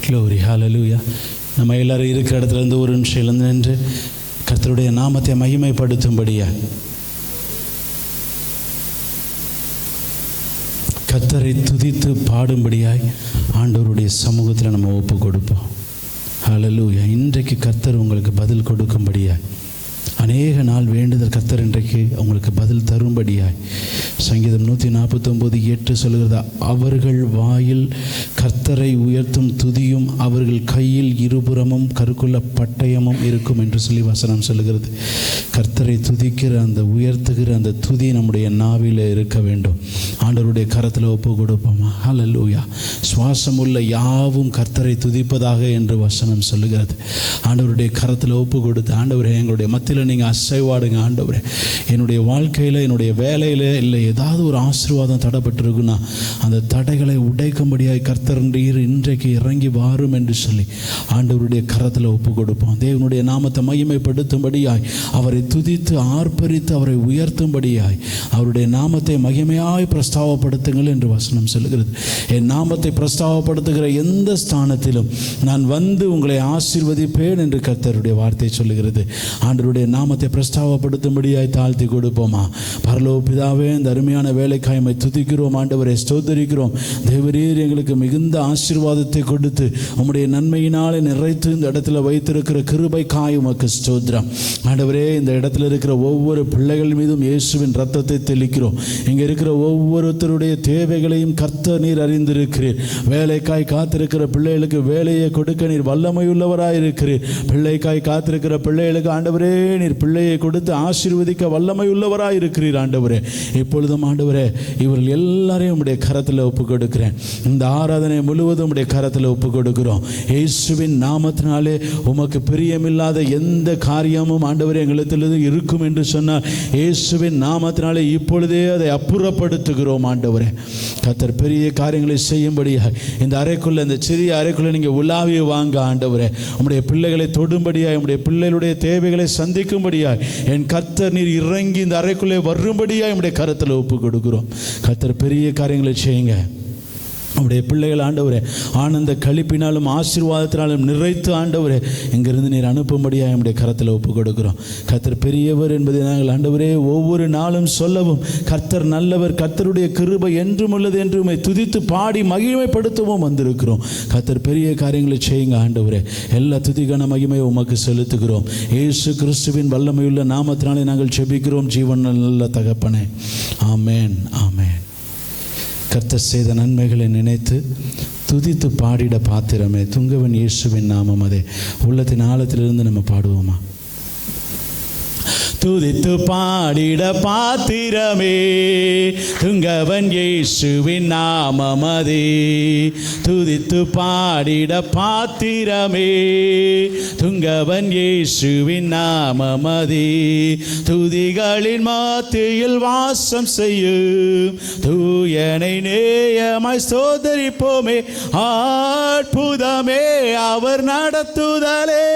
Glory, ஹல்லேலூயா. நம்ம எல்லாரும் இருக்கிற இடத்துல இருந்து ஒரு நிமிஷம் எழுந்து நின்று கர்த்தருடைய நாமத்தை மகிமைப்படுத்தும்படியா, கர்த்தரை துதித்து பாடும்படியாய் ஆண்டவருடைய சமூகத்தில் நம்ம ஒப்பு கொடுப்போம். ஹல்லேலூயா. இன்றைக்கு கர்த்தர் உங்களுக்கு பதில் கொடுக்கும்படியாய், அநேக நாள் வேண்டுதல் கர்த்தர் இன்றைக்கு உங்களுக்கு பதில் தரும்படியாய், சங்கீதம் 149:8 சொல்கிறது, அவர்கள் வாயில் கர்த்தரை உயர்த்தும் துதியும் அவர்கள் கையில் இருபுறமும் கருக்குள்ள பட்டயமும் இருக்கும் என்று சொல்லி வசனம் சொல்லுகிறது. கர்த்தரை துதிக்கிற அந்த உயர்த்துகிற அந்த துதி நம்முடைய நாவில் இருக்க வேண்டும். ஆண்டவருடைய கரத்தில் ஒப்பு கொடுப்போமா? ஹல்லேலூயா. சுவாசமுள்ள யாவும் கர்த்தரை துதிப்பதாக என்று வசனம் சொல்லுகிறது. ஆண்டவருடைய கரத்தில் ஒப்பு கொடுத்து, ஆண்டவரே எங்களுடைய மத்தியில் நீங்கள் அசைவாடுங்க. ஆண்டவரே என்னுடைய வாழ்க்கையில், என்னுடைய வேலையில் இல்லை ஏதாவது ஒரு ஆசீர்வாதம் தடைப்பட்டிருக்குன்னா அந்த தடைகளை உடைக்கும்படியாய் கர்த்தர் இன்றைக்கு இறங்கி வாரும் என்று சொல்லி ஆண்டவருடைய கரத்தில் ஒப்பு கொடுப்போம். தேவனுடைய நாமத்தை மகிமைப்படுத்தும்படியாய், அவரை துதித்து ஆர்ப்பரித்து அவரை உயர்த்தும்படியாய், அவருடைய நாமத்தை மகிமையாய் பிரஸ்தாவப்படுத்துங்கள் என்று வசனம் சொல்லுகிறது. என் நாமத்தை பிரஸ்தாவப்படுத்துகிற எந்த ஸ்தானத்திலும் நான் வந்து உங்களை ஆசீர்வதிப்பேன் என்று கர்த்தருடைய வார்த்தை சொல்லுகிறது. ஆண்டவருடைய நாமத்தை பிரஸ்தாவப்படுத்தும்படியாய் தாழ்த்தி கொடுப்போமா? பரலோக பிதாவே, இந்த அருமையான வேலைக்காய் உம்மை துதிக்கிறோம். ஆண்டவரை ஸ்தோத்தரிக்கிறோம். தேவரீர் எங்களுக்கு மிகுந்த ஆசீர்வாதத்தை கொடுத்து உம்முடைய நன்மையினாலே நிறைத்து இந்த இடத்துல வைத்திருக்கிற கிருபைக்காய் உமக்கு ஸ்தோத்திரம். ஆண்டவரே, இந்த இடத்துல இருக்கிற ஒவ்வொரு பிள்ளைகள் மீதும் இயேசுவின் ரத்தத்தை தெளிக்கிறோம். இங்கே இருக்கிற ஒவ்வொருத்தருடைய தேவைகளையும் கர்த்தர் நீர் அறிந்திருக்கிறீர். வேலைக்காய் காத்திருக்கிற பிள்ளைகளுக்கு வேலையை கொடுக்க நீர் வல்லமையுள்ளவராயிருக்கிறீர். பிள்ளைக்காய் காத்திருக்கிற பிள்ளைகளுக்கு ஆண்டவரே நீர் பிள்ளையை கொடுத்து ஆசீர்வதிக்க வல்லமையுள்ளவராயிருக்கிறீர். ஆண்டவரே, இப்பொழுதும் ஆண்டவரே இவர்கள் எல்லாரையும் உம்முடைய கரத்தில் ஒப்பு கொடுக்கிறேன். இந்த ஆராதனை முழுவதும் உம்முடைய கரத்தில் ஒப்பு கொடுக்கிறோம். இயேசுவின் நாமத்தினாலே உமக்கு பிரியமில்லாத எந்த காரியமும் ஆண்டவரே எங்களிடத்தில் இருக்கும் என்று சொன்னால் இயேசுவின் நாமத்தினாலே இப்பொழுதே அதை அப்புறப்படுத்துகிறோம். ஆண்டவரே, கர்த்தர் பெரிய காரியங்களை செய்யும்படியாக இந்த அறைக்குள்ள, இந்த சிறிய அறைக்குள்ள நீங்கள் உலாவி வாங்க. ஆண்டவரே, உம்முடைய பிள்ளைகளை தொடும்படியாய், உம்முடைய பிள்ளைகளுடைய தேவைகளை சந்திக்கும்படியாய் என் கர்த்தர் நீர் இறங்கி இந்த அறைக்குள்ளே வரும்படியாய் உம்முடைய கரத்தில் ஒப்பு கொடுக்கிறோம். கர்த்தர் பெரிய காரியங்களை செய்யுங்க. உடைய பிள்ளைகள் ஆண்டவரே ஆனந்த களிப்பினாலும் ஆசீர்வாதத்தினாலும் நிறைத்து ஆண்டவரே இங்கிருந்து நீர் அனுப்பும்படியாக நம்முடைய கரத்தில் ஒப்பு கொடுக்கிறோம். கர்த்தர் பெரியவர் என்பதை நாங்கள் ஆண்டவரே ஒவ்வொரு நாளும் சொல்லவும், கர்த்தர் நல்லவர், கர்த்தருடைய கிருபை என்றும் உள்ளது என்று உம்மை துதித்து பாடி மகிமைப்படுத்தவும் வந்திருக்கிறோம். கர்த்தர் பெரிய காரியங்களை செய்யுங்க. ஆண்டவரே, எல்லா துதிக்கான மகிமையை உமக்கு செலுத்துகிறோம். இயேசு கிறிஸ்துவின் வல்லமையுள்ள நாமத்தினாலே நாங்கள் ஜெபிக்கிறோம். ஜீவன் நல்ல தகப்பனே, ஆமேன், ஆமேன். கர்த்தர் செய்த நன்மைகளை நினைத்து துதித்து பாடிட பாத்திரமே துங்கவன் இயேசுவின் நாமம். அதே உள்ளத்தின் ஆழத்திலிருந்து நம்ம பாடுவோமா? துதித்து பாடிட பாத்திரமே துங்கவன் இயேசுவின் நாமமதே. துதித்து பாடிட பாத்திரமே துங்கவன் இயேசுவின் நாமமதே. துதிகளின் மத்தியில் வாசம் செய்யும் தூயனை நேயமாய் ஸ்தோத்தரிப்போமே. அற்புதமே அவர் நடத்துதலே,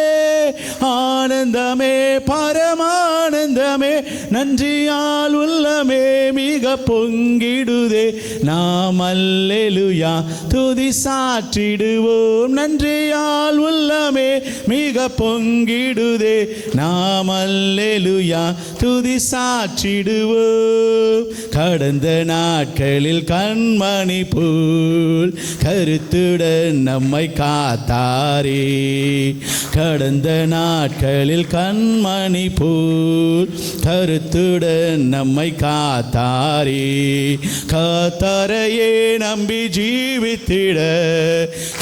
ஆனந்தமே பரமானந்தமே, நன்றியால் உள்ளமே மிக பொங்கிடுதே. நாம் அல்லேலூயா துதி சாற்றிடுவோம். நன்றியால் உள்ளமே மிக பொங்கிடுதே. நாம் அல்லேலூயா துதி சாற்றிடுவோம். கடந்த நாட்களில் கண்மணி போல் கருத்துடன் நம்மை காத்தாரே. கடந்த நாட்களில் கண்மணி போல் கருத்துடன் நம்மை காத்தாரே. கர்த்தரையே நம்பி ஜீவித்திட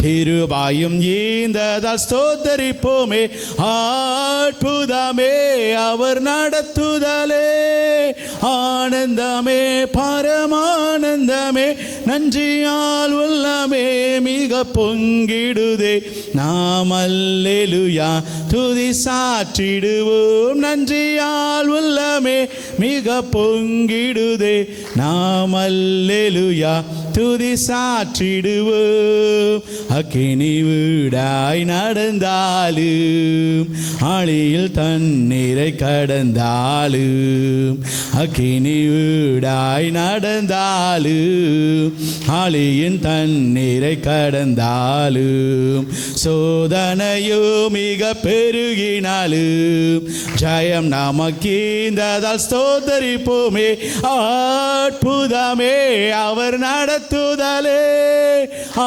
கிருபையும் ஈந்ததால் ஸ்தோத்தரிப்போமே. அற்புதமே அவர் நடத்துதலே, ஆனந்தமே பரமானந்தமே, நன்றியால் உள்ளமே மிக பொங்கிடுதே. நாம் அல்லேலூயா துதி சாற்றிடுவோம். நன்றியால் உள்ளமே மிக பொங்கிடுதே. நாம் அல்லேலூயா துதி சாற்றிடுவோம். அக்கினி வீடாய் நடந்தாலும் ஆழியில் தண்ணீரை கடந்தாலும், அக்கினி வீடாய் நடந்தாலும் ஆழியின் தண்ணீரை கடந்தாலும், சோதனையோ மிக பெருகினாலும் ஜெயம் நமக்கீந்ததால் ஸ்தோத்தரிப்போமே. அற்புதமே அவர் நடத்துதலே,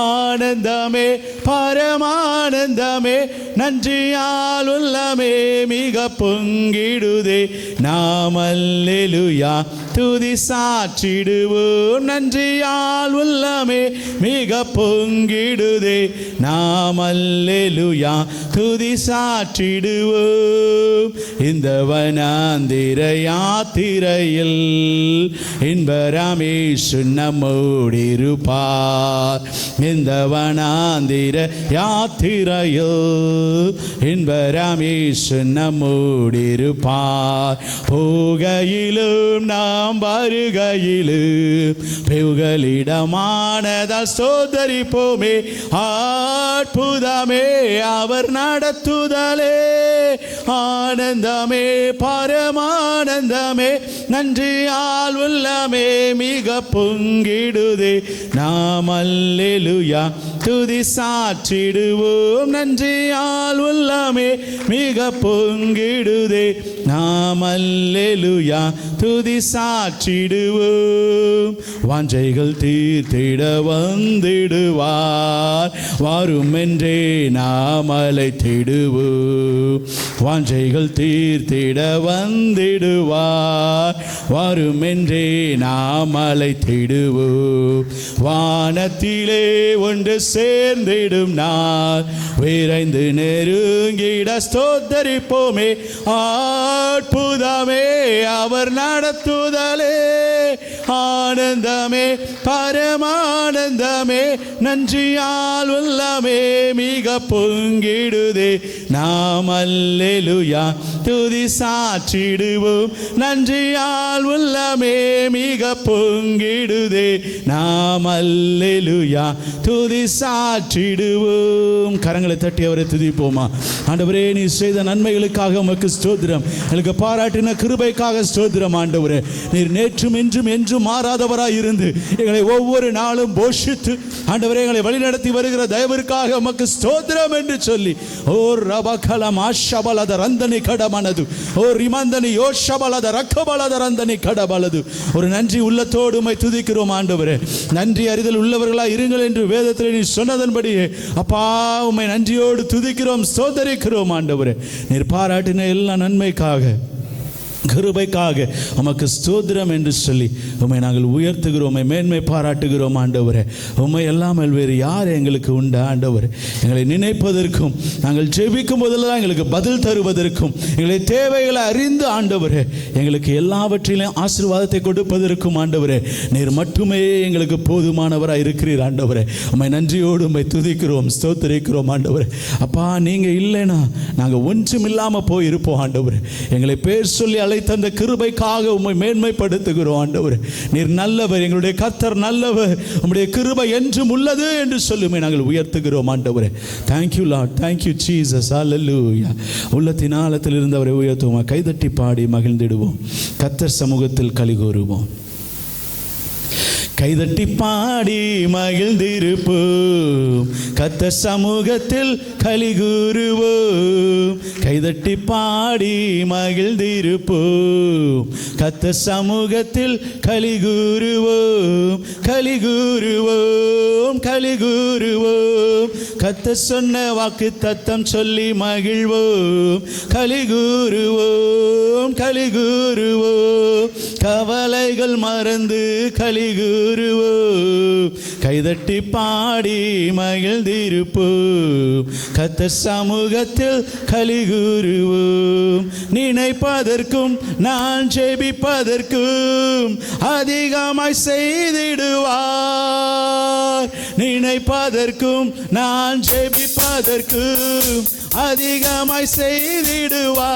ஆனந்தமே பரமானந்தமே, நன்றியால் உள்ளமே மிக பொங்கிடுதே. நாம் அல்லேலூயா துதி சாற்றிடுவோம். நன்றியால் உள்ளமே மிக பொங்கிடுதே. நாம் அல்லேலூயா துதி சாற்றிடுவோம். இந்த வனாந்திர யாத்திரையில் இன்பராமேசு நம்மோடிருப்பார். இந்த வனாந்திர யாத்திரையில் இன்பராமேசு நம்மோடிருப்பார். போகையிலும் நாம் வருகையிலும் புகலிடமானதால் ஸ்தோத்தரிப்போமே. அற்புதமே அவர் நடத்துதலே, ஆனந்தமே பரமானந்தமே, நன்றியால் உள்ளமே மிக பொங்கிடுதே. நாம் அல்லேலூயா துதி சாற்றிடுவோம். நன்றியால் உள்ளமே மிக பொங்கிடுதே. நாம் அல்லேலூயா துதி சாற்றிடுவோம். வாஞ்சைகள் தீர்த்திட வந்திடுவார், வாரும் என்றே நாம் அழைத்திடுவோம். வாஞ்சைகள் தீர்த்திட வந்திடுவார், வாரும் என்றே நாம் அழைத்திடுவோம். வானத்திலே ஒன்று சேர்ந்திடும் நாள் விரைந்து நெருங்கிட ஸ்தோத்தரிப்போமே. அற்புதமே அவர் நடத்துதலே, ஆனந்தமே பரமானந்தமே, நன்றியால் உள்ளமே மிக பொங்கிடுதே. நாம் அல்லேலூயா துதி சாற்றிடுவோம். நன்றியால் உள்ளமே மிக பொங்கிடுதே. நாம் அல்லேலூயா துதி சாற்றிடுவோம். கரங்களை தட்டி அவரை துதிப்போமா. ஆண்டவரே, நீ செய்த நன்மைகளுக்காக உமக்கு ஸ்தோத்திரம். எனக்கு பாராட்டின கிருபைக்காக ஸ்தோத்திரம். ஆண்டவரே, நீர் நேற்றும் இன்றும் என்றும் மாறாதவராய் இருந்து எங்களை ஒவ்வொரு நாளும் போஷித்து ஆண்டவரே எங்களை வழிநடத்தி வருகிற தயவிற்காக உமக்கு ஸ்தோத்திரம் என்று சொல்லி, ஓ ரபகலம் ஆஷபலத ரந்தனி கடமனது, ஓ ரிமந்தனி யோஷபலத ரக்கபலத ரந்தனி கடபலது. ஒரு நன்றி உள்ளத்தோடு உம்மை துதிக்கிறோம். ஆண்டவரே, நன்றி அறிதல் உள்ளவர்களாய் இருங்கள் என்று வேதத்தில் நீ சொன்னதன்படியே அப்பா உம்மை நன்றியோடு துதிக்கிறோம், ஸ்தோத்தரிக்கிறோம். ஆண்டவரே, நீர் பாராட்டின எல்லா நன்மைக்காக கிருபைக்காக உமக்கு ஸ்தோத்திரம் என்று சொல்லி உம்மை நாங்கள் உயர்த்துகிறோம், உம்மை மேன்மை பாராட்டுகிறோம். ஆண்டவரே, உம்மை எல்லாமல் வேறு யார் எங்களுக்கு உண்டு? ஆண்டவரே, எங்களை நினைப்பதற்கும் நாங்கள் ஜெபிக்கும் போதெல்லாம் எங்களுக்கு பதில் தருவதற்கும் எங்களை தேவைகளை அறிந்து ஆண்டவரே எங்களுக்கு எல்லாவற்றிலும் ஆசீர்வாதத்தை கொடுப்பதற்கும் ஆண்டவரே நீர் மட்டுமே எங்களுக்கு போதுமானவராக இருக்கிறீர். ஆண்டவரே, உம்மை நன்றியோடு உம்மை துதிக்கிறோம், ஸ்தோத்திரிக்கிறோம். ஆண்டவரே, அப்பா நீங்கள் இல்லைன்னா நாங்கள் ஒன்றும் இல்லாமல் போயிருப்போம். ஆண்டவரே, எங்களை பேர் சொல்லி அழைத்த அந்த கிருபைக்காக உம்மை மேன்மைப்படுத்துகிறோம். ஆண்டவரே, நீர் நல்லவர், எங்களுடைய கர்த்தர் நல்லவர், உம்முடைய கிருபை என்றும் உள்ளது என்று சொல்லுமே நாங்கள் உயர்த்துகிறோம். ஆண்டவரே, தேங்க்யூ லார்ட், தேங்க்யூ ஜீசஸ், ஹல்லேலூயா. உள்ளத்தின் ஆழத்தில் இருந்தவரை உயர்த்துவோம், கைதட்டி பாடி மகிழ்ந்திடுவோம், கர்த்தர் சமூகத்தில் களிகூறுவோம். கைதட்டி பாடி மகிழ்ந்திருப்போம், கர்த்தர் சமூகத்தில் களிகூறுவோம். கைதட்டி பாடி மகிழ்ந்திருப்போம், கர்த்தர் சமூகத்தில் களிகூறுவோம். களிகூறுவோம், களிகூறுவோம், கர்த்தர் சொன்ன வாக்கு தத்தம் சொல்லி மகிழ்வோம். களிகூறுவோம், களிகூறுவோம், கவலைகள் மறந்து களிகூறுவோம். கைதட்டி பாடி மகிழ்ந்திருப்போம், கர்த்தர் சமூகத்தில் களிகூறுவோம். நினைப்பதற்கும் நான் ஜெபிப்பதற்கும் அதிகமாய் செய்திடுவார். நினைப்பதற்கும் நான் ஜெபிப்பதற்கும் அதிகமாய் செய்திடுவார்.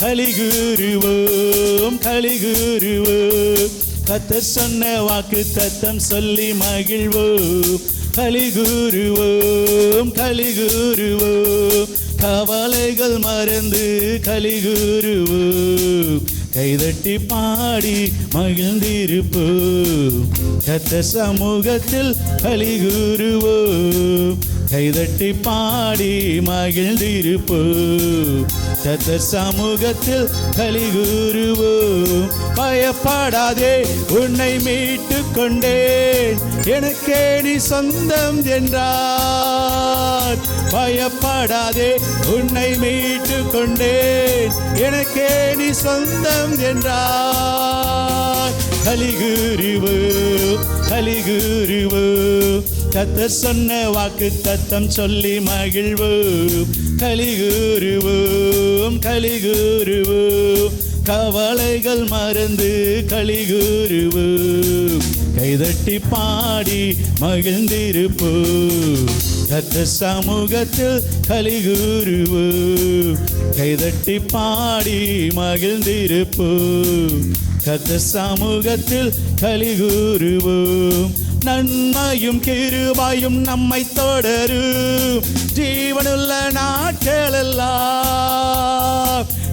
களிகூறுவோம், களிகூறுவோம், கர்த்தர் சொன்ன வாக்கு தத்தம் சொல்லி மகிழ்வோம், களி கூறுவோம், களி கூறுவோம், கவலைகள் மறந்து களி கூறுவோம், கைதட்டி பாடி மகிழ்ந்திருப்போம், கர்த்தர் சமூகத்தில் களி கூறுவோம், கைதட்டி பாடி மகிழ்ந்திருப்போம், கர்த்தர் சமூகத்தில் களி கூறுவோம். பயப்படாதே உன்னை மீட்டு கொண்டேன், எனக்கே நீ சொந்தம் என்றார். பயப்படாதே உன்னை மீட்டு கொண்டேன், எனக்கே நீ சொந்தம் என்றார். களி கூறுவோம், களி கூறுவோம், கர்த்தர் சொன்ன வாக்கு தத்தம் சொல்லி மகிழ்வோம், களி கூறுவோம், களி கூறுவோம், கவலைகள் மறந்து களி கூறுவோம், கைதட்டி பாடி மகிழ்ந்திருப்போம், கர்த்தர் சமூகத்தில் களி கூறுவோம், கைதட்டி பாடி மகிழ்ந்திருப்போம், கர்த்தர் சமூகத்தில் களி கூறுவோம். நன்மையும் கிருபையும் நம்மை தொடரும் ஜீவனுள்ள நாட்களெல்லாம்,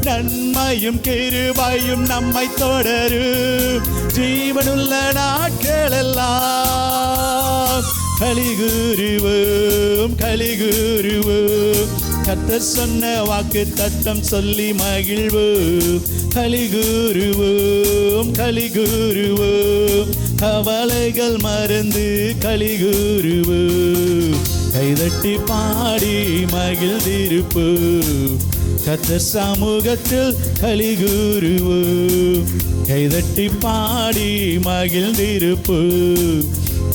நன்மையும் கிருபையும் நம்மை தொடரும் ஜீவனுள்ள நாட்களெல்லாம், களி கூறுவோம், களி கூறுவோம், கர்த்தர் சொன்ன வாக்கு தத்தம் சொல்லி மகிழ்வோம், களி கூறுவோம், களி கூறுவோம், கவலைகள் மறந்து களி கூறுவோம், கைதட்டி பாடி மகிழ்ந்திருப்போம், கர்த்தர் சமூகத்தில் களி கூறுவோம், கைதட்டி பாடி மகிழ்ந்திருப்போம்,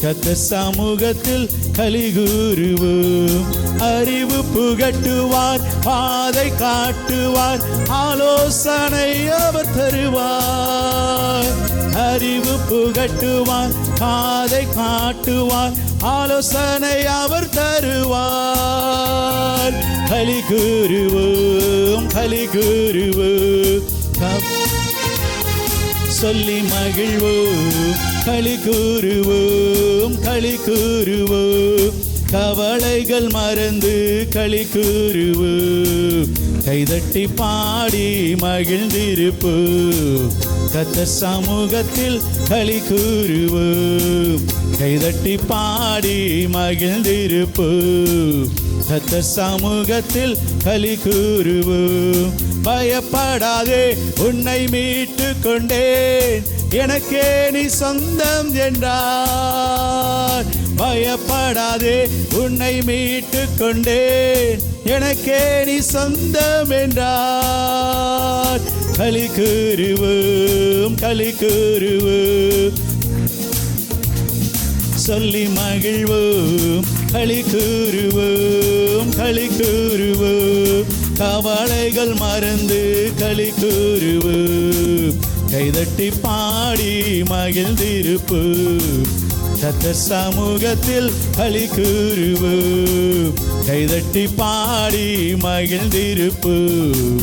கர்த்தர் சமூகத்தில் களி கூறுவோம். அறிவு புகட்டுவார், பாதை காட்டுவார், ஆலோசனை அவர் தருவார். அறிவு புகட்டுவார், பாதை காட்டுவார், ஆலோசனை அவர் தருவார். களி கூறுவோம், களி கூறுவோம், சொல்லி மகிழ்வோம், களி கூறுவோம், களி கூறுவோம், கவலைகள் மறந்து களி கூறுவோம், கைதட்டி பாடி மகிழ்ந்திருப்போம், கர்த்தர் சமூகத்தில் களி கூறுவோம், கைதட்டி பாடி மகிழ்ந்திருப்போம், கர்த்தர் சமூகத்தில் களி கூறுவோம். பயப்படாதே உன்னை மீட்டு கொண்டேன், எனக்கே நீ சொந்தம் என்றார். பயப்படாதே உன்னை மீட்டு கொண்டேன், எனக்கே நீ சொந்தம் என்றார். களி கூறுவோம், களி கூறுவோம், சொல்லி மகிழ்வோம், களி கூறுவோம், களி கூறுவோம், கவலைகள் மறந்து களி கூறுவோம், கைதட்டி பாடி மகிழ்ந்திருப்போம், கர்த்தர் சமூகத்தில் களி கூறுவோம், கைதட்டி பாடி மகிழ்ந்திருப்போம்,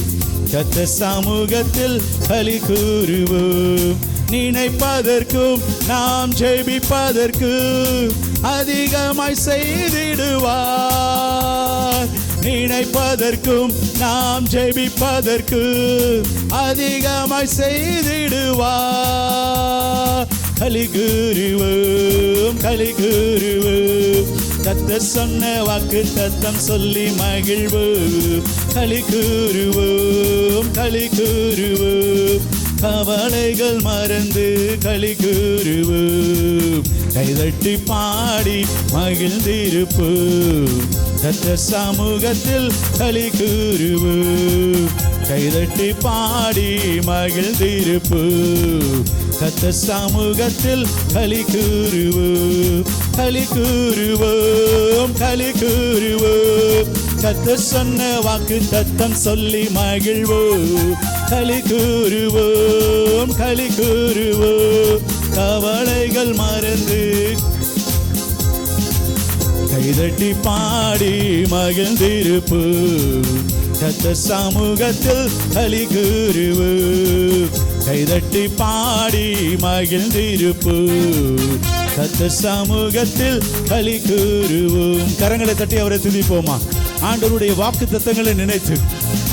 கர்த்தர் சமூகத்தில் களி கூறுவோம். நினைப்பதற்கும் நாம் ஜெபிப்பதற்கும் அதிகமாய் செய்திடுவார். நினைப்பதற்கும் நாம் ஜெபிப்பதற்கும் அதிகமாய் செய்திடுவார். களி கூறுவோம், களி கூறுவோம், கர்த்தர் சொன்ன வாக்கு தத்தம் சொல்லி மகிழ்வோம், களி கூறுவோம், களி கூறுவோம், கவலைகள் மறந்து களி கூறுவோம், கைதட்டி பாடி மகிழ்ந்திருப்போம், கர்த்தர் சமூகத்தில் களி கூறுவோம், கைதட்டி பாடி மகிழ்ந்திருப்போம், கர்த்தர் சமூகத்தில் களி கூறுவோம், களி கூறுவோம், களி கூறுவோம், கர்த்தர் சொன்ன வாக்கு தத்தம் சொல்லி மகிழ்வோம், களி கூறுவோம், களி கூறுவோம், கவலைகள் மறந்து கைதட்டி பாடி மகிழ்ந்திருப்போம், கர்த்தர் சமூகத்தில் களி கூறுவோம், கைதட்டி பாடி மகிழ்ந்திருப்பு, கர்த்தர் சமூகத்தில் களி கூறுவோம். கரங்களை தட்டி அவரை துதிப்போமா? ஆண்டவருடைய வாக்கு தத்தங்களை நினைத்து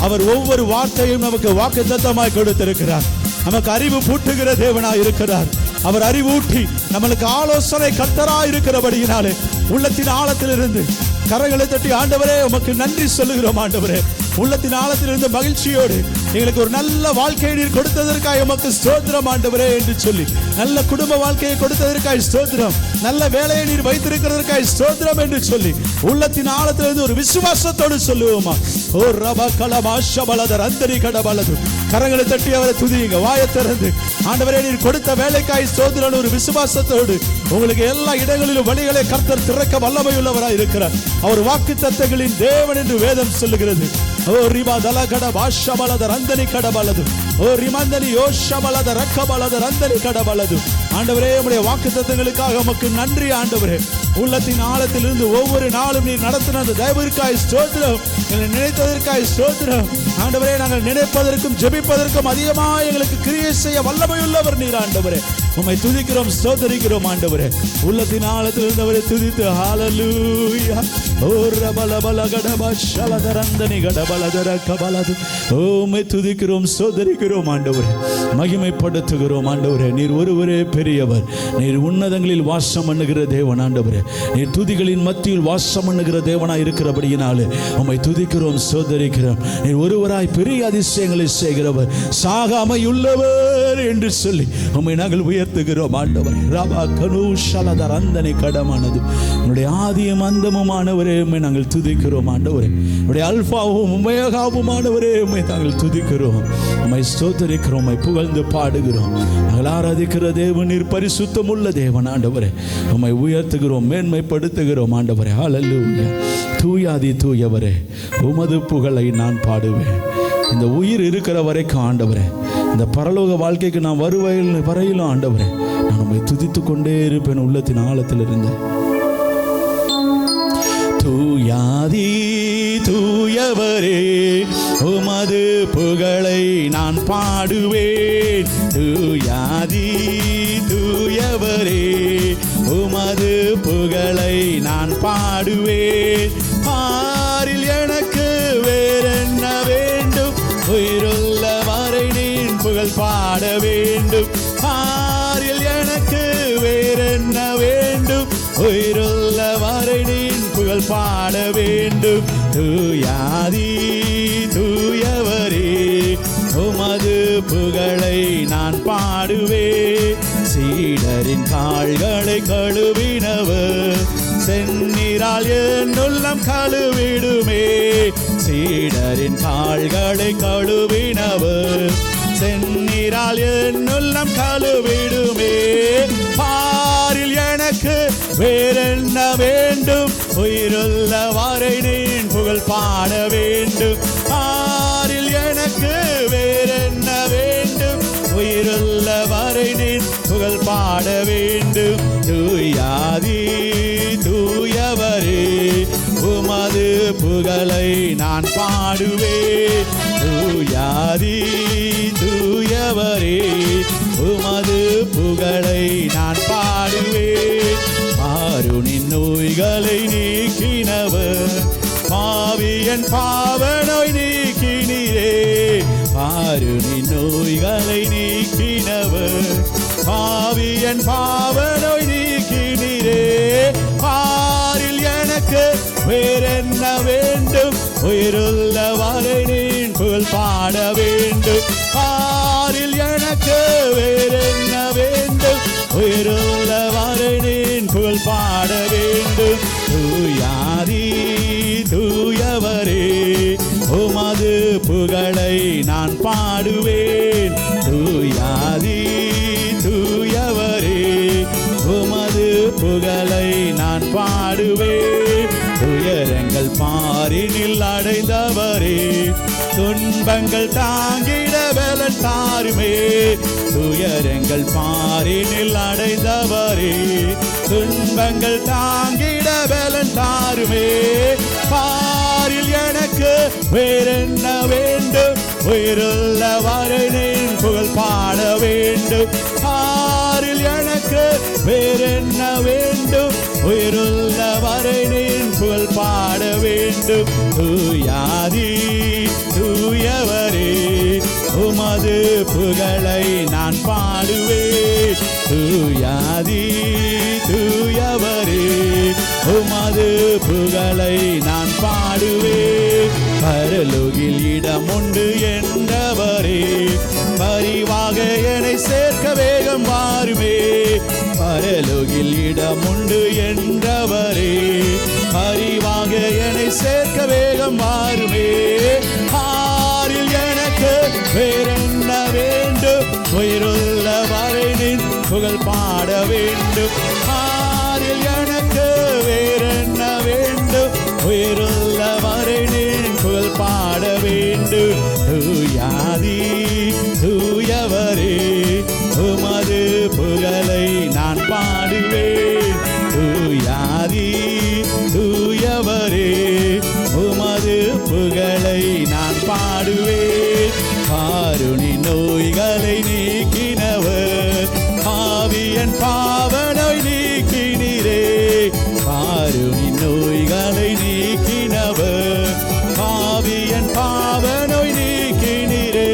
அவர் ஒவ்வொரு வார்த்தையும் நமக்கு வாக்கு தத்தமாய் கொடுத்திருக்கிறார். நமக்கு அறிவு பூட்டுகிற தேவனாய் இருக்கிறார். அவர் அறிவூட்டி நம்மளுக்கு ஆலோசனை கர்த்தராய் இருக்கிறபடியினாலே உள்ளத்தின் ஆழத்திலிருந்து கரங்களை தட்டி ஆண்டவரே உமக்கு நன்றி சொல்லுகிறோம். ஆண்டவரே, உள்ளத்தின் ஆழத்திலிருந்து மகிழ்ச்சியோடு எங்களுக்கு ஒரு நல்ல வாழ்க்கையை நீர் கொடுத்ததற்காக உமக்கு ஸ்தோத்திரம் ஆண்டவரே என்று சொல்லி, நல்ல குடும்ப வாழ்க்கையை கொடுத்ததற்காக ஸ்தோத்திரம், நல்ல வேலையை நீர் வைத்திருக்கிறதற்காக ஸ்தோத்திரம் என்று சொல்லி உள்ளத்தின் ஆழத்திலிருந்து ஒரு விசுவாசத்தோடு சொல்லுவோமா? ஓ ரப கலமா ஷபலதர் அந்தரி கடபலது. கரங்களை தட்டி அவரை துதியுங்க. வாயை திறந்து ஆண்டவரே நீர் கொடுத்த வேலைக்காய் ஸ்தோத்திரம் ஒரு விசுவாசத்தோடு உங்களுக்கு எல்லா இடங்களிலும் வழிகளை கர்த்தர் திறக்க வல்லமை உள்ளவராய் இருக்கிறார். அவர் வாக்கு தத்தங்களின் தேவன் என்று வேதம் சொல்லுகிறது. ஓ ரிபா தலகட பாஷபலத ரந்தனி கடபலது, ஓ ரிமந்தனி யோஷபலத ரக்கபலத ரந்தனி கடபலது. ஆண்டவரே, உம்முடைய வாக்கு தத்தங்களுக்காக உமக்கு நன்றி ஆண்டவரே. உள்ளத்தின் ஆழத்திலிருந்து ஒவ்வொரு நாளும் நீர் நடத்தின அந்த தயவிற்காய் ஸ்தோத்திரம், எங்களை நினைத்ததற்காய் ஸ்தோத்திரம் ஆண்டவரே. நாங்கள் நினைப்பதற்கும் ஜெபிப்பதற்கும் அதிகமாக எங்களுக்கு கிரியை செய்ய வல்லமை உள்ளவர் நீர் ஆண்டவரே. உம்மை துதிக்கிறோம், ஸ்தோத்திரிக்கிறோம் ஆண்டவரே. உள்ளத்தின் ஆழத்திலிருந்து அவரை துதித்து ஹல்லேலூயா. ஓ ரபலபல கடபஷலத ரந்தனி கடபலத ரக்கபலது. உம்மை துதிக்கிறோம், ஸ்தோத்திரிக்கிறோம் ஆண்டவரே. மகிமைப்படுத்துகிறோம் ஆண்டவரே. நீர் ஒருவரே பெரியவர். நீர் உன்னதங்களில் வாசம் பண்ணுகிற தேவன் ஆண்டவரே. நீர் துதிகளின் மத்தியில் வாசம் பண்ணுகிற தேவனாய் இருக்கிறபடியினாலே உம்மை துதிக்கிறோம், ஸ்தோத்திரிக்கிறோம். நீர் ஒருவராய் பெரிய அதிசயங்களை செய்கிறவர், சாகாமையுள்ளவர் என்று சொல்லி உம்மை நாங்கள் உயர்த்துகிறோம் ஆண்டவரே. ரபா கனூஷலத ரந்தனி கடமானது. உம்முடைய ஆதியும் அந்தமுமானவரே உம்மை நாங்கள் துதிக்கிறோம் ஆண்டவரே. உம்முடைய அல்பாவும் ஒமேகாவும் ஆண்டவரே உம்மை நாங்கள் துதிக்கிறோம், உம்மை ஸ்தோத்திரிக்கிறோம், உம்மை புகழ்ந்து பாடுகிறோம். நாங்கள் ஆராதிக்கிற தேவன் நீர் பரிசுத்தம் உள்ள தேவன் ஆண்டவரே. உம்மை உயர்த்துகிறோம், மேன்மைப்படுத்துகிறோம் ஆண்டவரே. ஹல்லேலூயா. தூயாதி தூயவரே, உமது புகழை நான் பாடுவேன். இந்த உயிர் இருக்கிற வரைக்கும் ஆண்டவரே, இந்த பரலோக வாழ்க்கைக்கு நான் வரையிலும் ஆண்டவரே நான் உம்மை துதித்து கொண்டே இருப்பேன் உள்ளத்தின் ஆழத்தில் இருந்து. தூயாதி தூயவரே, உமது புகழை நான் பாடுவேன். தூயாதி தூயவரே, உமது புகழை நான் பாடுவேன். ஆரில் எனக்கு வேறென்ன வேண்டும், உயிருள்ள வரை நீன் புகழ் பாட வேண்டும். ஆரில் எனக்கு வேறென்ன வேண்டும், உயிருள்ள வரை நீன் புகழ் பாட வேண்டும். தூயாதி தூயவரே, உமது புகழை நான் பாடுவேன். சீடரின் கால்களை கழுவினவர், செந்நீரால் என் உள்ளம் கழுவிடுமே. சீடரின் கால்களை கழுவினவர், செந்நீரால் என் உள்ளம் கழுவிடுமே. பாரில் எனக்கு வேறென்ன வேண்டும், உயிருள்ள வரை நீன் புகழ் பாட வேண்டும். பாரில் எனக்கு வேறென்ன வேண்டும், உயிருள்ள வரை நீன் புகழ் பாட வேண்டும். தூயாதி தூயவரே, உமது புகழை நான் பாடுவேன். தூயாதி தூயவரே, உமது புகழை நான் பாடுவேன். ஆருணின் நோய்களை நீக்கினவர், பாவியன் பாவ நோய் நீக்கினீரே. ஆருணின் நோய்களை நீக்கினவர், பாவியன் பாவ நோய் நீக்கினீரே. பாரில் எனக்கு வேறென்ன வேண்டும், உயிருள்ள வரை நீன் புகழ் பாட வேண்டும். பாரில் எனக்கு வேறென்ன வேண்டும், உயிருள்ள வரை நீன் புகழ் பாட வேண்டும். தூயாதி தூயவரே, உமது புகழை நான் பாடுவேன். தூயாதி தூயவரே, உமது புகழை நான் பாடுவேன். துயரங்கள் பாரினில் அடைந்தவரே, துன்பங்கள் தாங்கிட பலன் தாருமே. துயரங்கள் பாரினில் அடைந்தவரே, துன்பங்கள் தாங்கிட பலன் தாருமே. பாரில் எனக்கு வேறென்ன வேண்டும், உயிருள்ள வரை நின் புகழ் பாட வேண்டும். பாரில் எனக்கு வேறென்ன வேண்டும், உயிருள்ள வரை நின் புகழ் பாட வேண்டும். தூயாதி தூயவரே உமது புகழை நான் பாடுவேன். தூயாதி தூயவரே உமது புகழை நான் பாடுவேன். பரலோகில் இடம் உண்டு என்றவரே பரிவாக என்னை சேர்க்க வேகம் வாருமே. பரலோகில் இடம் உண்டு என்றவரே பரிவாக என்னை சேர்க்க வேகம் வாருமே. ஆரில் எனக்கு வேறென்ன வேண்டும், உயிருள்ள வரை நின் புகழ் பாட வேண்டும். ஆரில் எனக்கு வேறென்ன வேண்டும், உயிருள்ள வரை நின் புகழ் பாட வேண்டும். தூயாதி தூயவரே உமது புகழை நான் பாடுவேன். தூயாதி தூயவரே உமது புகழை நான் பாடுவேன். காருணி நோய்களை நீக்கினவர் பாவியன் பாவ நோய் நீக்கினீரே. காருணி நோய்களை நீக்கினவர் பாவியன் பாவ நோய் நீக்கினீரே.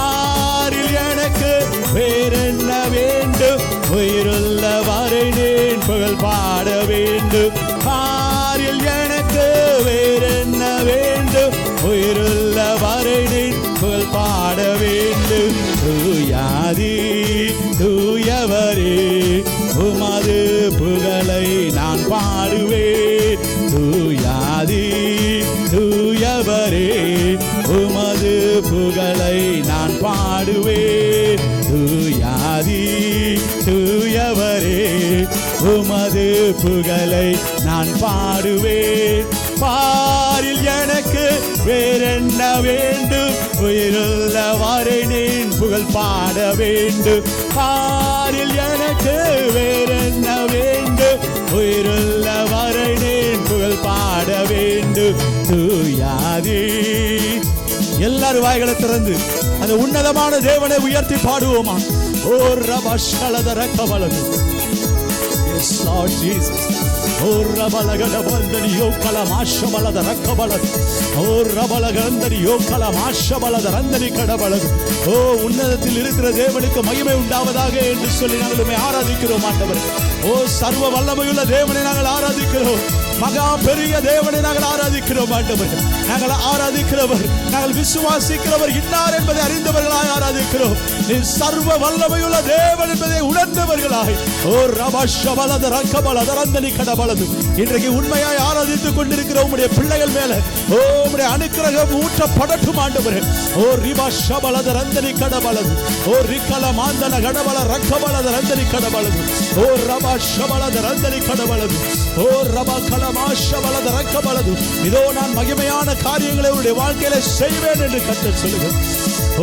ஆரில் எனக்கு வேறென்ன வேண்டும், உயிருள்ள வரை நின் புகழ் பாட வேண்டும். ஆரில் எனக்கு வேறென்ன வேண்டும், உயிருள்ள வரை நின் புகழ் பாட வேண்டும். தூயாதி தூயவரே உமது புகழை நான் பாடுவேன். தூயாதி தூயவரே உமது புகழை நான் பாடுவேன். தூயாதி தூயவரே உமது புகழை நான் பாடுவேன். பாரில் எனக்கு வேறென்ன வேண்டும், உயிருள்ள வரை நின் புகழ் பாட வேண்டும். பாரில் எனக்கு வேறென்ன வேண்டும், உயிருள்ள வரை நின் புகழ் பாட வேண்டும். தூயாதி எல்லாரும் வாய்களை திறந்து அந்த உன்னதமான தேவனை உயர்த்தி பாடுவோமா? ஓ ரபஷலதர கபலது. Yes Lord Jesus. ஓ ரபலகடபந்தனியோ கலமாஷபலத ரக்கபலது. ஓ ரபலகந்தனியோ கலமாஷபலத ரந்தனி கடபலது. ஓ உன்னதத்தில் இருக்கிற தேவனுக்கு மகிமை உண்டாவதாக என்று சொல்லி நாங்கள் ஆராதிக்கிறோம் ஆண்டவரே. ஓ சர்வ வல்லமையுள்ள தேவனை நாங்கள் ஆராதிக்கிறோம். மகா பெரிய தேவனை நாங்கள் ஆராதிக்கிறோம் ஆண்டவரே. நாங்கள் ஆராதிக்கிறவர், நாங்கள் விசுவாசிக்கிறவர் இன்னார் என்பதை அறிந்தவர்களாய் ஆராதிக்கிறோம். நீ சர்வ வல்லமையுள்ள தேவன் என்பதை உணர்ந்தவர்களாய் ஓ ரபஷபலத ரக்கபலத ரந்தனி கடபலது. இன்றைக்கு உண்மையாய் ஆராதித்துக் கொண்டிருக்கிற உம்முடைய பிள்ளைகள் மேல ஓ உம்முடைய அனுக்கிரகம் ஊற்றப்படட்டும் ஆண்டவரே. ஓ ரிபஷபலத ரந்தனி கடபலது. ஓ ரிக்கல மாந்தன கடபல ரக்கபலத ரந்தனி கடபலது. ஓ ரபஷபலத ரந்தனி கடபலது. ஓ ரபகலமாஷபலத ரக்கபலது. இதோ நான் மகிமையான காரியங்களை உடைய வாழ்க்கையில செய்வேன் என்று கர்த்தர் சொல்லுகிறார்.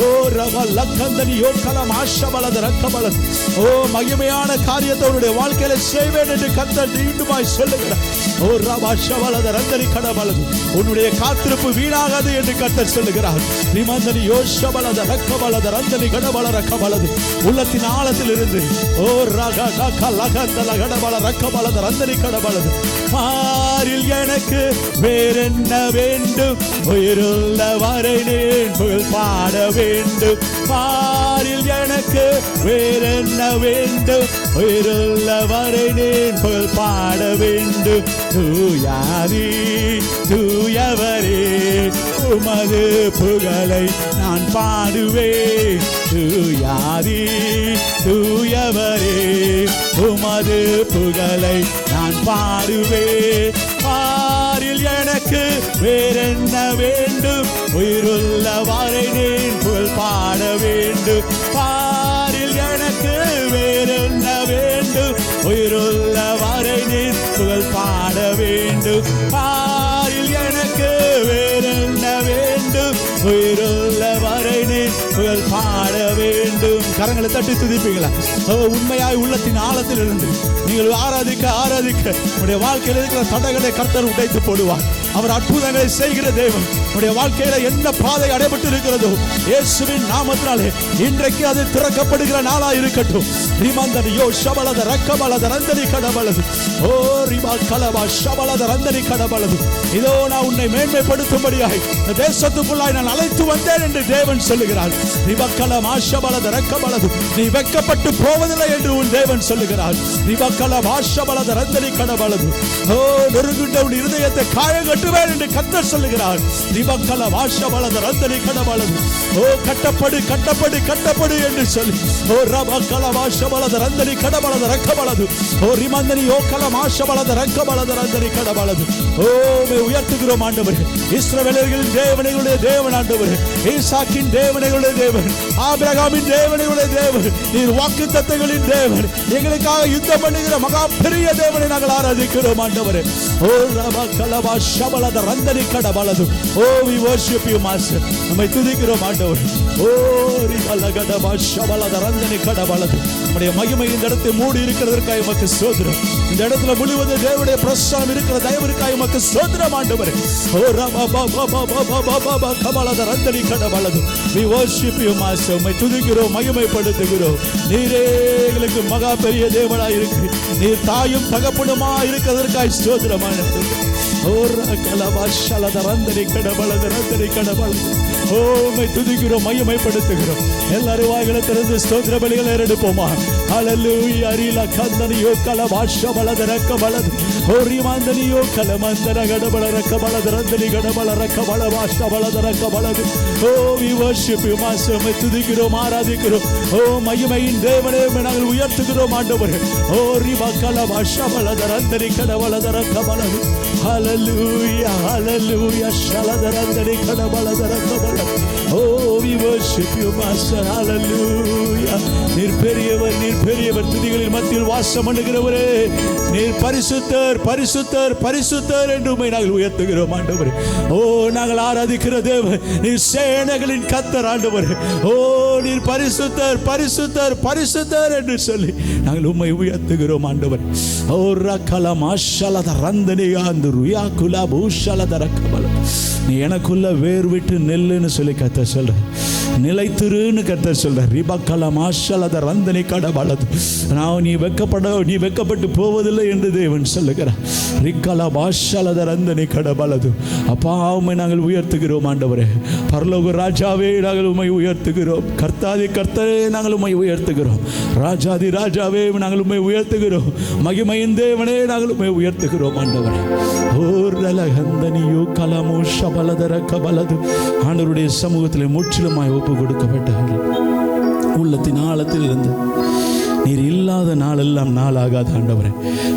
ஓ ரபலகந்தனியோ கலமாஷபலத ரக்கபலது. ஓ மகிமையான காரியத்தை உடைய வாழ்க்கையில செய்வேன் என்று கர்த்தர் மீண்டுமாய் சொல்லுகிறார். ஓ ரபஷபலத ரந்தனி கடபலது. உன்னுடைய காத்திருப்பு வீணாகாது என்று கர்த்தர் சொல்லுகிறார். நிமந்தனி யோஷபலத ரக்கபலத ரந்தனி கடபல ரக்கபலது. உள்ளத்தின் ஆழத்தில் இருந்து ஓ ரகலகந்தல கடபல ரக்கபலத ரந்தனி கடபலது. பாரில் எனக்கு வேறென்ன வேண்டும், உயிருள்ள வரை நின் புகழ் பாட வேண்டும். பாரில் எனக்கு வேறென்ன வேண்டும், உயிருள்ள வரை நின் புகழ் பாட வேண்டும். தூயாதி தூயவரே உமது புகழை நான் பாடுவேன். தூயாதி தூயவரே உமது புகழை நான் பாடுவேன். பாரில் எனக்கு வேறென்ன வேண்டும், உயிருள்ள வரை நின் புகழ் பாட வேண்டும். பாரில் எனக்கு வேறென்ன வேண்டும், உயிருள்ள வரை நின் புகழ் பாட வேண்டும். பாரில் எனக்கு வேறென்ன வேண்டும், உயிருள்ள வரை நின் புகழ் பாட வேண்டும். கரங்களை தட்டி துதிப்பீங்களா? உண்மையாய் உள்ளத்தின் ஆழத்தில் இருந்து நீங்கள் ஆராதிக்க ஆராதிக்க உடைய வாழ்க்கையில் இருக்கிற தடைகளை கர்த்தர் உடைத்து போடுவார். அவர் அற்புதங்களை செய்கிற தேவன். உடைய வாழ்க்கையில என்ன பாதை அடைபட்டு இருக்கிறதோ இயேசுவின் நாமத்தினாலே இன்றைக்கு அது திறக்கப்படுகிற நாளா இருக்கட்டும். ரிமந்தனியோ ஷபலத ரக்கபலத ரந்தனி கடபலது. ஓ ரிமா கலபா ஷபலத ரந்தனி கடபலது. இதோ நான் உன்னை மேன்மைப்படுத்தும்படியாய் தேசத்துக்குள்ளாய் நான் அழைத்து வந்தேன் என்று தேவன் சொல்லுகிறார். ரிபக்கலமா ஷபலத ரக்கபலது. நீ வெட்கப்பட்டு போவதில்லை என்று உன் தேவன் சொல்லுகிறார். ரிபக்கலமா ஷபலத ரந்தனி கடபலது. ஓ நொறுங்குண்ட உன் இருதயத்தை காயம் கட்டுவேன் என்று கர்த்தர் சொல்லுகிறார். ரிபக்கலமா ஷபலத ரந்தனி கடபலது. ஓ கட்டப்படு கட்டப்படு கட்டப்படு என்று சொல்லி ஓ ரபக்கலமா ஷபலத ரந்தனி கடபலத ரக்கபலது. ஓ ரிமந்தனி ஓ கலமா ஷபலத ரக்கபலத ரந்தனி கடபலது. ஓ உயர்த்துகிறோம் ஆண்டவரே. இஸ்ரவேலர்களின் தேவனுடைய தேவன் ஆண்டவரே. ஈசாக்கின் தேவனுடைய தேவன், ஆபிரகாமின் தேவனுடைய தேவன், நீர் வாக்குத்தத்தங்களின் தேவன், எங்களுக்காக யுத்தம் பண்ணுகிற மகா பெரிய தேவனை நாங்கள் ஆராதிக்கிறோம் ஆண்டவரே. ஓ ரபக்கலமா ஷபலத ரந்தனி கடபலது. ஓ we worship you master. நம்மை துதிக்கிறோம் ஆண்டவரே. ஓ ரிகலகடபா ஷபலத ரந்தனி கடபலது. நம்முடைய மகிமை இந்த இடத்தை மூடி இருக்கிறதற்காக உமக்கு ஸ்தோத்திரம். இந்த இடத்துல முழுவதும் தேவனுடைய பிரசன்னம் இருக்கிற தயவிற்காக உமக்கு ஸ்தோத்திரம் ஆண்டவரே. ஓ ரபபபபபபபபப கபலத ரந்தனி கடபலது. we worship you master. உம்மை துதிக்கிறோம், மகிமைப்படுத்துகிறோம். நீரே எங்களுக்கு மகா பெரிய தேவனாய் இருக்கிறீர். நீர் தாயும் தகப்பனுமா இருக்கிறதற்காக ஸ்தோத்திரம் ஆண்டவரே. ஓ ரகலபா ஷலத ரந்தனி கடபலத ரந்தனி கடபலது. ஓ உம்மை துதிக்கிறோம், மகிமைப்படுத்துகிறோம். எல்லாரும் வாய்களை திறந்து ஸ்தோத்திர பலிகளை எடுப்போமா? ஹல்லேலூயா. அரிலா கந்தனியோ கலபா ஷபலத ரக்கபலது. ஓ ரிமந்தனியோ கலமந்தன கடபல ரக்கபலத ரந்தனி கடபல ரக்கபலபா ஷபலத ரக்கபலது. ஓ we worship you master. உம்மை துதிக்கிறோம், ஆராதிக்கிறோம். ஓ மகிமையின் தேவனே நாங்கள் உயர்த்துகிறோம் ஆண்டவரே. ஓ ரிபக்கலபா ஷபலத ரந்தனி கடபலத ரக்கபலது. Hallelujah, hallelujah, shaladarandari kadabaladarakabalad. Oh, we worship you, Master. Hallelujah. நீர் பெரியவர், நீர் பெரியவர். துதிகளின் மத்தியில் வாசம் பண்ணுகிறவரே, நீர் பரிசுத்தர், பரிசுத்தர், பரிசுத்தர் என்று உம்மை நாங்கள் உயர்த்துகிறோம் ஆண்டவரே. ஓ நாங்கள் ஆராதிக்கிற தேவன் நீர் சேனைகளின் கர்த்தர் ஆண்டவரே. ஓ நீர் பரிசுத்தர், பரிசுத்தர், பரிசுத்தர் என்று சொல்லி நாங்கள் உம்மை உயர்த்துகிறோம் ஆண்டவரே. ஓ ரகலமா ஷலத ரந்தனி ருயா குலா பூஷலத ரக்கபல. நீ எனக்குள்ள வேர் விட்டு நெல்லுன்னு சொல்லி கர்த்தர் சொல்ற, நிலைத்திருன்னு கர்த்தர் சொல்ற. ரிபக்கலமா ஷலத ரந்தனி கடபலது. நான் நீ வெக்கப்பட்டு போவதில்லை என்று தேவன் சொல்லுகிறார். ரிக்கலமா ஷலத ரந்தனி கடபலது. அப்பா உம்மை நாங்கள் உயர்த்துகிறோம் ஆண்டவரே. பரலோக ராஜாவே நாங்கள் உம்மை உயர்த்துகிறோம். கர்த்தாதி கர்த்தரே நாங்கள் உம்மை உயர்த்துகிறோம். ராஜாதி ராஜாவே நாங்கள் உம்மை உயர்த்துகிறோம். மகிமையின் தேவனே நாங்கள் உம்மை உயர்த்துகிறோம் ஆண்டவரே. ஆண்டவருடைய சமூகத்தில் முற்றிலுமாய் ஒப்பு கொடுக்கப்பட்டார்கள். உள்ளத்தின் ஆழத்தில் இருந்து நீர் இல்லாத நாளெல்லாம் நாளாகாது ஆண்டவரே.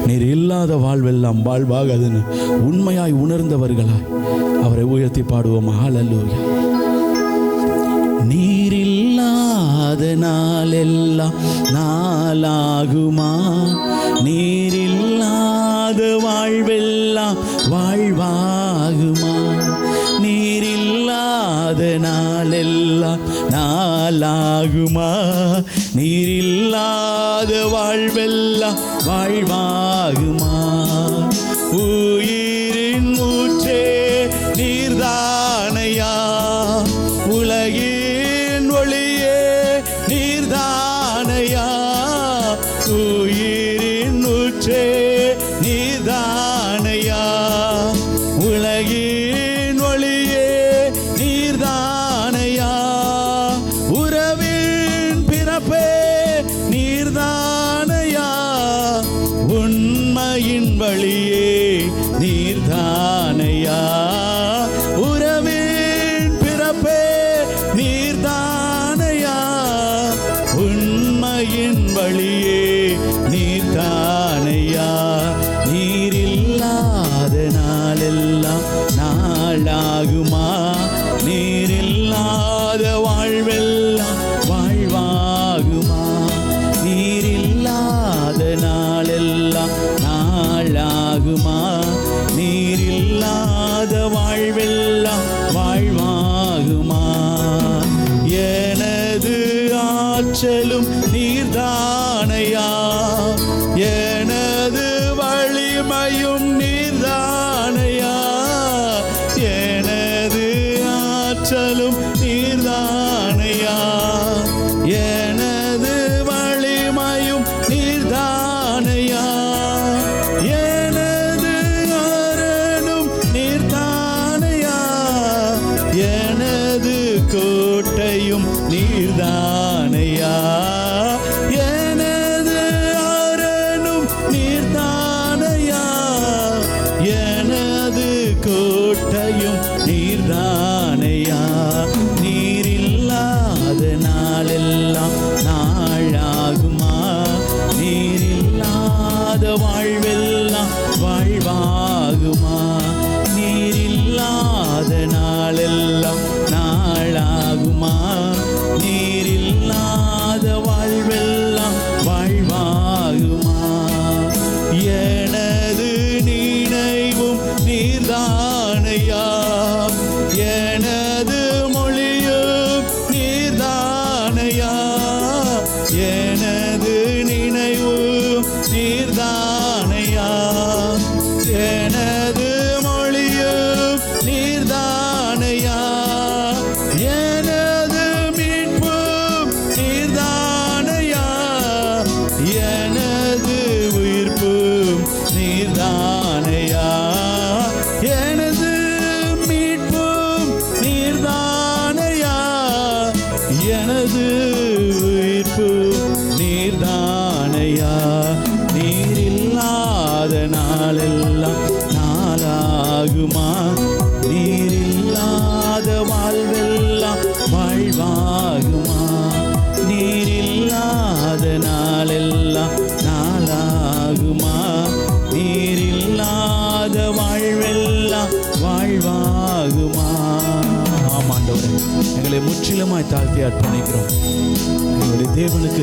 நீர் இல்லாத வாழ்வெல்லாம் வாழ்வாகாதுன்னு உண்மையாய் உணர்ந்தவர்களாய் அவரை உயர்த்தி பாடுவோம். ஹல்லேலூயா. நீர் இல்லாத நாளெல்லாம் நாளாகுமா? நீர் இல்லாத வாழ்வெல்லாம் வாழ்வாகுமா? நீர் இல்லாத நாளெல்லாம் நாளாகுமா? நீர் இல்லாத வாழ்வெல்லாம் வாழ்வாகுமா? உயிரின் ஊற்றே நீர்தானையா, உலகின் ஒளியே நீர்தானையா. உயிரின் ஊற்றே நீர்தானையா, உலகின் ஒளியே நீர்தானையா. உறவின் பிறப்பே நீர்தானையா, உண்மையின் வழியே நீர்தானையா. உறவின் பிறப்பே நீர்தானையா, உண்மையின் வழியே நீர்தானையா. நீரில்லாத நாளெல்லாம் நாளாகுமா? நீரில்லாத வாழ்வெல்லாம் வாழ்வாகுமா? நீரில்லாத நாளெல்லாம் நாளாகுமா? நீரில்லாத வாழ்வெல்லாம் வாழ்வாகுமா? எனது ஆற்றலும் நீர்தானையா, எனது வலிமையும் நீர்தானையா. நீர்தானையா, எனது அரணும் நீர்தானையா, எனது கோட்டையும் நீர்தானையா. நீரில்லாத நாளெல்லாம் நாளாகுமா, நீரில்லாத வாழ்வெல்லாம் வாழ்வாகுமா, நீரில்லாத நாளெல்லாம் நாளாகுமா, நீரில்லாத வாழ்வெல்லாம் வாழ்வாகுமா. எனது நினைவும் நீர்தானையா, எனது மொழியும் நீர்தானையா, எனது நினைவும் நீர்தானையா, எனது மொழியும் நீர்தானையா, எனது மீட்பும் நீர்தானையா, எனது உயிர்ப்பும் நீர்தானையா, எனது மீட்பும் நீர்தானையா, எனது உயிர்ப்பும் நீர்தானையா. நீரில்லாத நாளெல்லாம் நாளாகுமா, நீரில்லாத வாழ்வெல்லாம் வாழ்வாகுமா, நீரில்லாத நாளெல்லாம் நாளாகுமா, நீரில்லாத வாழ்வெல்லாம் வாழ்வாகுமா. ஆமாண்டவரே, எங்களை முற்றிலுமாய் தாழ்த்தி அர்ப்பணிக்கிறோம். எங்களுடைய தேவனுக்கு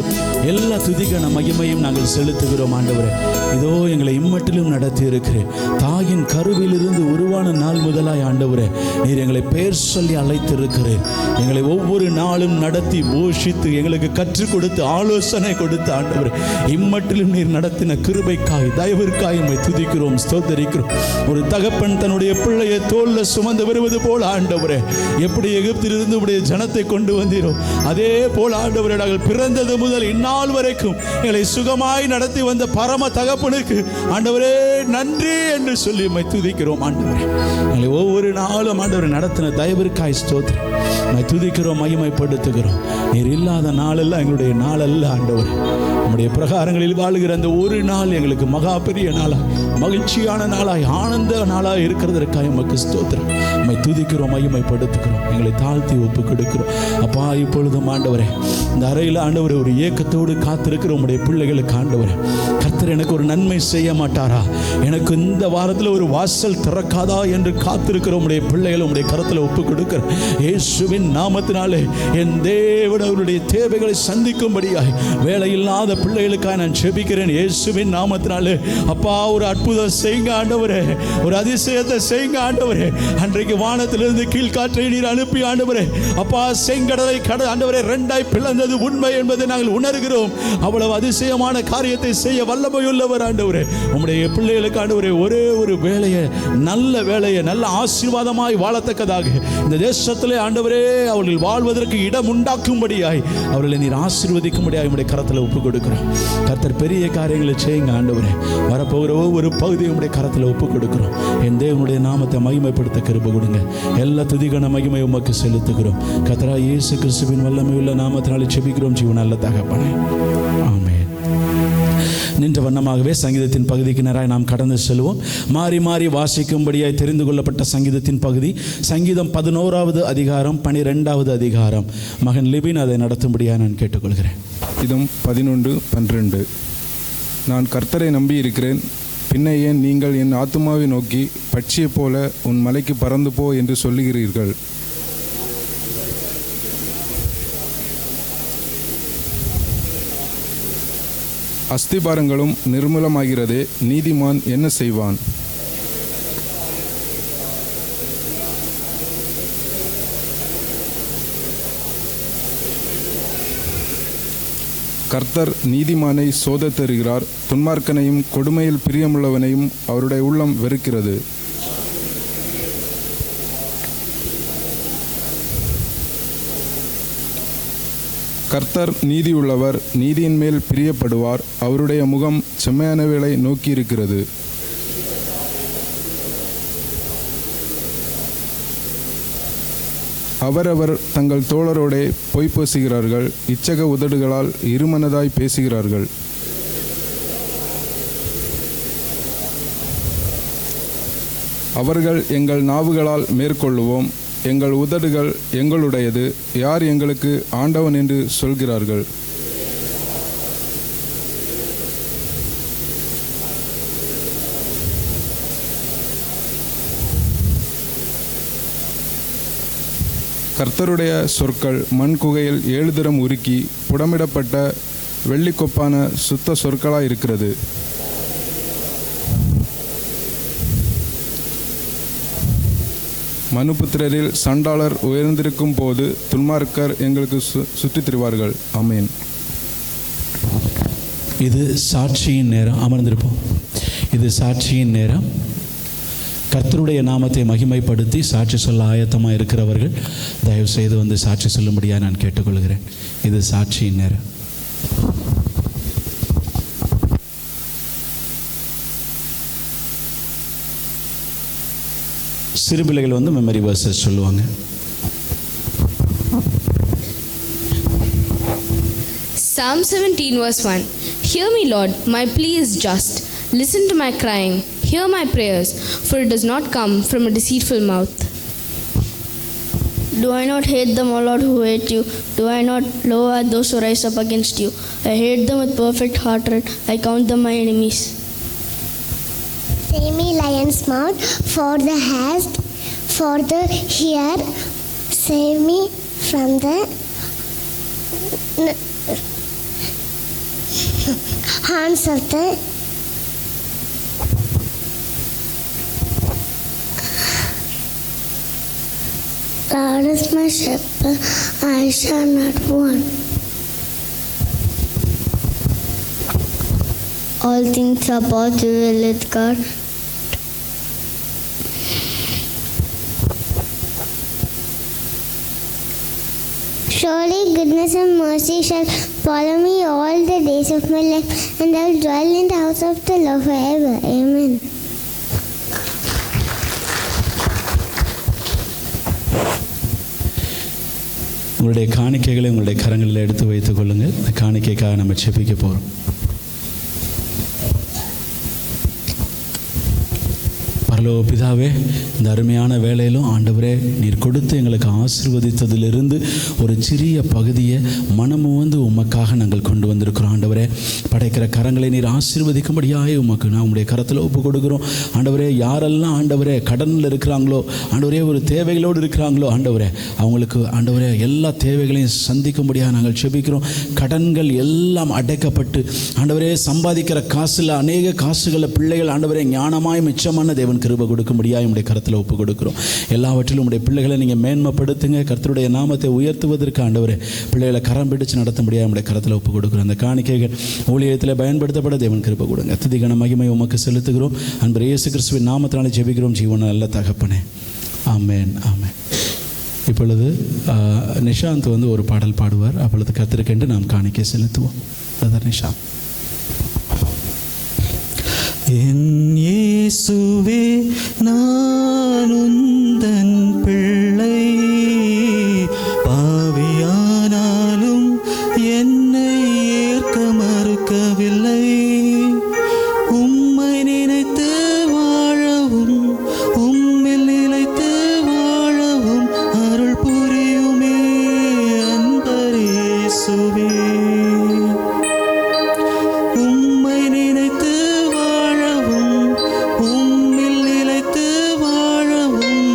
எல்லா துதிக்கான மகிமையும் நாங்கள் செலுத்துகிறோம். ஆண்டவரே, இதோ எங்களை இம்மட்டிலும் நடத்தி இருக்கிறேன். தாயின் கருவிலிருந்து உருவான நாள் முதலாய் ஆண்டவரே, நீர் எங்களை பெயர் சொல்லி அழைத்திருக்கிறேன். எங்களை ஒவ்வொரு நாளும் நடத்தி போஷித்து எங்களுக்கு கற்றுக் கொடுத்து ஆலோசனை கொடுத்து ஆண்டவரே, இம்மட்டிலும் நீர் நடத்தின கிருபைக்காய் தயவிற்காய் உம்மை துதிக்கிறோம், ஸ்தோத்தரிக்கிறோம். ஒரு தகப்பன் தன்னுடைய பிள்ளையை தோல்ல சுமந்து வருவது போல ஆண்டவரே, எப்படி எகிப்திலிருந்து உடைய ஜனத்தை கொண்டு வந்தீரோ அதே போல ஆண்டவரே, நாங்கள் பிறந்தது முதல் இந்நாள் வரைக்கும் எங்களை சுகமாய் நடத்தி வந்த பரம தகப்பனுக்கு ஆண்டவரே நன்றி என்று சொல்லி உம்மை துதிக்கிறோம். ஆண்டவரே, எங்களை ஒவ்வொரு நாளும் ஆண்டவரை நடத்தின தயவிற்காய் ஸ்தோத்திரம். உம்மை துதிக்கிறோம், மகிமைப்படுத்துகிறோம். நீர் இல்லாத நாளெல்லாம் எங்களுடைய நாள் அல்ல ஆண்டவரே. நம்முடைய பிரகாரங்களில் வாழுகிற அந்த ஒரு நாள் எங்களுக்கு மகா பெரிய நாளாய், மகிழ்ச்சியான நாளாய், ஆனந்த நாளாய் இருக்கிறதற்காக உமக்கு ஸ்தோத்திரம். உம்மை துதிக்கிறோம், மகிமைப்படுத்துகிறோம். எங்களை தாழ்த்தி ஒப்பு கொடுக்கிறோம். அப்பா, இப்பொழுதும் ஆண்டவரே, இந்த அறையில் ஆண்டவரே ஒரு ஏக்கத்தோடு காத்திருக்கிற உம்முடைய பிள்ளைகளுக்கு ஆண்டவரே, கர்த்தர் எனக்கு ஒரு நன்மை செய்ய மாட்டாரா, எனக்கு இந்த வாரத்தில் ஒரு வாசல் திறக்காதா என்று காத்திருக்கிற உம்முடைய பிள்ளைகளை உம்முடைய கரத்தில் ஒப்பு கொடுக்கிற இயேசுவின் நாமத்தினாலே என் தேவன் அவருடைய தேவைகளை சந்திக்கும்படியாய் வேலையில்லாத பிள்ளைகளுக்காக நான் ஜெபிக்கிறேன். இயேசுவின் நாமத்தினாலே அப்பா, ஒரு அற்புதம் செய்யுங்க ஆண்டவரே, ஒரு அதிசயத்தை செய்யுங்க ஆண்டவரே. அன்றைக்கு வானத்திலிருந்து கீழ்காற்றை நீர் அனுப்பி ஆண்டவரே, அப்பா, செங்கடலை ஆண்டவரே ரெண்டாய் பிளந்தது உண்மை என்பதை நாங்கள் உணர்கிறோம். அவ்வளவு அதிசயமான காரியத்தை செய்ய வல்லமையுள்ளவர் ஆண்டவரே. உம்முடைய பிள்ளைகளுக்கு ஆண்டவரே ஒரே ஒரு வேலையை, நல்ல வேலையை, நல்ல ஆசீர்வாதமாய் வாழத்தக்கதாக இந்த தேசத்திலே ஆண்டவரே அவர்கள் வாழ்வதற்கு இடம் உண்டாக்கும்படியாய் அவர்களை நீர் ஆசீர்வதிக்கும்படியாய் உம்முடைய கரத்தில் ஒப்பு கொடுக்கிறோம். கர்த்தர் பெரிய காரியங்களை செய்யுங்க ஆண்டவரே. வரப்போகிற ஒவ்வொரு பகுதியும் உம்முடைய கரத்தில் ஒப்பு கொடுக்கிறோம். என் தேவனுடைய நாமத்தை மகிமைப்படுத்த கிருபை கொடுங்க. எல்லா துதிகான மகிமை உமக்கு செலுத்துகிறோம். கர்த்தராகிய இயேசு கிறிஸ்துவின் வல்லமையுள்ள நாமத்தினாலே ஜெபிக்கிறோம் ஜீவன் நல்ல தகப்பனே, ஆமென். நின்ற வண்ணமாகவே சங்கீதத்தின் பகுதிக்கு நேராக நாம் கடந்து செல்வோம். மாறி மாறி வாசிக்கும்படியாய் தெரிந்து கொள்ளப்பட்ட சங்கீதத்தின் பகுதி சங்கீதம் 11வது அதிகாரம் 12வது அதிகாரம். மகன் லிபின் அதை நடத்தும்படியாக நான் கேட்டுக்கொள்கிறேன். இதம் 11:12. நான் கர்த்தரை நம்பி இருக்கிறேன், பின்ன ஏன் நீங்கள் என் ஆத்துமாவை நோக்கி பட்சியைப் போல உன் மலைக்கு பறந்து போ என்று சொல்லுகிறீர்கள்? அஸ்திபாரங்களும் நிர்மூலமாகிறதே, நீதிமான் என்ன செய்வான்? கர்த்தர் நீதிமானை சோதத்தருகிறார், துன்மார்க்கனையும் கொடுமையில் பிரியமுள்ளவனையும் அவருடைய உள்ளம் வெறுக்கிறது. கர்த்தர் நீதியுள்ளவர், நீதியின் மேல் பிரியப்படுவார், அவருடைய முகம் செம்மையானவைகளை நோக்கியிருக்கிறது. அவரவர் தங்கள் தோழரோடே பொய் பேசுகிறார்கள், இச்சக உதடுகளால் இருமனதாய் பேசுகிறார்கள். அவர்கள் எங்கள் நாவுகளால் மேற்கொள்ளுவோம், எங்கள் உதடுகள் எங்களுடையது, யார் எங்களுக்கு ஆண்டவன் என்று சொல்கிறார்கள். கர்த்தருடைய சொற்கள் மண் குகையில் 7 தரம் உருக்கி புடமிடப்பட்ட வெள்ளிக்கொப்பான சுத்த சொற்களாய் இருக்கிறது. மனுபுத்திரரில் சண்டாளர் உயர்ந்திருக்கும் போது துன்மார்க்கர் எங்களுக்கு சுற்றித் திரிவார்கள். ஆமேன். இது சாட்சியின் நேரம். அமர்ந்திருப்போம். இது சாட்சியின் நேரம். கர்த்தருடைய நாமத்தை மகிமைப்படுத்தி சாட்சி சொல்ல ஆயத்தமாக இருக்கிறவர்கள் தயவு செய்து வந்து சாட்சி சொல்லும்படியாக நான் கேட்டுக்கொள்கிறேன். இது சாட்சியின் நேரம். சிறு பிள்ளைகள் வந்து மெமரி வேர்சஸ் சொல்லுவாங்க. Psalm 17 verse 1. Hear me, Lord, my plea is just. Listen to my crying. Hear my prayers, for it does not come from a deceitful mouth. Do I not hate them, O Lord, who hate you? Do I not low at those who rise up against you? I hate them with perfect hatred. I count them my enemies. Save me, lion's mouth, for the hast, for the ear. Save me from the hands of the Lord is my shepherd, I shall not want. All things are possible with God. Surely goodness and mercy shall follow me all the days of my life, and I will dwell in the house of the Lord forever. Amen. உங்களுடைய காணிக்கைகளை உங்களுடைய கரங்களில் எடுத்து வைத்துக் கொள்ளுங்கள். இந்த காணிக்கைக்காக நம்ம செபிக்க போகிறோம். பரலோக பிதாவே, இந்த அருமையான வேலையிலும் ஆண்டவரே நீர் கொடுத்து எங்களுக்கு ஆசீர்வதித்ததிலிருந்து ஒரு சிறிய பகுதியை மனமும் வந்து உமக்காக நாங்கள் கொண்டு வந்திருக்கிறோம். ஆண்டவரே, படைக்கிற கரங்களை நீர் ஆசீர்வதிக்கும்படியாக உமக்கு நான் உங்களுடைய கரத்தில் ஒப்பு கொடுக்குறோம். ஆண்டவரே, யாரெல்லாம் ஆண்டவரே கடனில் இருக்கிறாங்களோ, ஆண்டவரே ஒரு தேவைகளோடு இருக்கிறாங்களோ, ஆண்டவரே அவங்களுக்கு ஆண்டவரே எல்லா தேவைகளையும் சந்திக்கும்படியாக நாங்கள் செபிக்கிறோம். கடன்கள் எல்லாம் அடைக்கப்பட்டு ஆண்டவரே சம்பாதிக்கிற காசில் அநேக காசுகளை பிள்ளைகள் ஆண்டவரே ஞானமாய் மிச்சமான தேவன் கிருபை கொடுக்கும்படியாக உங்களுடைய கரத்தில் ஒப்பு கொடுக்கிறோம். எல்லாவற்றிலும் உங்களுடைய பிள்ளைகளை நீங்கள் மேன்மைப்படுத்துங்க. கர்த்தருடைய நாமத்தை உயர்த்துவதற்கு ஆண்டவரே பிள்ளைகளை கரம் பிடிச்சு நடத்தும்படியாக உங்களுடைய கரத்தில் ஒப்பு கொடுக்குறோம். அந்த காணிக்கைகள் ஊழியத்தில் பயன்படுத்தப்பட தேவன் கிருபை கொடுங்க. துதிகன மகிமை உமக்கு செலுத்துகிறோம். அன்பர் இயேசு கிறிஸ்துவின் நாமத்தினாலே ஜெபிக்கிறோம் ஜீவன நல்ல தகப்பனே. ஆமென், ஆமென். இப்பொழுது நிஷாந்த் வந்து ஒரு பாடல் பாடுவார். அப்பொழுது கர்த்தருக்கென்று நாம் காணிக்கை செலுத்துவோம். பிரதர் நிஷாந்த். என் இயேசுவே, நான் உந்தன் பிள்ளை, பாவியானாலும் என்னை ஏற்க மறுக்கவில்லை. உம்மை நினைத்து வாழவும், உம்மில் நிலைத்து வாழவும் அருள் புரியுமே அன்பர் இயேசுவே. உம்மை நினைத்து வாழவும், உம்மில் நிலைத்து வாழவும்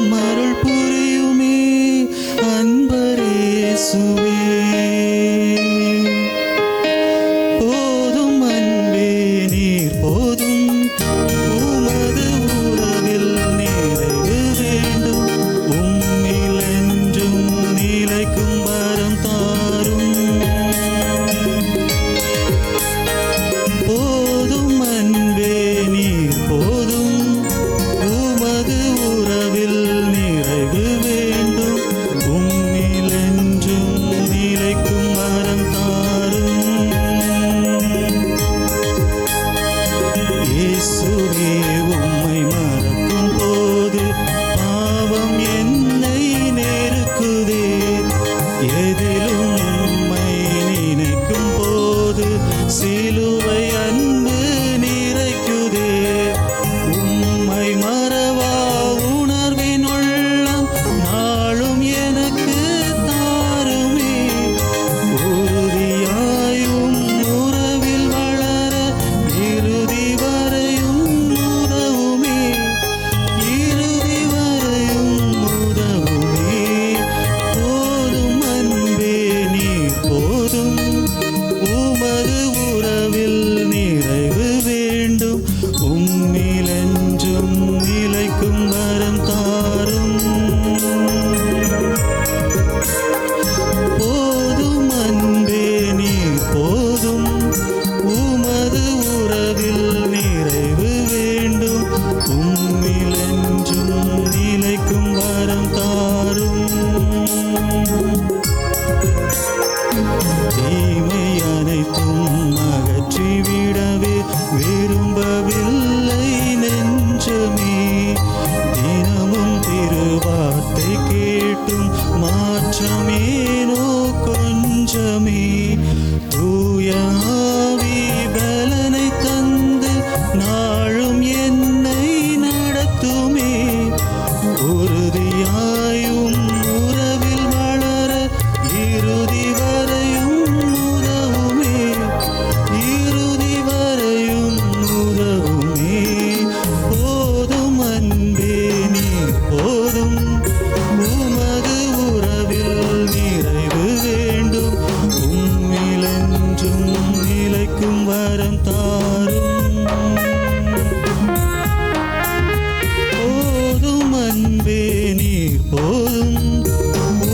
அன்பே நீர் போதும்,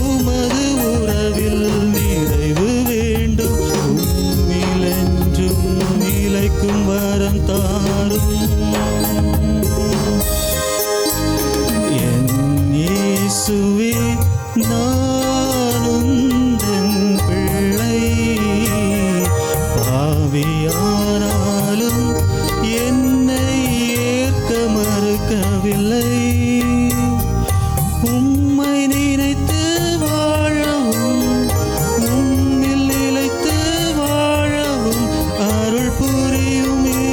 உமது உறவில் நிறைவு வேண்டும். உம்மிலென்றும் நிலைக்கும் வரம் தாரும். என் இயேசுவே நான் உந்தன் பிள்ளை, பாவியானாலும் என்னை ஏற்க மறுக்கவில்லை. உம்மை நினைத்து வாழவும், உம்மில் நிலைத்து வாழவும் அருள் புரியுமே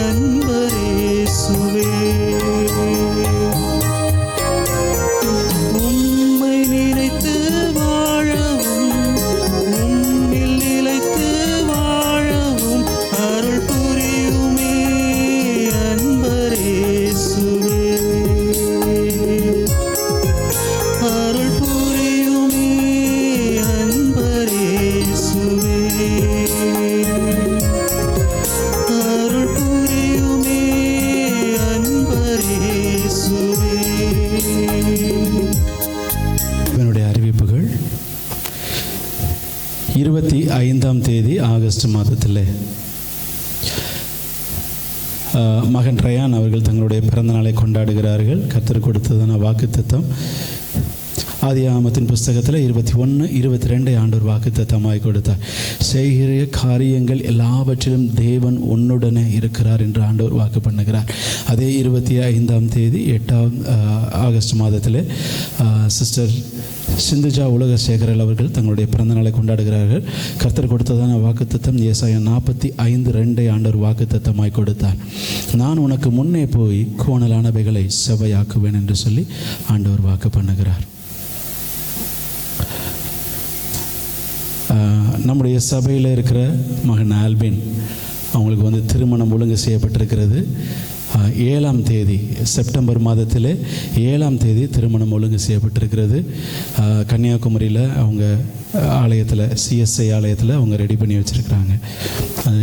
அன்பரேசுவே. உம்மை நினைத்து வாழவும், உம்மில் நிலைத்து வாழவும் அருள் புரியுமே அன்பரேசுவே. அருள் புரியுமே அன்பரேசுவே. அருள் புரியுமே அன்பரேசுவே. இவனுடைய அறிவிப்புகள் 25ஆம் தேதி ஆகஸ்ட் மாதத்தில் மகன் ரயான் அவர்கள் தங்களுடைய பிறந்த நாளை கொண்டாடுகிறார்கள். கர்த்தர் கொடுத்ததான வாக்குத்தத்தம் ஆதியாகமத்தின் புஸ்தகத்தில் 21, 22 ஆண்டவர் வாக்குத்தத்தமாய் கொடுத்தார். செய்கிற காரியங்கள் எல்லாவற்றிலும் தேவன் உன்னுடனே இருக்கிறார் என்று ஆண்டவர் வாக்கு பண்ணுகிறார். அதே 25ஆம் தேதி 8ஆம் ஆகஸ்ட் மாதத்தில் சிஸ்டர் சிந்துஜா உலகசேகரல் அவர்கள் தங்களுடைய பிறந்த நாளை கொண்டாடுகிறார்கள். கர்த்தர் கொடுத்ததான வாக்குத்தத்தம் ஏசாயா 45:2 ஆண்டவர் வாக்குத்தத்தமாய் கொடுத்தார். நான் உனக்கு முன்னே போய் கோணலானவைகளை செவ்வையாக்குவேன் என்று சொல்லி ஆண்டவர் வாக்கு பண்ணுகிறார். நம்முடைய சபையில் இருக்கிற மகன் ஆல்பின் அவங்களுக்கு வந்து திருமணம் ஒழுங்கு செய்யப்பட்டிருக்கிறது. 7ஆம் தேதி செப்டம்பர் மாதத்தில் 7ஆம் தேதி திருமணம் ஒழுங்கு செய்யப்பட்டிருக்கிறது. கன்னியாகுமரியில் அவங்க ஆலயத்தில் சிஎஸ்ஐ ஆலயத்தில் அவங்க ரெடி பண்ணி வச்சுருக்கிறாங்க.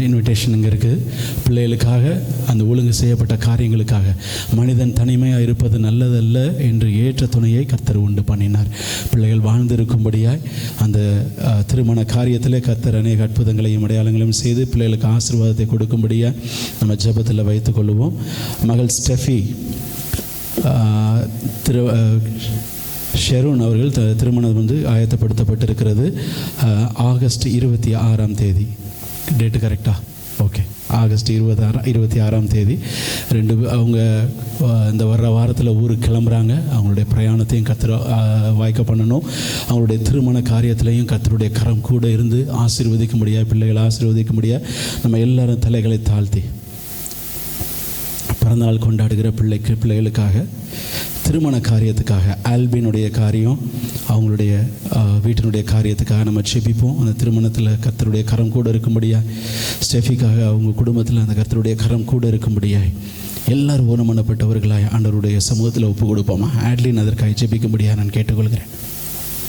இன்விடேஷன் இங்கே இருக்குது. பிள்ளைகளுக்காக அந்த ஒழுங்கு செய்யப்பட்ட காரியங்களுக்காக மனிதன் தனிமையாக இருப்பது நல்லதல்ல என்று ஏற்ற துணையை கர்த்தர் உண்டு பண்ணினார். பிள்ளைகள் வாழ்ந்திருக்கும்படியாய் அந்த திருமண காரியத்தில் கர்த்தர் அநேக அற்புதங்களையும் அடையாளங்களையும் செய்து பிள்ளைகளுக்கு ஆசீர்வாதத்தை கொடுக்கும்படியாக நம்ம ஜெபத்தில் வைத்துக் கொள்வோம். மகள் ஸ்டெஃபி ஷெரோன் அவர்கள் திருமணம் வந்து ஆயத்தப்படுத்தப்பட்டிருக்கிறது. ஆகஸ்ட் 26ஆம் தேதி. டேட்டு கரெக்டா? ஓகே. ஆகஸ்ட் 26ஆம் தேதி அவங்க இந்த வர்ற வாரத்தில் ஊருக்கு கிளம்புறாங்க. அவங்களுடைய பிரயாணத்தையும் கர்த்தர் வாய்க்க பண்ணணும். அவங்களுடைய திருமண காரியத்திலையும் கர்த்தருடைய கரம் கூட இருந்து ஆசீர்வதிக்க முடியாது, பிள்ளைகளை ஆசீர்வதிக்க முடியாது. நம்ம எல்லாரும் தலைகளை தாழ்த்தி பிறந்தநாள் கொண்டாடுகிற பிள்ளைகளுக்காக திருமண காரியத்துக்காக ஆல்பினுடைய காரியம் அவங்களுடைய வீட்டினுடைய காரியத்துக்காக நம்ம செபிப்போம். அந்த திருமணத்தில் கர்த்தருடைய கரம் கூட இருக்கும்படியா, ஸ்டெஃபிக்காக அவங்க குடும்பத்தில் அந்த கர்த்தருடைய கரம் கூட இருக்கும்படியாய் எல்லாரும் ஊனமனப்பட்டவர்களாய் ஆண்டவருடைய சமூகத்தில் ஒப்பு கொடுப்போமா? ஆட்லின் அதற்காக ஜெபிக்கும்படியா நான் கேட்டுக்கொள்கிறேன்.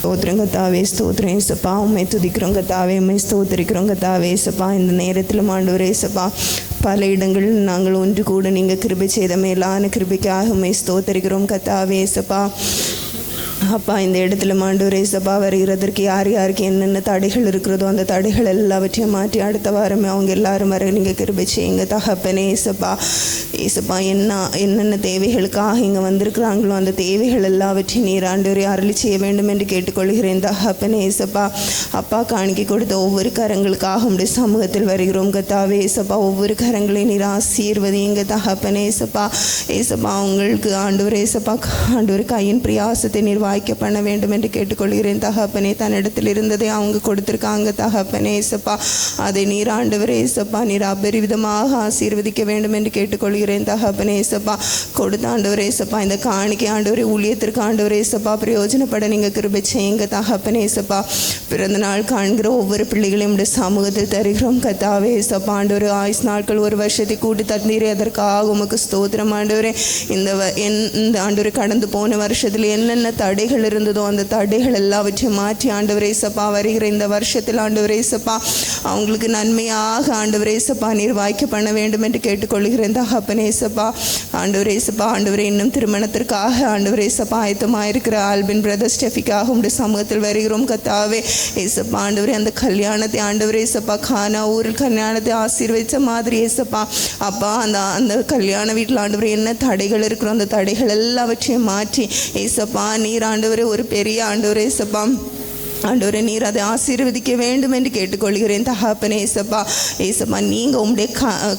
ஸ்தோத்திரம் கர்த்தாவே, ஸ்தோத்திரம் ஏசப்பா. உம்மை துதிக்கிறோம் கர்த்தாவே, உம்மை ஸ்தோத்திரிக்கிறோம் கர்த்தாவே ஏசப்பா. இந்த நேரத்தில் ஆண்டவரே ஏசப்பா, பல இடங்களில் நாங்கள் ஒன்று கூட நீங்கள் கிருபை செய்த மேலான கிருபைக்காக உம்மை ஸ்தோத்திரிக்கிறோம் கர்த்தாவே ஏசப்பா. அப்பா, இந்த இடத்துல ஆண்டவரே ஏசப்பா வருகிறதற்கு யாருக்கு என்னென்ன தடைகள் இருக்கிறதோ அந்த தடைகள் எல்லாவற்றையும் மாற்றி அடுத்த வாரமே அவங்க எல்லாரும் வர நீங்கள் கிருபை செய்யுங்க தகப்பனே ஏசப்பா. ஏசப்பா என்னென்ன தேவைகளுக்காக இங்கே வந்திருக்கிறாங்களோ அந்த தேவைகள் எல்லாவற்றையும் நீர் ஆண்டவரே அருளி செய்ய வேண்டும் என்று கேட்டுக்கொள்கிறேன் தகப்பனே ஏசப்பா. அப்பா, காணிக்கை கொடுத்த ஒவ்வொரு கரங்களுக்காக உடைய சமூகத்தில் வருகிறோம் கர்த்தாவே ஏசப்பா. ஒவ்வொரு கரங்களையும் நீர் ஆசீர்வதிங்க தகப்பனே ஏசப்பா. ஏசப்பா, உங்களுக்கு ஆண்டவரே ஏசப்பா ஆண்டவர் கையின் பிரியாசத்தை நீர் வாய்க்க பண்ண வேண்டும் என்று கேட்டுக்கொள்கிறேன் தகப்பனே. தன்னிடத்தில் இருந்ததை அவங்க கொடுத்துருக்காங்க தகப்பனே ஏசப்பா. அதை நீர் ஆண்டவரே ஏசப்பா நீர் அபரிவிதமாக ஆசீர்வதிக்க வேண்டும் என்று கேட்டுக்கொள்கிறேன் தகப்பனே ஏசப்பா. கொடுத்த ஆண்டவரே ஏசப்பா இந்த காணிக்கை ஆண்டவரே ஊழியத்திற்கு ஆண்டவரே ஏசப்பா பிரயோஜனப்பட நீங்கள் கிருபை செய்யுங்க தகப்பனே ஏசப்பா. பிறந்த நாள் காண்கிற ஒவ்வொரு பிள்ளைகளையும் சமூகத்தில் தருகிறோம் கர்த்தாவே ஏசப்பா. ஆண்டவரே, ஆயுஸ் நாட்கள் ஒரு வருஷத்தை கூட்டி தந்தீரே, அதற்காக உமக்கு ஸ்தோத்திரம் ஆண்டவரே. இந்த ஆண்டவரே கடந்து போன வருஷத்தில் என்னென்ன தடைகள் தடைகள் இருந்ததோ அந்த தடைகள் எல்லாவற்றையும் மாற்றி ஆண்டவரே சப்பா வருகிற இந்த வருஷத்தில் ஆண்டவரே சப்பா அவங்களுக்கு நன்மையாக ஆண்டவரே சப்பா நீர் வாய்க்க பண்ண வேண்டும் என்று கேட்டுக்கொள்கிறேன் தகப்பனே சப்பா. ஆண்டவரே சப்பா ஆண்டவரே இன்னும் திருமணத்திற்காக ஆண்டவரே சப்பா ஆயத்தமாக இருக்கிற ஆல்பின் பிரதர் ஸ்டெஃபிக்காக உடைய சமூகத்தில் வருகிறோம் கத்தாவே. ஏசப்பா ஆண்டவரே அந்த கல்யாணத்தை ஆண்டவரே சப்பா கானா ஊரில் கல்யாணத்தை ஆசீர்வதித்த மாதிரி ஏசப்பா அப்பா அந்த கல்யாண வீட்டில் ஆண்டவரே என்ன தடைகள் இருக்கிறோம் அந்த தடைகள் எல்லாவற்றையும் மாற்றி ஏசப்பா நீர் ஆண்டவரே ஒரு பெரிய ஆண்டவரே ஏசப்பா ஆண்டவரே நீர் அதை ஆசீர்வதிக்க வேண்டும் என்று கேட்டுக்கொள்கிறேன் தகப்பனே ஏசப்பா. ஏசப்பா நீங்கள் உங்களுடைய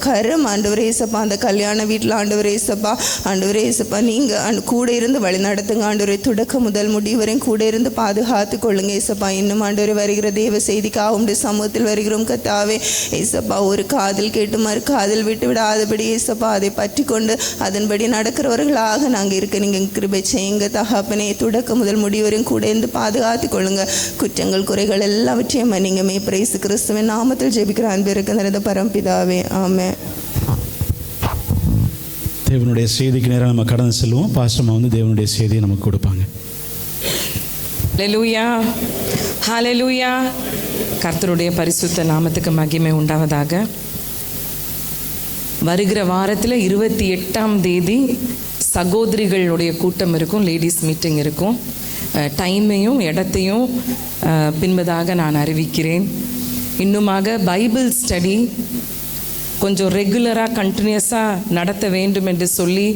கரம் ஆண்டவரே ஏசப்பா அந்த கல்யாண வீட்டில் ஆண்டவரே ஏசப்பா ஆண்டவரே ஏசப்பா நீங்கள் கூட இருந்து வழி நடத்துங்க ஆண்டவரே. தொடக்க முதல் முடிவரையும் கூட இருந்து பாதுகாத்து கொள்ளுங்க ஏசப்பா. இன்னும் ஆண்டவரே வருகிற தேவ செய்திக்காக உங்களுடைய சமூகத்தில் வருகிறோம் கத்தாவே. ஏசப்பா ஒரு காதல் கேட்டு மறு காதல் விட்டு விடாதபடி ஏசப்பா அதை பற்றி கொண்டு அதன்படி நடக்கிறவர்களாக நாங்கள் இருக்க நீங்கள் கிருபை செய்யுங்க தகப்பனே. தொடக்க முதல் முடிவரையும் கூட இருந்து பாதுகாத்து கொள்ளுங்க. குற்றங்கள் குறைகள் எல்லாவற்றையும் மன்னிங்க. மேய்ப்பர் இயேசு கிறிஸ்துவின் நாமத்தில் ஜெபிக்கிற அன்பிற்கு நிறைந்த பரம்பிதாவே ஆமென். தேவனுடைய செய்திக்கு நேரம் நம்ம கடந்து செல்வோம். பாஸ்டர்மா வந்து தேவனுடைய செய்தியை நமக்கு கொடுப்பாங்க. ஹல்லேலூயா, ஹல்லேலூயா. கர்த்தருடைய பரிசுத்த நாமத்துக்கு மகிமை உண்டாவதாக. வருகிற வாரத்தில் 28ஆம் தேதி சகோதரிகளுடைய கூட்டம் இருக்கும், லேடிஸ் மீட்டிங் இருக்கும். டைமையும் இடத்தையும் பின்பதாக நான் அறிவிக்கிறேன். இன்னுமாக பைபிள் ஸ்டடி கொஞ்சம் ரெகுலராக கண்டினியூஸாக நடத்த வேண்டும் என்று சொல்லி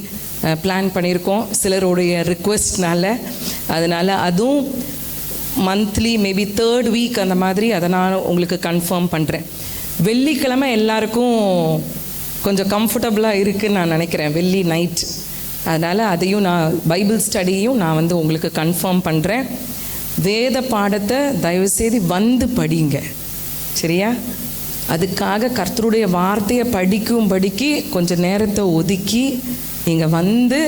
பிளான் பண்ணியிருக்கோம் சிலருடைய ரிக்வெஸ்ட்னால. அதனால் அதுவும் மந்த்லி மேபி 3rd வீக் அந்த மாதிரி அதை நான் உங்களுக்கு கன்ஃபார்ம் பண்ணுறேன். வெள்ளிக்கிழமை எல்லாருக்கும் கொஞ்சம் கம்ஃபர்டபுளாக இருக்குதுன்னு நான் நினைக்கிறேன், வெள்ளி நைட். அதனால் அதையும் நான் பைபிள் ஸ்டடியும் நான் வந்து உங்களுக்கு கன்ஃபார்ம் பண்ணுறேன். வேத பாடத்தை தயவுசெய்து வந்து படிங்க, சரியா? அதுக்காக கர்த்தருடைய வார்த்தையை படிக்கும்படிக்கு கொஞ்சம் நேரத்தை ஒதுக்கி நீங்கள் வந்து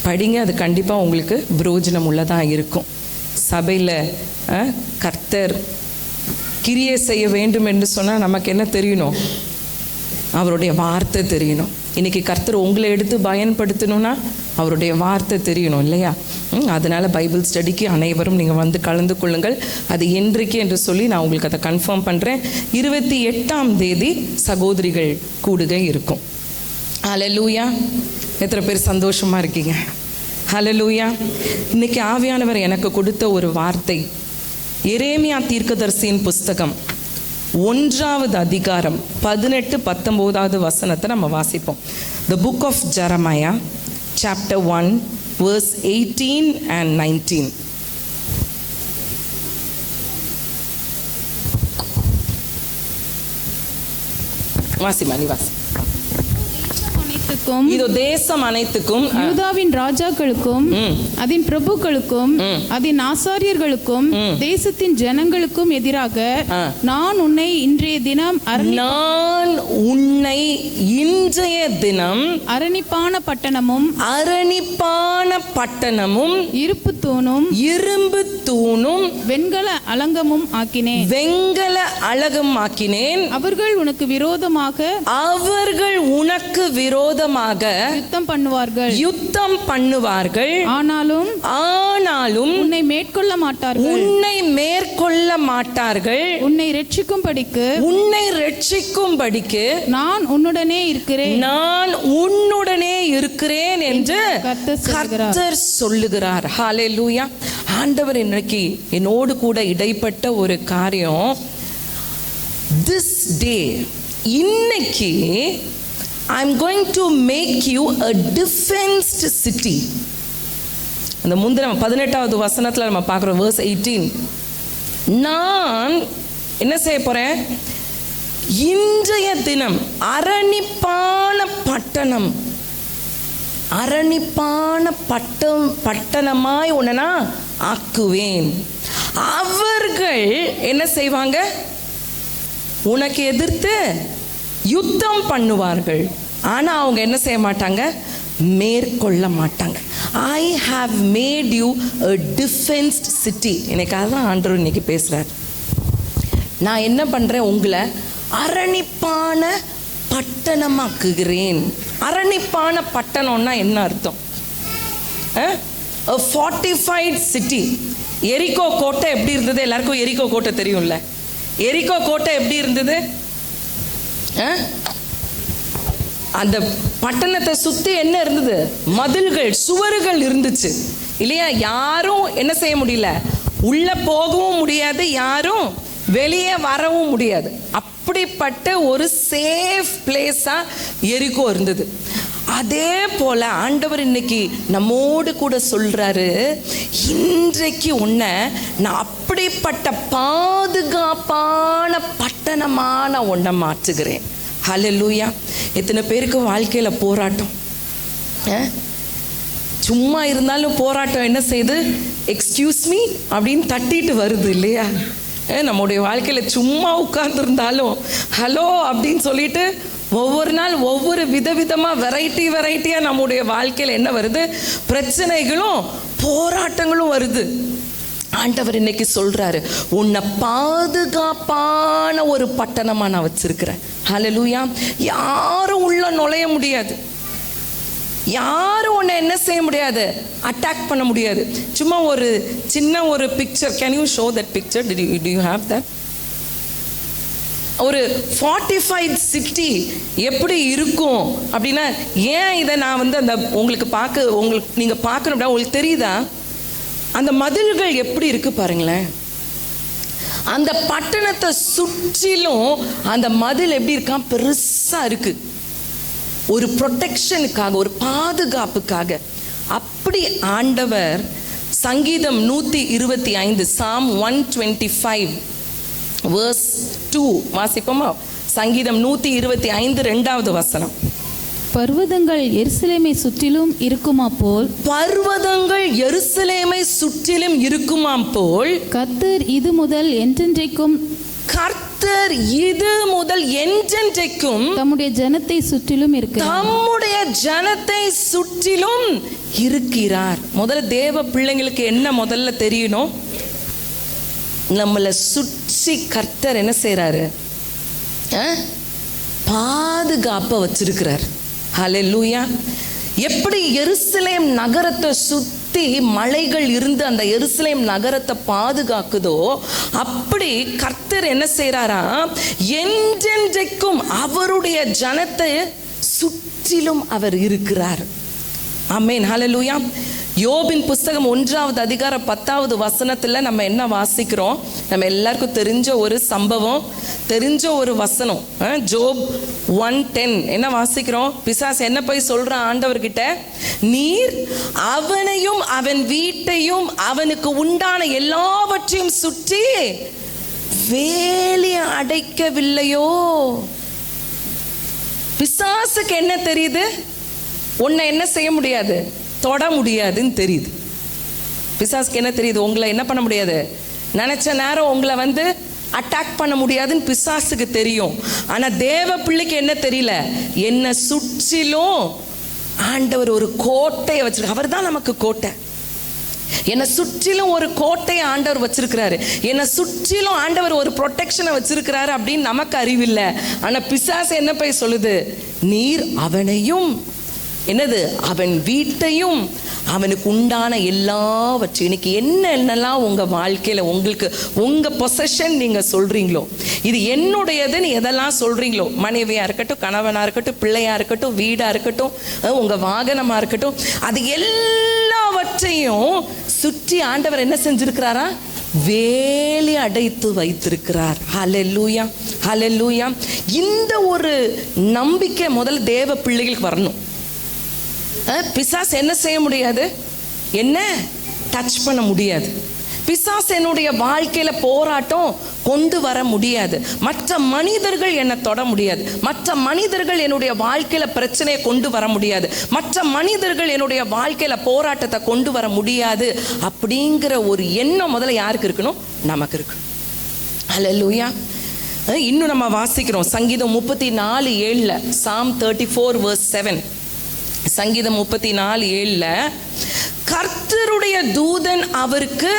படிங்க. அது கண்டிப்பாக உங்களுக்கு பிரயோஜனம் உள்ளதாக இருக்கும். சபையில் கர்த்தர் கிரியை செய்ய வேண்டும் என்று சொன்னால் நமக்கு என்ன தெரியணும்? அவருடைய வார்த்தை தெரியணும். இன்றைக்கி கர்த்தர் உங்களை எடுத்து பயன்படுத்தணும்னா அவருடைய வார்த்தை தெரியணும் இல்லையா? அதனால் பைபிள் ஸ்டடிக்கு அனைவரும் நீங்கள் வந்து கலந்து கொள்ளுங்கள். அது என்றைக்கு என்று சொல்லி நான் உங்களுக்கு அதை கன்ஃபார்ம் பண்ணுறேன். 28ஆம் தேதி சகோதரிகள் கூடுகை இருக்கும். ஹல்லேலூயா. எத்தனை பேர் சந்தோஷமாக இருக்கீங்க? ஹல்லேலூயா. இன்றைக்கி ஆவியானவர் எனக்கு கொடுத்த ஒரு வார்த்தை எரேமியா தீர்க்கதரிசியின் புஸ்தகம் 1ஆவது அதிகாரம் 18-19 வசனத்தை நம்ம வாசிப்போம். The book of Jeremiah chapter 1 verse 18 and 19. வாசிமானி வாசி. இதோ தேசம் அனைத்துக்கும் யூதாவின் ராஜாக்களுக்கும் அதன் பிரபுக்களுக்கும் அதன் ஆசாரியர்களுக்கும் தேசத்தின் ஜனங்களுக்கும் எதிராக நான் உன்னை இன்றைய தினம் அரணிப்பான பட்டணமும் இரும்பு தூணும் வெண்கல அலங்கமும் ஆக்கினேன். அவர்கள் உனக்கு விரோதமாக யுத்தம் பண்ணுவார்கள். ஆனாலும் உன்னை மேற்கொள்ள மாட்டார்கள். உன்னை ரட்சிக்கும்படிக்கு நான் உன்னுடனே இருக்கிறேன் என்று கர்த்தர் சொல்லுகிறார். ஹல்லேலூயா. ஆண்டவர் இன்னைக்கு என்னோடு கூட இடைப்பட்ட ஒரு காரியம், திஸ் டே, இன்னைக்கு I'm going to make you a defensed city. அந்த முந்தின 18வது வசனத்தில் நம்ம பார்க்குறோம், verse 18. நான் என்ன செய்ய போகிறேன்? இன்றைய தினம் அரணிப்பான பட்டணமாய் உன்னை நான் ஆக்குவேன். அவர்கள் என்ன செய்வாங்க? உனக்கு எதிர்த்து யுத்தம் பண்ணுவார்கள். ஆனால் அவங்க என்ன செய்ய மாட்டாங்க? மேற்கொள்ள மாட்டாங்க. I have made you a defensed city. எனக்கு அதான் ஆண்டவர் இன்னைக்கு பேசுகிறார். நான் என்ன பண்ணுறேன்? உங்களை அரணிப்பான பட்டணமாக்குகிறேன். அரணிப்பான பட்டணம்னா என்ன அர்த்தம்? a fortified city. எரிகோ கோட்டை எப்படி இருந்தது? எல்லாருக்கும் எரிகோ கோட்டை தெரியும்ல. எரிகோ கோட்டை எப்படி இருந்தது? அந்த பட்டணத்தை சுத்தி என்ன இருந்தது? மதில்கள், சுவர்கள் இருந்துச்சு இல்லையா? யாரும் என்ன செய்ய முடியல, உள்ள போகவும் முடியாது, யாரும் வெளியே வரவும் முடியாது. அப்படிப்பட்ட ஒரு சேஃப் பிளேஸா எரிகோ இருந்தது. அதே போல ஆண்டவர் இன்னைக்கு நம்மோடு கூட சொல்றாரு, இன்றைக்கு உன்னை நான் அப்படிப்பட்ட பாதுகாப்பான பட்டணமான ஒன்றை மாற்றுகிறேன். ஹல்லேலூயா. எத்தனை பேருக்கு வாழ்க்கையில போராட்டம், சும்மா இருந்தாலும் போராட்டம் என்ன செய்யுது? எக்ஸ்கியூஸ் மீ அப்படின்னு தட்டிட்டு வருது இல்லையா? நம்முடைய வாழ்க்கையில சும்மா உட்கார்ந்துருந்தாலும் ஹலோ அப்படின்னு சொல்லிட்டு ஒவ்வொரு நாள் ஒவ்வொரு விதவிதமா வெரைட்டியா நம்முடைய வாழ்க்கையில என்ன வருது? பிரச்சனைகளும் போராட்டங்களும் வருது. ஆண்டவர் இன்னைக்கு சொல்றாரு, உன்னை பாதுகாப்பான ஒரு பட்டணமா நான் வச்சிருக்கிறேன். ஹல்லேலூயா. யாரும் உள்ள நுழைய முடியாது, யாரும் உன்னை என்ன செய்ய முடியாது? அட்டாக் பண்ண முடியாது. சும்மா ஒரு சின்ன ஒரு picture, can you show that picture? To you have that? ஒரு fortified city எப்படி இருக்கும் அப்படின்னா, ஏன் இதை நான் வந்து அந்த உங்களுக்கு நீங்க பார்க்கணும் அப்படின்னா உங்களுக்கு தெரியுதா? அந்த மதில்கள் எப்படி இருக்கு பாருங்களேன். அந்த பட்டணத்தை சுற்றிலும் அந்த மதில் எப்படி இருக்கான்? பெருசா இருக்கு. ஒரு ப்ரொடெக்ஷனுக்காக, ஒரு பாதுகாப்புக்காக. அப்படி ஆண்டவர் சங்கீதம் 125 Psalm 125 verse 2 வாசிப்போமா? சங்கீதம் 125 2வது வசனம். பர்வதங்கள் எருசலேமை சுற்றிலும் இருக்குமா போல், பர்வதங்கள் எருசலேமை சுற்றிலும் இருக்குமாம் போல், கர்த்தர் இது முதல் என்றென்றைக்கும், கர்த்தர் இது முதல் என்றென்றைக்கும் தம்முடைய ஜனத்தை சுற்றிலும் இருக்கிறார். தம்முடைய ஜனத்தை சுற்றிலும் இருக்கிறார். முதல்ல தேவ பிள்ளைங்களுக்கு என்ன முதல்ல தெரியணும்? நம்மளை சுற்றி கர்த்தர் என்ன செய்றாரு? பாதுகாப்ப வச்சிருக்கிறார். ஹல்லேலூயா. எப்படி எருசலேம் நகரத்தை சுத்தி மலைகள் இருந்து அந்த எருசலேம் நகரத்தை பாதுகாக்குதோ, அப்படி கர்த்தர் என்ன செய்றாரா? என்றென்றைக்கும் அவருடைய ஜனத்தை சுற்றிலும் அவர் இருக்கிறார். ஆமென். ஹல்லேலூயா. யோபின் புஸ்தகம் 1வது அதிகாரம் 10வது வசனத்துல நம்ம என்ன வாசிக்கிறோம்? நம்ம எல்லாருக்கும் தெரிஞ்ச ஒரு சம்பவம், தெரிஞ்ச ஒரு வசனம். ஜோப் 1:10 என்ன வாசிக்கிறோம்? பிசாசு என்ன போய் சொல்றான் ஆண்டவர்கிட்ட? நீர் அவனையும் அவன் வீட்டையும் அவனுக்கு உண்டான எல்லாவற்றையும் சுற்றி வேலி அடைக்கவில்லையோ? பிசாசுக்கு என்ன தெரியுது? உன்னை என்ன செய்ய முடியாது? தொட முடியாதுன்னு தெரியுது. பிசாசுக்கு என்ன தெரியுது? உங்களை என்ன பண்ண முடியாது? நினைச்ச நேரம் உங்களை வந்து அட்டாக் பண்ண முடியாதுன்னு பிசாசுக்கு தெரியும். ஆனா தேவ பிள்ளைக்கு என்ன தெரியல? என்ன சுற்றிலும் ஆண்டவர் ஒரு கோட்டையை வச்சிருக்க. அவர் தான் நமக்கு கோட்டை. என்னை சுற்றிலும் ஒரு கோட்டையை ஆண்டவர் வச்சிருக்கிறாரு. என்னை சுற்றிலும் ஆண்டவர் ஒரு ப்ரொடெக்ஷனை வச்சிருக்கிறாரு அப்படின்னு நமக்கு அறிவில்லை. ஆனா பிசாசு என்ன போய் சொல்லுது? நீர் அவனையும் என்னது அவன் வீட்டையும் அவனுக்கு உண்டான எல்லாவற்றையும். இன்னைக்கு என்னென்னலாம் உங்க வாழ்க்கையில உங்களுக்கு உங்க பொசஷன் நீங்க சொல்றீங்களோ, இது என்னுடையதுன்னு எதெல்லாம் சொல்றீங்களோ, மனைவியா இருக்கட்டும், கணவனா இருக்கட்டும், பிள்ளையா இருக்கட்டும், வீடா இருக்கட்டும், உங்க வாகனமா இருக்கட்டும், அது எல்லாவற்றையும் சுற்றி ஆண்டவர் என்ன செஞ்சிருக்கிறாரா? வேலி அடைத்து வைத்திருக்கிறார். ஹல்லேலூயா, ஹல்லேலூயா. இந்த ஒரு நம்பிக்கை முதல்ல தேவ பிள்ளைகளுக்கு வரணும். பிசாசு என்ன செய்ய முடியாது? என்ன டச் பண்ண முடியாது. பிசாசு என்னுடைய வாழ்க்கையில போராட்டம் கொண்டு வர முடியாது. மற்ற மனிதர்கள் என்னை தொட முடியாது. மற்ற மனிதர்கள் என்னுடைய வாழ்க்கையில பிரச்சனையை கொண்டு வர முடியாது. மற்ற மனிதர்கள் என்னுடைய வாழ்க்கையில போராட்டத்தை கொண்டு வர முடியாது அப்படிங்கிற ஒரு எண்ணம் முதல்ல யாருக்கு இருக்கணும்? நமக்கு இருக்கணும். ஹல்லேலூயா. இன்னும் நம்ம வாசிக்கிறோம் சங்கீதம் 34:7 Psalm 34:7. சங்கீதம் 34:7 கர்த்தருடைய தூதன் அவருக்கு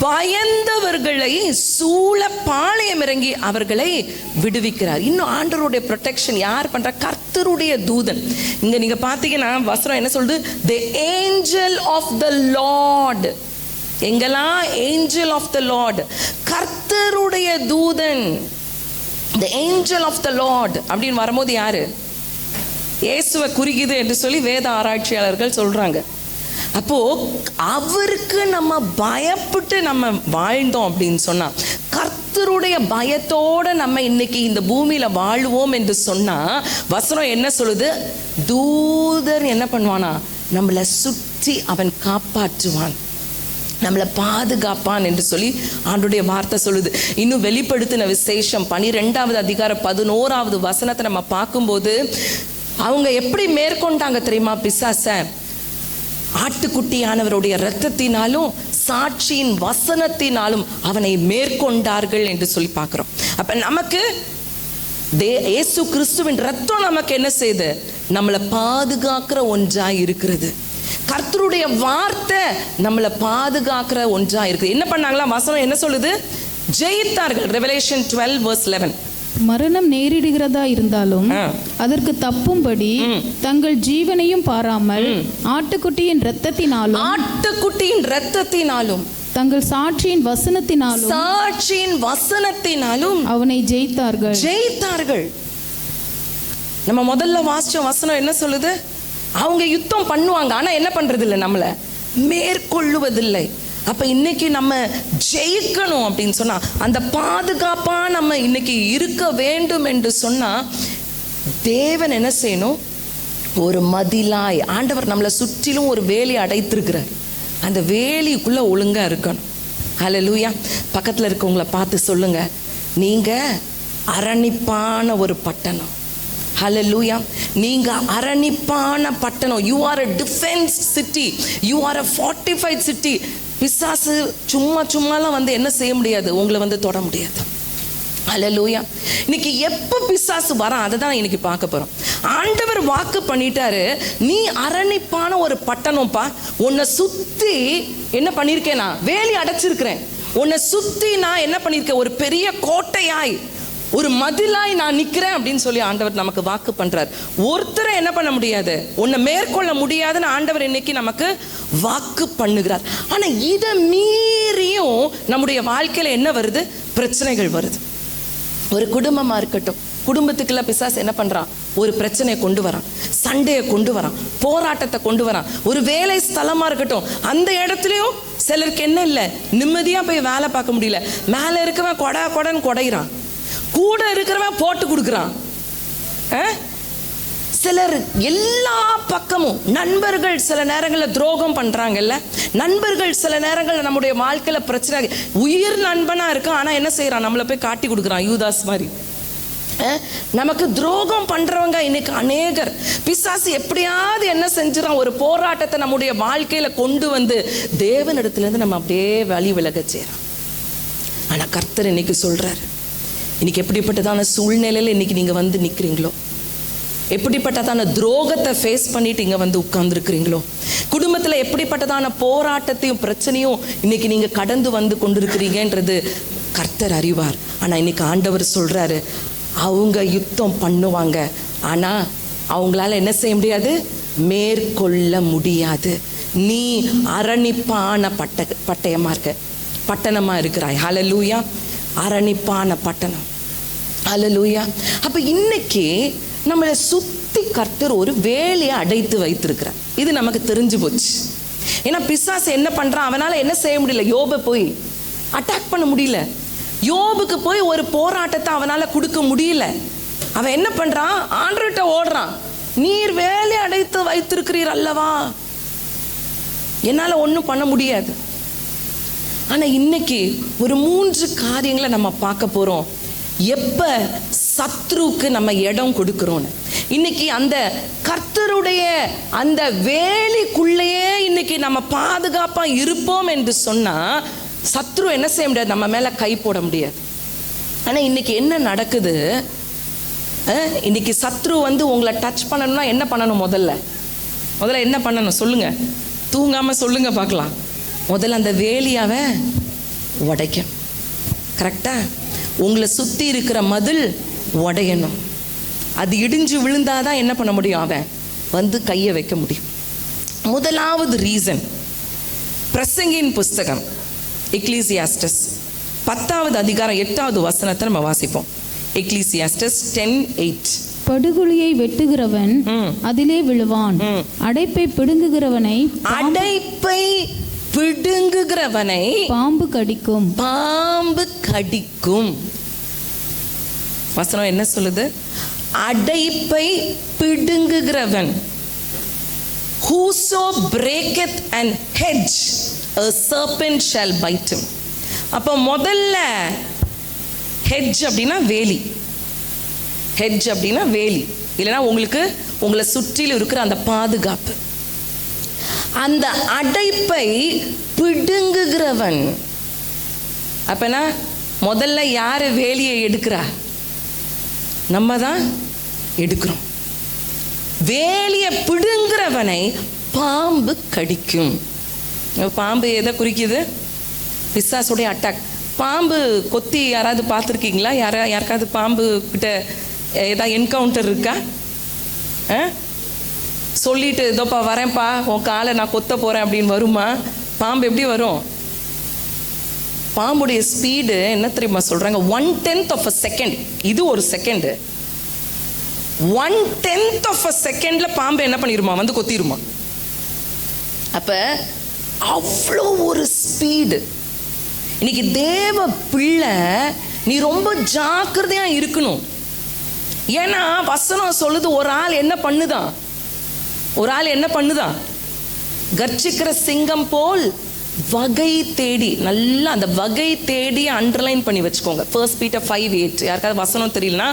பயந்தவர்களை சூழ பாளையம் இறங்கி அவர்களை விடுவிக்கிறார். இன்னும் ஆண்டவருடைய ப்ரொடெக்ஷன் யார் பண்ற? கர்த்தருடைய தூதன். இங்க நீங்க பாத்தீங்கன்னா வசனம் என்ன சொல்லுது? the angel of the Lord. எங்கெல்லாம் angel of the Lord, கர்த்தருடைய தூதன், the angel of the Lord அப்படின்னு வரும்போது யாரு? இயேசுவை குறிக்குது என்று சொல்லி வேத ஆராய்ச்சியாளர்கள் சொல்றாங்க. அப்போ அவருக்கு நம்ம பயப்பட்டு நம்ம வாழ்ந்தோம் அப்படின்னு சொன்னா, கர்த்தருடைய பயத்தோட நம்ம இன்னைக்கு இந்த பூமியில வாழுவோம் என்று சொன்னா, வசனம் என்ன சொல்லுது? தூதர் என்ன பண்ணுவானா? நம்மளை சுற்றி அவன் காப்பாற்றுவான், நம்மளை பாதுகாப்பான் என்று சொல்லி ஆண்டுடைய வார்த்தை சொல்லுது. இன்னும் வெளிப்படுத்தின விசேஷம் 12வது அதிகாரம் 11வது வசனத்தை நம்ம பார்க்கும்போது, அவங்க எப்படி மேற்கொண்டாங்க தெரியுமா பிசாச? ஆட்டுக்குட்டியானவருடைய இரத்தத்தினாலும் சாட்சியின் வசனத்தினாலும் அவனை மேற்கொண்டார்கள் என்று சொல்லி பார்க்கிறோம். அப்ப நமக்கு இயேசு கிறிஸ்துவின் ரத்தம் நமக்கு என்ன செய்யுது? நம்மளை பாதுகாக்கிற ஒன்றா இருக்கிறது. கர்த்தருடைய வார்த்தை நம்மளை பாதுகாக்கிற ஒன்றா இருக்குது. என்ன பண்ணாங்களா? வசனம் என்ன சொல்லுது? ஜெயித்தார்கள். ரெவலேஷன் 12:11. மரணம் நேரிடுகிறதா இருந்தாலும் அதற்கு தப்பும்படி தங்கள் ஜீவனையும் பாராமல் ஆட்டுக்குட்டியின் இரத்தத்தினாலும் தங்கள் சாட்சியின் வசனத்தினாலும் அவனை ஜெயித்தார்கள். நம்ம முதல்ல வாசிச்ச வசனம் என்ன சொல்லுது? அவங்க யுத்தம் பண்ணுவாங்க, ஆனா என்ன பண்றது இல்லை, நம்மள மேற்கொள்ளுவதில்லை. அப்ப இன்னைக்கு நம்ம ஜெயிக்கணும் அப்படின்னு சொன்னா, அந்த பாதுகாப்பா நம்ம இன்னைக்கு இருக்க வேண்டும் என்று சொன்னா, தேவன் என்ன செய்யணும்? ஒரு மதிலாய் ஆண்டவர் நம்மளை சுற்றிலும் ஒரு வேலி அடைத்திருக்கிறார். அந்த வேலிக்குள்ள ஒழுங்கா இருக்கணும். ஹல்லேலூயா. பக்கத்துல இருக்கவங்களை பார்த்து சொல்லுங்க, நீங்க அரணிப்பான ஒரு பட்டணம். ஹல்லேலூயா. நீங்க அரணிப்பான பட்டணம். you are a defensed city, you are a fortified city. பிசாசு சும்மாலாம் வந்து என்ன செய்ய முடியாது? உங்களை வந்து தொட முடியாது. ஹல்லேலூயா. இன்னைக்கு எப்ப பிசாசு வரான் அதை தான் இன்னைக்கு பார்க்க போறோம். ஆண்டவர் வாக்கு பண்ணிட்டாரு, நீ அரணிப்பான ஒரு பட்டணம்ப்பா, உன்னை சுத்தி என்ன பண்ணிருக்கேன்? நான் வேலி அடைச்சிருக்கிறேன். உன்னை சுத்தி நான் என்ன பண்ணிருக்கேன்? ஒரு பெரிய கோட்டையாய், ஒரு மதிலாய் நான் நிக்கிறேன் அப்படின்னு சொல்லி ஆண்டவர் நமக்கு வாக்கு பண்றார். ஒருத்தரை என்ன பண்ண முடியாது, உன்னை மேற்கொள்ள முடியாதுன்னு ஆண்டவர் இன்னைக்கு நமக்கு வாக்கு பண்ணுகிறார். ஆனா இதை மீறியும் நம்முடைய வாழ்க்கையில என்ன வருது? பிரச்சனைகள் வருது. ஒரு குடும்பமா இருக்கட்டும், குடும்பத்துக்குள்ள பிசாசு என்ன பண்றான்? ஒரு பிரச்சனையை கொண்டு வரான், சண்டையை கொண்டு வரான், போராட்டத்தை கொண்டு வரான். ஒரு வேலை ஸ்தலமா இருக்கட்டும், அந்த இடத்துலயும் சிலருக்கு என்ன இல்லை, நிம்மதியா போய் வேலை பார்க்க முடியல. மேல இருக்கவன் கொடன்னு கொடைகிறான், கூட இருக்கிறவன் போட்டு கொடுக்குறான். சிலர் எல்லா பக்கமும், நண்பர்கள் சில நேரங்களில் துரோகம் பண்றாங்கல்ல, நண்பர்கள் சில நேரங்களில் நம்முடைய வாழ்க்கையில பிரச்சனை. உயிர் நண்பனா இருக்கான், ஆனா என்ன செய்யறான்? நம்மளை போய் காட்டி கொடுக்குறான், யூதாஸ் மாதிரி. நமக்கு துரோகம் பண்றவங்க இன்னைக்கு அநேகர். பிசாசு எப்படியாவது என்ன செஞ்சிடான்? ஒரு போராட்டத்தை நம்முடைய வாழ்க்கையில கொண்டு வந்து தேவனிடத்துல இருந்து நம்ம அப்படியே வழி விலக செய்யறோம். ஆனா கர்த்தர் இன்னைக்கு சொல்றாரு, இன்னைக்கு எப்படிப்பட்டதான சூழ்நிலையில இன்னைக்கு நீங்க வந்து நிக்கிறீங்களோ, எப்படிப்பட்டதான துரோகத்தை ஃபேஸ் பண்ணிட்டு இங்க வந்து உட்கார்ந்துருக்கிறீங்களோ, குடும்பத்துல எப்படிப்பட்டதான போராட்டத்தையும் பிரச்சனையும் இன்னைக்கு நீங்க கடந்து வந்து கொண்டிருக்கிறீங்கன்றது கர்த்தர் அறிவார். ஆனா இன்னைக்கு ஆண்டவர் சொல்றாரு, அவங்க யுத்தம் பண்ணுவாங்க, ஆனா அவங்களால என்ன செய்ய முடியாது? மேற்கொள்ள முடியாது. நீ அரணிப்பான பட்டயமா இருக்க, பட்டணமா இருக்கிறாய். ஹல்லேலூயா. அரணிப்பான பட்டணம். ஹல்லேலூயா. அப்ப இன்னைக்கு நம்மளை சுத்தி கர்த்தர் ஒரு வேலையை அடைத்து வைத்திருக்கிறார். இது நமக்கு தெரிஞ்சு போச்சு. ஏன்னா பிசாசு என்ன பண்றான்? அவனால என்ன செய்ய முடியல? யோபை போய் அட்டாக் பண்ண முடியல. யோபுக்கு போய் ஒரு போராட்டத்தை அவனால கொடுக்க முடியல. அவன் என்ன பண்றான்? ஆண்டவர்கிட்ட ஓடுறான், நீர் வேலை அடைத்து வைத்திருக்கிறீர் அல்லவா, என்னால ஒன்றும் பண்ண முடியாது. ஆனா இன்னைக்கு ஒரு 3 காரியங்களை நம்ம பார்க்க போறோம். எப்ப சத்ருக்கு நம்ம இடம் கொடுக்கிறோன்னு. இன்னைக்கு அந்த கர்த்தருடைய அந்த வேலிக்குள்ளேயே இன்னைக்கு நம்ம பாதுகாப்பா இருப்போம் என்று சொன்னா, சத்ரு என்ன செய்ய முடியாது? நம்ம மேல கை போட முடியாது. ஆனா இன்னைக்கு என்ன நடக்குது? இன்னைக்கு சத்ரு வந்து உங்களை டச் பண்ணணும்னா என்ன பண்ணணும்? முதல்ல என்ன பண்ணணும் சொல்லுங்க, தூங்காம சொல்லுங்க பார்க்கலாம். முதல்ல அந்த வேலியாவை உடைக்கணும். கரெக்டா? உங்களை சுற்றி இருக்கிற மதில் உடையணும். அது இடிஞ்சு விழுந்தாதான் என்ன பண்ண முடியும்? அவன் வந்து கையை வைக்க முடியும். முதலாவது ரீசன், பிரசங்கின் புஸ்தகம் எக்லீசியாஸ்டஸ் 10வது அதிகாரம் 8வது வசனத்தை நம்ம வாசிப்போம். எக்லீசியாஸ்டஸ் 10:8. படுகுழியை வெட்டுகிறவன் அதிலே விழுவான், அடைப்பை பிடுங்குகிறவனை பாம்பு கடிக்கும். பாம்பு கடிக்கும். வசனம் என்ன சொல்லுது? அடைப்பை பிடுங்குகிறவன். Whoso breaketh an hedge, a serpent shall bite him. அப்போ முதல்ல ஹெட்ஜ் அப்படின்னா வேலி. ஹெட்ஜ் அப்படின்னா வேலி, இல்லைன்னா உங்களை சுற்றிலும் இருக்கிற அந்த பாதுகாப்பு. அந்த அடைப்பை பிடுங்குகிறவன். அப்பனா முதல்ல யாரு வேலியை எடுக்கிறா? நம்ம தான் எடுக்கிறோம். வேலியை பிடுங்குறவனை பாம்பு கடிக்கும். பாம்பு எதை குறிக்குது? பிசாசுடைய அட்டாக். பாம்பு கொத்தி யாராவது பார்த்துருக்கீங்களா? யாருக்காவது பாம்பு கிட்ட ஏதாவது என்கவுண்டர் இருக்கா? சொல்லிட்டு இதோப்பா வரேன்ப்பா, உன் காலை நான் கொத்த போகிறேன் அப்படின்னு வருமா? பாம்பு எப்படி வரும்? பாம்புடைய ஸ்பீடு என்ன தெரியுமா சொல்கிறாங்க? 1/10 of a second. இது ஒரு செகண்டு. 1/10 of a secondல பாம்பு என்ன பண்ணிருமா? வந்து கொத்திருமா. அப்போ அவ்வளோ ஒரு ஸ்பீடு. இன்னைக்கு தேவ பிள்ளை நீ ரொம்ப ஜாக்கிரதையா இருக்கணும். ஏன்னா வசனம் சொல்லுது, ஒரு ஆள் என்ன பண்ணுதான்? கர்ச்சிக்கிற சிங்கம் போல் வகை தேடி. நல்லா அந்த வகை தேடி அண்டர்லைன் பண்ணி வச்சுக்கோங்க. 1 Peter 5:8. யாருக்காவது வசனம் தெரியலனா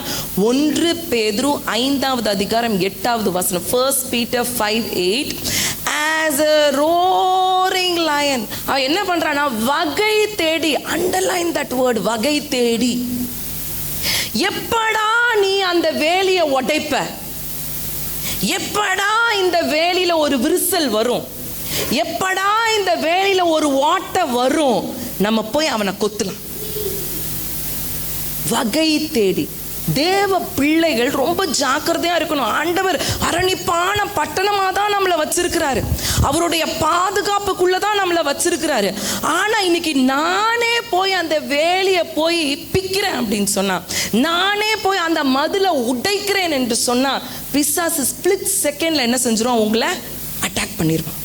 1 பேதுரு 5வது அதிகாரம் 8வது வசனம். 1 Peter 5:8. As a roaring lion. அவன் என்ன பண்றானா? வகை தேடி. அண்டர்லைன் தட் வேர்ட், வகை தேடி. எப்படா நீ அந்த வேலியை உடைப்ப? எப்படா இந்த வேலியில ஒரு விரிசல் வரும்? எப்படா இந்த வேலியில ஒரு ஓட்டை வரும்? நம்ம போய் அவனை கொத்தலாம். வகை தேடி. தேவ பிள்ளைகள் ரொம்ப ஜாக்கிரதையா இருக்கணும். ஆண்டவர் அரணிப்பான பட்டணமா தான் நம்மளை வச்சிருக்கிறாரு. அவருடைய பாதுகாப்புக்குள்ளதான் நம்மளை வச்சிருக்கிறாரு. ஆனா இன்னைக்கு நானே போய் அந்த வேலியை போய் பிக்கிறேன் அப்படின்னு சொன்னா, நானே போய் அந்த மதிலை உடைக்கிறேன் என்று சொன்னா, பிசாசு ஸ்பிளிட் செகண்ட்ல என்ன செஞ்சிரும்? உங்களை அட்டாக் பண்ணிடுவான்.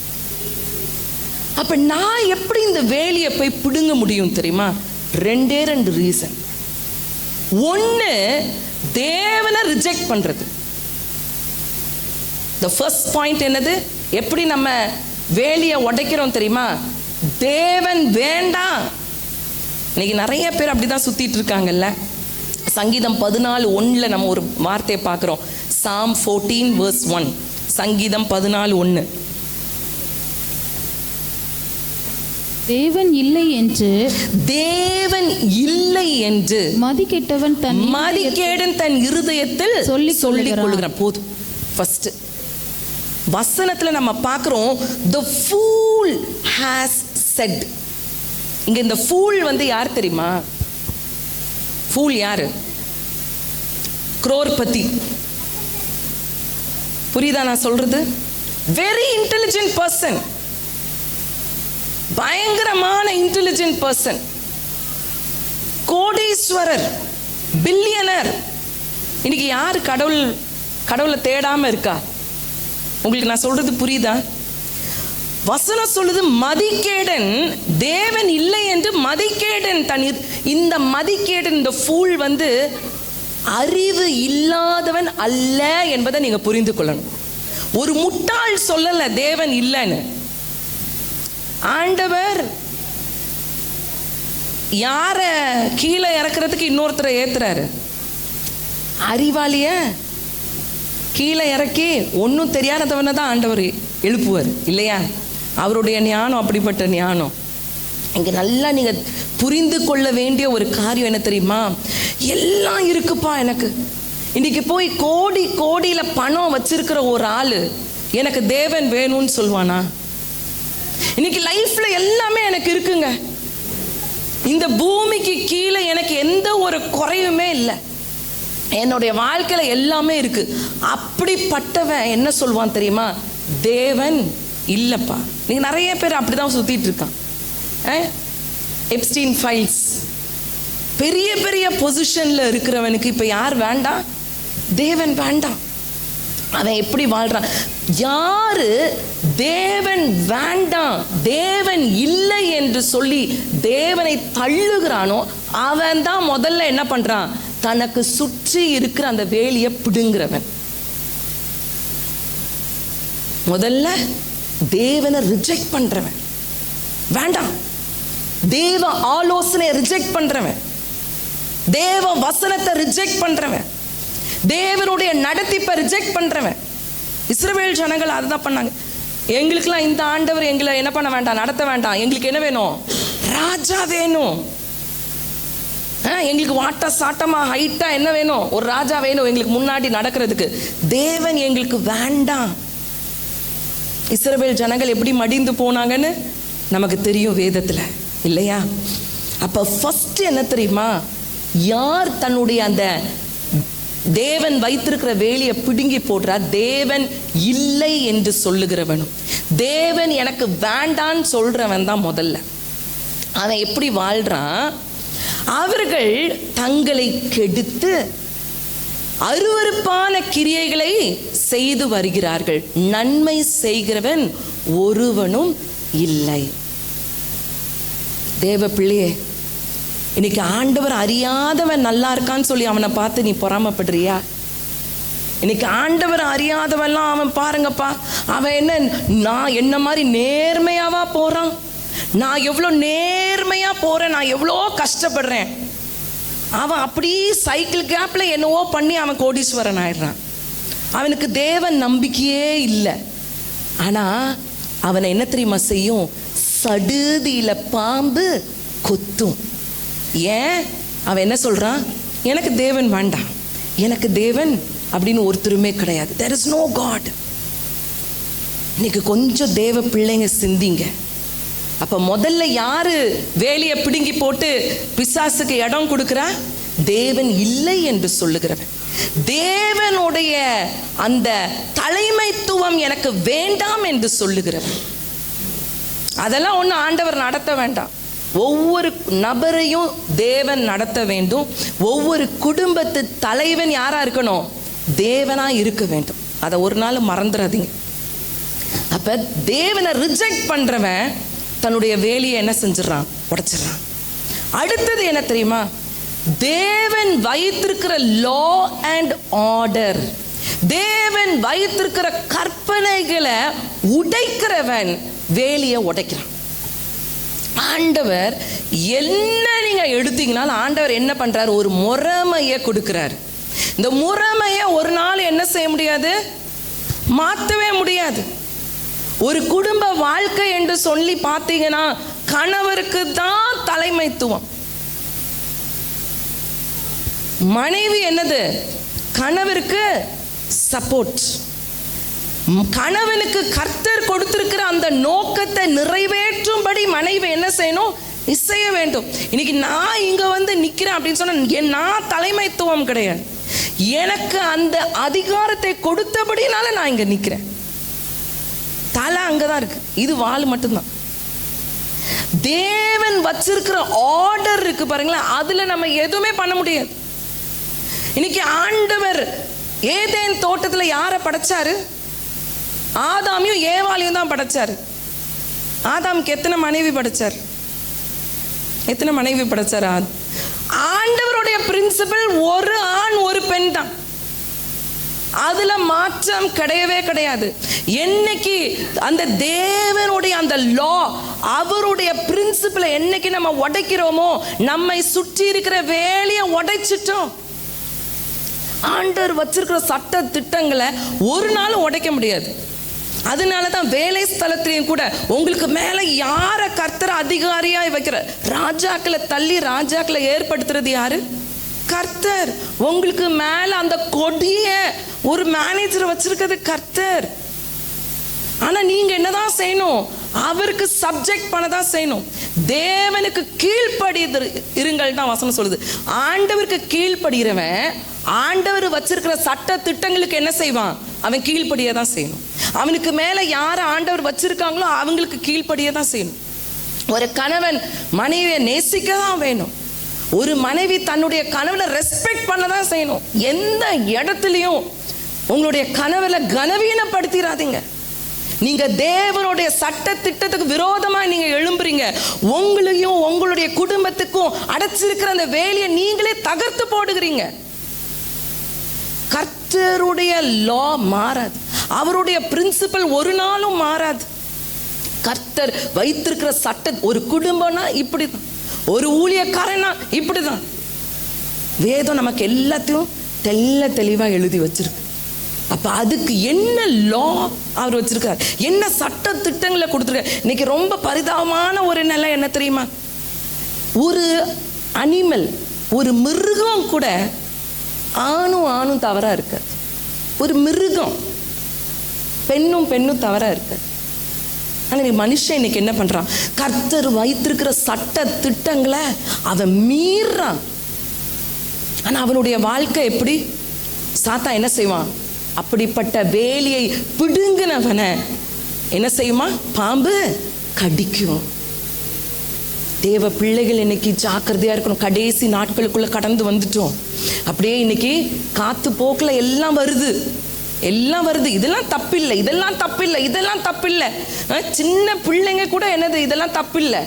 அப்ப நான் எப்படி இந்த வேலியை போய் பிடுங்க முடியும் தெரியுமா? 2 ரீசன். ஒன்று, தேவனை ரிஜெக்ட் பண்றது. the first point என்னது? எப்படி நம்ம வேலியை உடைக்கிறோம் தெரியுமா? தேவன் வேண்டாம். இன்னைக்கு நிறைய பேர் அப்படிதான் சுத்திட்டு இருக்காங்கல்ல. சங்கீதம் 14:1 நம்ம ஒரு வார்த்தையை பார்க்கிறோம். Psalm 14:1. சங்கீதம் 14:1. தேவன் இல்லை என்று மதிகேடன் தன் இருதயத்தில் சொல்லிக் கொள்கிறான். போதும். ஃபர்ஸ்ட் வசனத்துல நம்ம பார்க்கிறோம், the fool has said. இங்க இந்த ஃபூல் வந்து யார் தெரியுமா? ஃபூல் யாரு? குரோர்பதி. புரியுதா நான் சொல்றது? வெரி இன்டெலிஜென்ட் பர்சன், பயங்கரமான இன்டெலிஜென்ட் பர்சன், கோடீஸ்வரர், பில்லியனர். இன்னைக்கு யாரு கடவுளை தேடாம இருக்கா? உங்களுக்கு நான் சொல்றது புரியுதா? வசனம் சொல்லுது, மதிகேடன் தேவன் இல்லை என்று மதிகேடன் இந்த மதிகேடன், இந்த ஃபூல் வந்து அறிவு இல்லாதவன் அல்ல என்பதை நீங்க புரிந்து கொள்ளணும். ஒரு முட்டாள் சொல்லல தேவன் இல்லைன்னு. ஆண்டவர் யார கீழே இறக்குறதுக்கு இன்னொருத்தரை ஏத்துறாரு. அறிவாளிய கீழே இறக்கி ஒன்றும் தெரியாதவனை தான் ஆண்டவர் எழுப்புவார் இல்லையா? அவருடைய ஞானம் அப்படிப்பட்ட ஞானம். இங்க நல்லா நீங்க புரிந்து கொள்ள வேண்டிய ஒரு காரியம் என்ன தெரியுமா? எல்லாம் இருக்குப்பா எனக்கு. இன்னைக்கு போய் கோடியில பணம் வச்சிருக்கிற ஒரு ஆளு எனக்கு தேவன் வேணும்னு சொல்வானா? இன்னைக்கு லைஃப்ல எல்லாமே எனக்கு இருக்குங்க, இந்த பூமிக்கு கீழே எனக்கு எந்த ஒரு குறையுமே இல்லை, என்னுடைய வாழ்க்கையில எல்லாமே இருக்கு. அப்படிப்பட்டவன் என்ன சொல்வான் தெரியுமா? தேவன் இல்லப்பா. நீங்க நிறைய பேர் அப்படிதான் சுத்திட்டு இருக்கான். எப்ஸ்டீன் ஃபைல்ஸ், பெரிய பெரிய பொசிஷன்ல இருக்கிறவனுக்கு இப்ப யார் வேண்டாம்? தேவன் வேண்டாம். அவன் எப்படி வாழ்றான்? யாரு தேவன் வேண்டாம், தேவன் இல்லை என்று சொல்லி தேவனை தள்ளுகிறானோ அவன் தான் முதல்ல என்ன பண்றான்? தனக்கு சுற்றி இருக்கிற அந்த வேலியை பிடுங்கிறவன். முதல்ல தேவனை ரிஜெக்ட் பண்றவன், வேண்டாம். தேவ ஆலோசனை ரிஜெக்ட் பண்றவன், தேவ வசனத்தை ரிஜெக்ட் பண்றவன், தேவனுடைய நடத்திப்பை ரிஜெக்ட் பண்றவன். இஸ்ரவேல் ஜனங்கள் அதுதான் பண்ணாங்க. எங்களுக்கெல்லாம் இந்த ஆண்டவர் எங்களை என்ன பண்ண வேண்டாம், நடத்த வேண்டாம். எங்களுக்கு என்ன வேணும்? ராஜா வேணும். எங்களுக்கு வாட்டா சாட்டமா ஹைட்டா என்ன வேணும்? ஒரு ராஜா வேணும் எங்களுக்கு முன்னாடி நடக்கிறதுக்கு. தேவன் எங்களுக்கு வேண்டாம். இஸ்ரவேல் ஜனங்கள் எப்படி மடிந்து போனாங்கன்னு நமக்கு தெரியும் வேதத்துல, இல்லையா? அப்ப ஃபர்ஸ்ட் என்ன தெரியுமா? யார் தன்னுடைய அந்த தேவன் வைத்திருக்கிற வேலியை பிடுங்கி போடுறார்? தேவன் இல்லை என்று சொல்லுகிறவனும், தேவன் எனக்கு வேண்டான்னு சொல்றவன் தான் முதல்ல. அவன் எப்படி வாழ்றான்? அவர்கள் தங்களை கெடுத்து அருவருப்பான கிரியைகளை செய்து வருகிறார்கள், நன்மை செய்கிறவன் ஒருவனும் இல்லை. தேவ பிள்ளையே, இன்னைக்கு ஆண்டவர் அறியாதவன் நல்லா இருக்கான்னு சொல்லி அவனை பார்த்து நீ பொறாமப்படுறியா? இன்னைக்கு ஆண்டவர் அறியாதவன்லாம் அவன் பாருங்கப்பா, அவன் நான் என்ன மாதிரி நேர்மையாவா போறான், நான் எவ்வளோ நேர்மையா போறேன், நான் எவ்வளோ கஷ்டப்படுறேன். அவன் அப்படி சைக்கிள் கேப்ல என்னவோ பண்ணி அவன் கோடீஸ்வரன் ஆயிடுறான். அவனுக்கு தேவன் நம்பிக்கையே இல்லை. ஆனா அவனை என்ன தெரியுமா செய்யும்? சடுதியில பாம்பு கொத்தும். ஏன்? அவன் என்ன சொல்றான்? எனக்கு தேவன் வேண்டாம், எனக்கு தேவன் அப்படின்னு ஒருத்தருமே கிடையாது. there is no God. இன்னைக்கு கொஞ்சம் தேவ பிள்ளைங்க சிந்திங்க. அப்ப முதல்ல யாரு வேலியை பிடுங்கி போட்டு பிசாசுக்கு இடம் கொடுக்கிறா? தேவன் இல்லை என்று சொல்லுகிறவன். தேவனுடைய அந்த தலைமைத்துவம் எனக்கு வேண்டாம் என்று சொல்லுகிறவன். அதெல்லாம் ஒண்ணு ஆண்டவர் நடத்த வேண்டாம். ஒவ்வொரு நபரையும் தேவன் நடத்த வேண்டும். ஒவ்வொரு குடும்பத்து தலைவன் யாரா இருக்கணும்? தேவனா இருக்க வேண்டும். அதை ஒரு நாள் மறந்துடாதீங்க. அப்ப தேவனை ரிஜெக்ட் பண்றவன் தன்னுடைய வேலையை என்ன செஞ்சிடறான்? உடைச்சிடறான். அடுத்தது என்ன தெரியுமா? தேவன் வைத்திருக்கிற லா அண்ட் ஆர்டர், தேவன் வைத்திருக்கிற கற்பனைகளை உடைக்கிறவன் வேலையை உடைக்கிறான். ஆண்டவர் என்ன நீங்க எடுத்தீங்கனாலும் ஆண்டவர் என்ன பண்றாரு? ஒரு முறைமையை கொடுக்கிறார். இந்த முறைமையை ஒரு நாள் என்ன செய்ய முடியாது? மாற்றவே முடியாது. ஒரு குடும்ப வாழ்க்கை என்று சொல்லி பார்த்தீங்கன்னா கணவருக்கு தான் தலைமைத்துவம். மனைவி என்னது? கணவருக்கு சப்போர்ட். கணவனுக்கு கர்த்தர் கொடுத்திருக்கிற அந்த நோக்கத்தை நிறைவேற்றும்படி மனைவி என்ன செய்யணும்? செய்ய வேண்டும். இன்னைக்கு நான் இங்க வந்து நிக்கிறேன் அப்படின்னு சொன்னா நான் தலைமைத்துவம் கிடையாது. எனக்கு அந்த அதிகாரத்தை கொடுத்தபடினால நான் இங்க நிக்கிறேன். தலை அங்கதான் இருக்கு, இது வாள் மட்டும்தான். தேவன் வச்சிருக்கிற ஆர்டர் இருக்கு பாருங்களேன், அதுல நம்ம எதுவுமே பண்ண முடியாது. இன்னைக்கு ஆண்டவர் ஏதேன் தோட்டத்துல யாரை படைச்சாரு? ஆதாமையும் ஏவாளையும் தான் படைச்சாரு. ஆதாமுக்கு எத்தனை மனைவி படைச்சார்? எத்தனை மனைவி படைச்சார்? ஆண்டவருடைய பிரின்சிபல் ஒரு ஆண் ஒரு பெண் தான். அதுல மாற்றம் கிடையவே கிடையாது. என்னைக்கு அந்த தேவனுடைய அந்த லா, அவருடைய பிரின்சிபலை என்னைக்கு நம்ம உடைக்கிறோமோ நம்மை சுற்றி இருக்கிற வேலையை உடைச்சிட்டோம். ஆண்டவர் வச்சிருக்கிற சட்ட திட்டங்களை ஒரு நாள் உடைக்க முடியாது. அதனாலதான் வேலை ஸ்தலத்திலையும் கூட உங்களுக்கு மேல யார கர்த்தர் அதிகாரியா வைக்கிற? ராஜாக்களை தள்ளி ராஜாக்களை ஏற்படுத்துறது யாரு? கர்த்தர். உங்களுக்கு மேல அந்த கொடிய ஒரு மேனேஜர் வச்சிருக்கிறது கர்த்தர். ஆனா நீங்க என்னதான் செய்யணும்? அவருக்கு சப்ஜெக்ட் பண்ண தான் செய்யணும். தேவனுக்கு கீழ்ப்படி இருங்கள் தான் வசனம் சொல்லுது. ஆண்டவருக்கு கீழ்ப்படுகிறவன் ஆண்டவர் வச்சிருக்கிற சட்ட திட்டங்களுக்கு என்ன செய்வான்? அவன் கீழ்ப்படிய தான் செய்யணும். அவனுக்கு மேல யார ஆண்டவர் வச்சிருக்காங்களோ அவங்களுக்கு கீழ்ப்படிய தான் செய்யணும். ஒரு கணவன் மனைவியை நேசிக்க தான் வேணும். ஒரு மனைவி தன்னுடைய கணவனை ரெஸ்பெக்ட் பண்ண தான் செய்யணும். எந்த இடத்துலையும் உங்களுடைய கணவனை கனவீனப்படுத்திடாதீங்க. நீங்க தேவனுடைய சட்ட திட்டத்துக்கு விரோதமா நீங்க எழும்புறீங்க. உங்களையும் உங்களுடைய குடும்பத்துக்கும் அடைச்சிருக்கிற அந்த வேலையை நீங்களே தகர்த்து போடுகிறீங்க. கர்த்தருடைய லா மாறாது, அவருடைய பிரின்சிபல் ஒரு நாளும் மாறாது. கர்த்தர் வைத்திருக்கிற சட்ட, ஒரு குடும்பம்னா இப்படிதான், ஒரு ஊழியக்காரனா இப்படிதான். வேதம் நமக்கு எல்லாத்தையும் தெளிவா எழுதி வச்சிருக்கு. அப்ப அதுக்கு என்ன லா அவர் வச்சிருக்கார், என்ன சட்ட திட்டங்களை கொடுத்துருக்கார். இன்னைக்கு ரொம்ப பரிதாபமான ஒரு நிலை என்ன தெரியுமா? ஒரு அனிமல், ஒரு மிருகம் கூட ஆணும் தவறா இருக்காது. ஒரு மிருகம் பெண்ணும் தவறா இருக்காது. ஆனா மனுஷன் இன்னைக்கு என்ன பண்றான்? கர்த்தர் வைத்திருக்கிற சட்ட திட்டங்களை அவன் மீறான். ஆனா அவனுடைய வாழ்க்கை எப்படி? சாத்தான் என்ன செய்வான்? அப்படிப்பட்ட வேலியை பிடுங்கினவனை என்ன செய்யுமா? பாம்பு கடிக்கும். தேவ பிள்ளைகள் இன்னைக்கு ஜாக்கிரதையா இருக்கணும். கடைசி நாட்களுக்குள்ள கடந்து வந்துட்டோம். அப்படியே இன்னைக்கு காத்து போக்குல எல்லாம் வருது. இதெல்லாம் தப்பில்லை, இதெல்லாம் தப்பில்லை, இதெல்லாம் தப்பில்லை. சின்ன பிள்ளைங்க கூட என்னது இதெல்லாம் தப்பில்லை.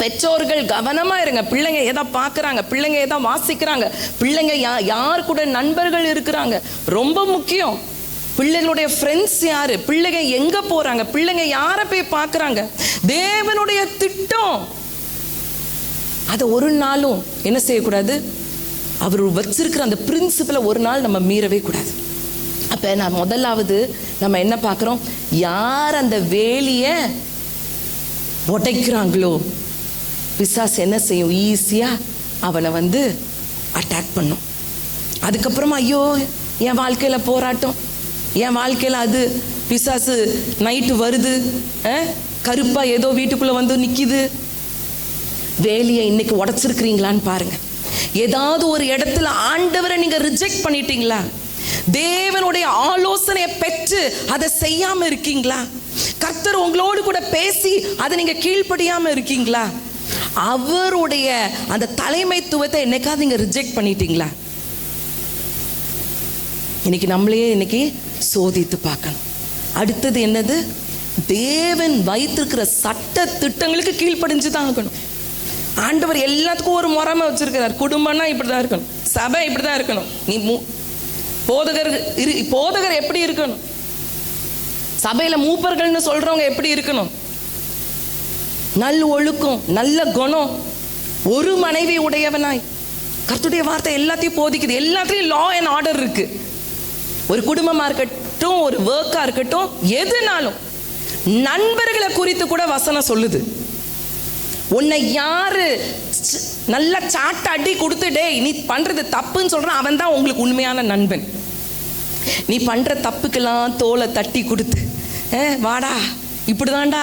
பெற்றோர்கள் கவனமா இருங்க. பிள்ளைங்க எதை பார்க்குறாங்க, பிள்ளைங்க எதை வாசிக்கிறாங்க, பிள்ளைங்க யார் கூட நண்பர்கள் இருக்கிறாங்க, ரொம்ப முக்கியம். பிள்ளைகளுடைய ஃப்ரெண்ட்ஸ் யாரு, பிள்ளைங்க எங்க போறாங்க, பிள்ளைங்க யாரை போய் பார்க்குறாங்க. தேவனுடைய திட்டம் அதை ஒரு நாளும் என்ன செய்யக்கூடாது? அவர் வச்சிருக்கிற அந்த பிரின்சிபலை ஒரு நாள் நம்ம மீறவே கூடாது. அப்ப நான் முதலாவது நம்ம என்ன பார்க்குறோம்? யார் அந்த வேலியை உடைக்கிறாங்களோ பிசாசு என்ன செய்யும்? ஈஸியா அவனை வந்து அட்டாக் பண்ணும். அதுக்கப்புறமா ஐயோ என் வாழ்க்கையில போராட்டம், என் வாழ்க்கையில அது பிசாசு நைட்டு வருது, கருப்பா ஏதோ வீட்டுக்குள்ள வந்து நிக்குது. வேலியை இன்னைக்கு உடைச்சிருக்கிறீங்களான்னு பாருங்க. ஏதாவது ஒரு இடத்துல ஆண்டவரை நீங்க ரிஜெக்ட் பண்ணிட்டீங்களா? தேவனுடைய ஆலோசனையை பெற்று அதை செய்யாம இருக்கீங்களா? கர்த்தர் உங்களோடு கூட பேசி அதை நீங்க கீழ்ப்படியாம இருக்கீங்களா? அவருடைய அந்த தலைமைத்துவத்தை என்னைக்காவது நீங்க ரிஜெக்ட் பண்ணிட்டீங்களா? இன்னைக்கு நம்மளையே இன்னைக்கு சோதித்து பார்க்கணும். அடுத்தது என்னது? தேவன் வைத்திருக்கிற சட்ட திட்டங்களுக்கு கீழ்ப்படிஞ்சுதான் ஆகணும். ஆண்டவர் எல்லாத்துக்கும் ஒரு முறைமை வச்சிருக்கிறார். குடும்பம்னா இப்படிதான் இருக்கணும், சபை இப்படிதான் இருக்கணும். நீ போதகர் எப்படி இருக்கணும், சபையில மூப்பர்கள்னு சொல்றவங்க எப்படி இருக்கணும், நல்ல ஒழுக்கம், நல்ல குணம், ஒரு மனைவி உடையவனாய். கர்த்தருடைய வார்த்தை எல்லாத்தையும் போதிக்குது. எல்லாத்துலயும் லா அண்ட் ஆர்டர் இருக்கு. ஒரு குடும்பமா இருக்கட்டும், ஒரு ஒர்க்கா இருக்கட்டும், எதுனாலும். நண்பர்களை குறித்து கூட வசனம் சொல்லுது. உன்னை யாரு நல்ல சாட்ட அடி கொடுத்துட்டே நீ பண்றது தப்புன்னு சொல்றான், அவன் தான் உங்களுக்கு உண்மையான நண்பன். நீ பண்ற தப்புக்கெல்லாம் தோலை தட்டி கொடுத்து வாடா இப்படிதான்டா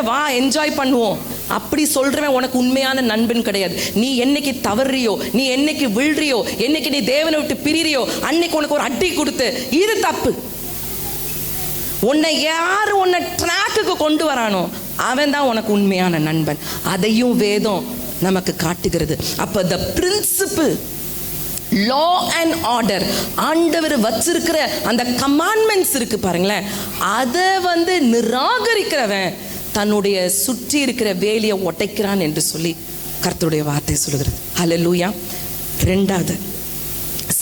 வா என்ஜாய் பண்ணுவோம் அப்படி சொல்றவன் உனக்கு உண்மையான நண்பன் கிடையாது. நீ என்னைக்கு தவறியோ, நீ என்னைக்கு விழுறியோ, என்னைக்கு நீ தேவனை விட்டு பிரியறியோ, அன்னைக்கு உனக்கு ஒரு அடி கொடுத்து இது தப்பு. உன்னை யாரு உன்னை ட்ராக்குக்கு கொண்டு வரானோ அவன் தான் உனக்கு உண்மையான நண்பன். அதையும் வேதம் நமக்கு காட்டுகிறது. அப்ப the principle, law and order, ஆண்டவர் வச்சிருக்கிற அந்த கமாண்ட்மெண்ட்ஸ் இருக்கு பாருங்களேன், அதை வந்து நிராகரிக்கிறவன் தன்னுடைய சுற்றி இருக்கிற வேலியை உடைக்கிறான் என்று சொல்லி கர்த்தருடைய வார்த்தை சொல்லுகிறது. ஹல்லேலூயா. ரெண்டாவது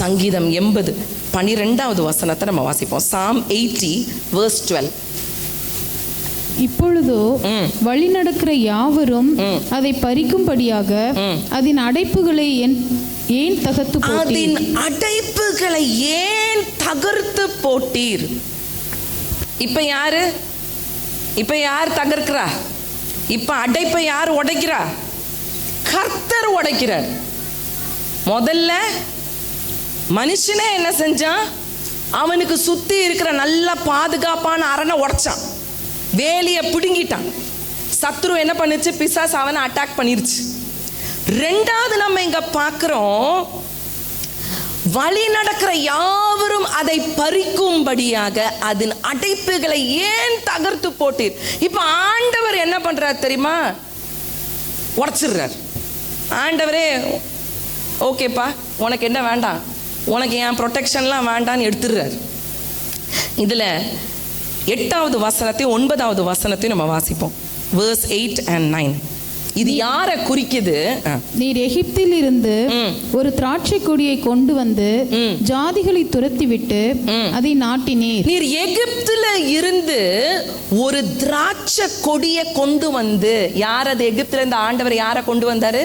சங்கீதம் 80:12 வசனத்தை நம்ம வாசிப்போம். Psalm 80:12. இப்பொழுதோ வழி நடக்கிற யாவரும் அதை பறிக்கும்படியாக அதன் அடைப்புகளை ஏன் தகர்த்து போட்டீர்? அதன் அடைப்புகளை ஏன் தகர்த்து போட்டீர்? இப்ப யார் தகர்க்கிறா? இப்ப அடைப்பை யார் உடைக்கிறா? கர்த்தர் உடைக்கிறார். முதல்ல மனுஷனே என்ன செஞ்சான்? அவனுக்கு சுத்தி இருக்கிற நல்ல பாதுகாப்பான அரணை உடைச்சான். வேலியை பிடுங்கிட்டான். சத்ரு என்ன பண்ணுச்சு? பிசாசு அவனை அட்டாக் பண்ணிருச்சு. ரெண்டாவது நம்ம இங்க பார்க்கிறோம், வழி நடக்கிற யாவரும் அதை பறிக்கும்படியாக அதன் அடைப்புகளை ஏன் தகர்த்து போட்டீர். இப்ப ஆண்டவர் என்ன பண்றார் தெரியுமா? உடைச்சிடுறார். ஆண்டவரே ஓகேப்பா, உனக்கு என்ன வேண்டாம், உனக்கு என் ப்ரொடெக்ஷன்லாம் வேண்டான்னு எடுத்துடுறார். இதுல 8வது வசனத்தையும் 9வது வசனத்தையும் நம்ம வாசிப்போம். verse 8 and 9. இது யாரை குறிக்குது? நீர் எகிப்தில் இருந்து ஒரு திராட்சை கொடியை கொண்டு வந்து ஜாதிகளை துரத்திவிட்டு அதை நாட்டினீர். நீர் எகிப்துல இருந்து ஒரு திராட்சை கொடியை கொண்டு வந்து, யார் அது? எகிப்துல இருந்து ஆண்டவர் யாரை கொண்டு வந்தாரு?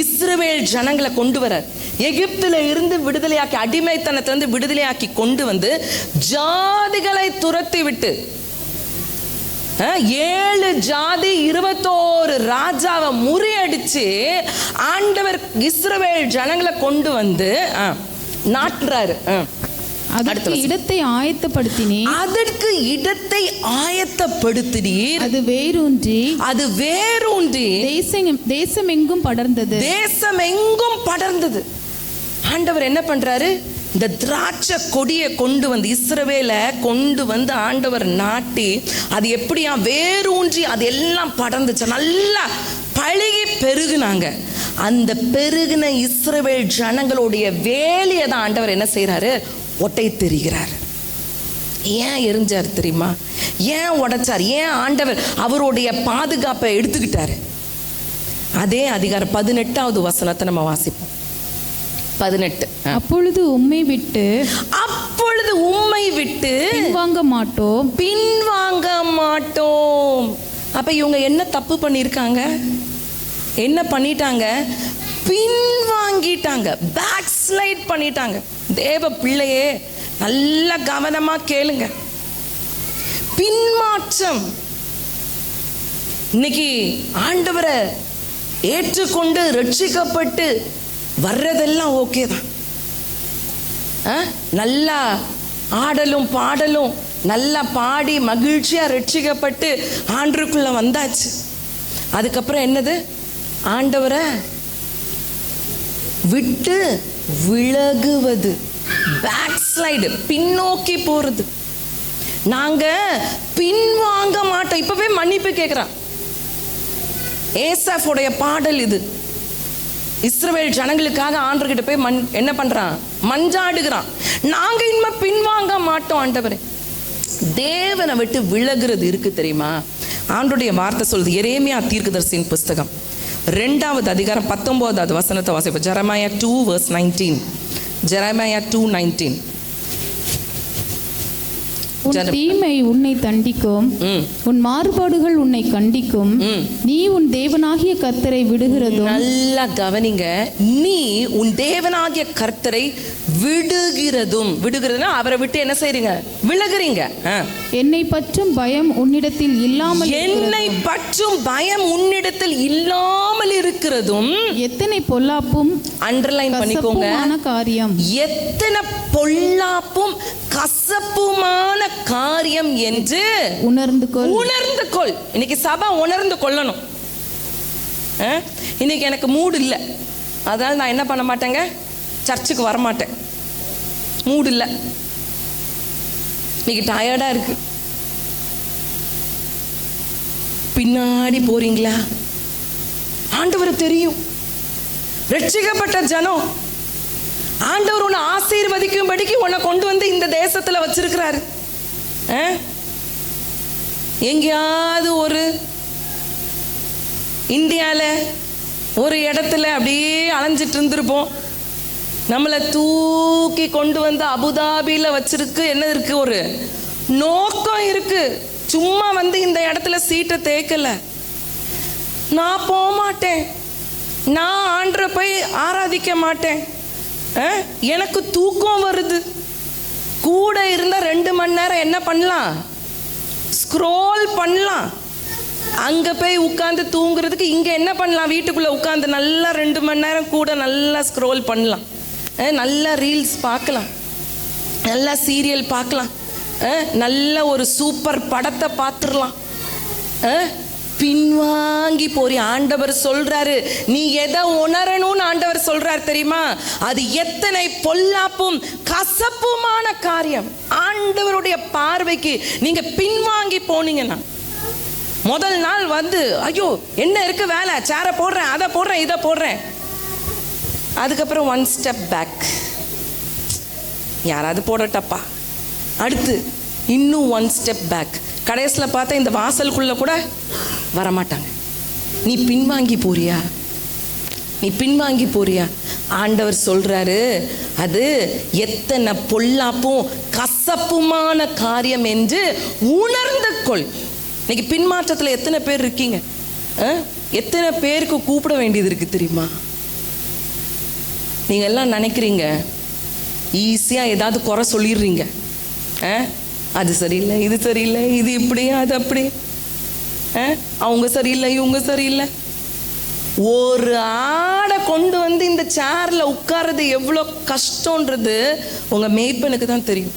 இஸ்ரவேல் ஜனங்களை கொண்டு வரார். எகிப்துல இருந்து விடுதலையாக்கி, அடிமைத்தனத்திலிருந்து விடுதலையாக்கி கொண்டு வந்து ஜாதிகளை துரத்தி விட்டு 7 ஜாதி 21 ராஜாவை முறியடிச்சு ஆண்டவர் இஸ்ரவேல் ஜனங்களை கொண்டு வந்து நாட்டுறாரு. அதற்கு இடத்தை ஆயத்தப்படுத்தினீர். அதற்கு இடத்தை ஆயத்தப்படுத்தினீர். அது வேரூன்றி தேசமெங்கும் படர்ந்தது. தேசமெங்கும் படர்ந்தது. ஆண்டவர் என்ன பண்றாரு? இந்த திராட்சை கொடியை கொண்டு வந்து இஸ்ரவேலை கொண்டு வந்து ஆண்டவர் நாட்டி, அது எப்படியா வேரூன்றி அது எல்லாம் படர்ந்துச்சு, நல்லா பழகி பெருகுனாங்க. அந்த பெருகின இஸ்ரவேல் ஜனங்களுடைய வேலையை தான் ஆண்டவர் என்ன செய்யறாரு? ஒட்டை தெரிகிறார். ஏன் எரிஞ்சார் தெரியுமா? ஏன் உடைச்சார்? ஏன் ஆண்டவர் அவருடைய பாதுகாப்பை எடுத்துக்கிட்டாரு? அதே அதிகாரம் 18வது வசனத்தை நம்ம வாசிப்போம். 18. அப்பொழுது உம்மை விட்டு பின்வாங்க மாட்டோம். அப்ப இவங்க என்ன தப்பு பண்ணிருக்காங்க? என்ன பண்ணிட்டாங்க? பின்வாங்கிட்டாங்க, பேக் ஸ்லைட் பண்ணிட்டாங்க. தேவ பிள்ளையே நல்ல கவனமா கேளுங்க. பின்மாற்றம். இன்னைக்கு ஆண்டவரை ஏற்றுக்கொண்டு ரட்சிக்கப்பட்டு வர்றதெல்லாம் ஓகே தான். நல்லா ஆடலும் பாடலும் நல்லா பாடி மகிழ்ச்சியா ரட்சிக்கப்பட்டு ஆண்டவருக்குள்ள வந்தாச்சு. அதுக்கப்புறம் என்னது? ஆண்டவரை விட்டு விலகுவது, பேக் ஸ்லைடு, பின்னோக்கி போறது. நாங்க பின்வாங்க மாட்டோம். இப்பவே மன்னிப்பு கேட்கிறான். ஏசாஃபுடைய பாடல் இது. இஸ்ரவேல் ஜனங்களுக்காக ஆண்டவர்கிட்ட போய் என்ன பண்றான்? மஞ்சாடுகிறான். நாங்க இனிமே பின்வாங்க மாட்டோம் ஆண்டவரே. தேவனை விட்டு விலகுறது இருக்கு தெரியுமா? ஆண்டவருடைய வார்த்தை சொல்லுது. எரேமியா தீர்க்கதரிசியின் புஸ்தகம் 2வது அதிகாரம் 19வது வசனத்தை வாசிப்போம். Jeremiah 2 verse 19. ஜெரமாயா 2:19. உன் தீமை உன்னை தண்டிக்கும், உன் மாறுபாடுகள் உன்னை கண்டிக்கும். நீ உன் தேவனாகிய கர்த்தரை விடுகிறதும். நல்லா கவனிங்க. நீ உன் தேவனாகிய கர்த்தரை விடுகிறதுனா அவரை விட்டு என்ன செய்றீங்க? விலகுறீங்க. என்னை பற்றும் பயம் உன்னிடத்தில் இல்லாமல் இருக்கிறதும். எத்தனை பொல்லாப்பும், அண்டர்லைன் பண்ணிக்கோங்க, காரியம். எத்தனை பொல்லாப்பும் கசப்புமான காரியம் என்று உணர்ந்து கொள். இன்னைக்கு சபை உணர்ந்து கொள்ளணும். இன்னைக்கு எனக்கு மூடு இல்லை, அதனால நான் என்ன பண்ண மாட்டேங்க, சர்ச்சுக்கு வரமாட்டேன். மூடு இல்லை, இன்னைக்கு டயர்டா இருக்கு. பின்னாடி போறீங்களா? ஆண்டவர் தெரியும். ரட்சிக்கப்பட்ட ஜனம் ஆண்டவர் உன்னை ஆசீர்வதிக்கும்படிக்கு உன்னை கொண்டு வந்து இந்த தேசத்துல வச்சிருக்கிறாரு. எங்கேயாவது ஒரு இந்தியால ஒரு இடத்துல அப்படியே அலைஞ்சிட்டு இருந்திருப்போம். நம்மளை தூக்கி கொண்டு வந்து அபுதாபியில வச்சிருக்கு. என்ன இருக்கு? ஒரு நோக்கம் இருக்கு. சும்மா வந்து இந்த இடத்துல சீட்டை தேக்கல. நான் போக மாட்டேன், நான் ஆண்டவரை போய் ஆராதிக்க மாட்டேன், எனக்கு தூக்கம் வருது. கூட இருந்த 2 மணி நேரம் என்ன பண்ணலாம்? ஸ்க்ரோல் பண்ணலாம். அங்க போய் உட்கார்ந்து தூங்குறதுக்கு இங்க என்ன பண்ணலாம்? வீட்டுக்குள்ள உட்கார்ந்து நல்லா 2 மணி நேரம் கூட நல்லா ஸ்க்ரோல் பண்ணலாம், நல்லா ரீல்ஸ் பார்க்கலாம், நல்லா சீரியல் பார்க்கலாம், நல்ல ஒரு சூப்பர் படத்தை பார்த்துடலாம். பின்வாங்கி போறியா? ஆண்டவர் சொல்றாரு, நீ எதை உணரணும்னு ஆண்டவர் சொல்றாரு தெரியுமா? அது எத்தனை பொல்லாப்பும் கசப்புமான காரியம். ஆண்டவருடைய பார்வைக்கு நீங்க பின்வாங்கி போனீங்கன்னா, முதல் நாள் வந்து ஐயோ என்ன இருக்கு வேலை, சேரை போடுறேன், அதை போடுறேன், இதை போடுறேன். அதுக்கப்புறம் 1 ஸ்டெப் பேக், யாராவது போடட்டப்பா. அடுத்து இன்னும் 1 ஸ்டெப் பேக். கடைசியில் பார்த்தா இந்த வாசலுக்குள்ள கூட வரமாட்டாங்க. நீ பின்வாங்கி போறியா? நீ பின்வாங்கி போறியா? ஆண்டவர் சொல்றாரு, அது எத்தனை பொல்லாப்பும் கசப்புமான காரியம் என்று உணர்ந்து கொள். இன்னைக்கு பின்மாற்றத்தில் எத்தனை பேர் இருக்கீங்க? எத்தனை பேருக்கு கூப்பிட வேண்டியது இருக்கு தெரியுமா? நீங்க எல்லாம் நினைக்கிறீங்க ஈஸியா ஏதாவது குறை சொல்லிடுறீங்க. அது சரியில்லை, இது சரியில்லை, இது இப்படி, அது அப்படி, அவங்க சரியில்லை, இவங்க சரியில்லை. ஒரு ஆடை கொண்டு வந்து இந்த சேர்ல உட்கார்றது எவ்வளோ கஷ்டம்ன்றது உங்க மேய்ப்பனுக்கு தான் தெரியும்.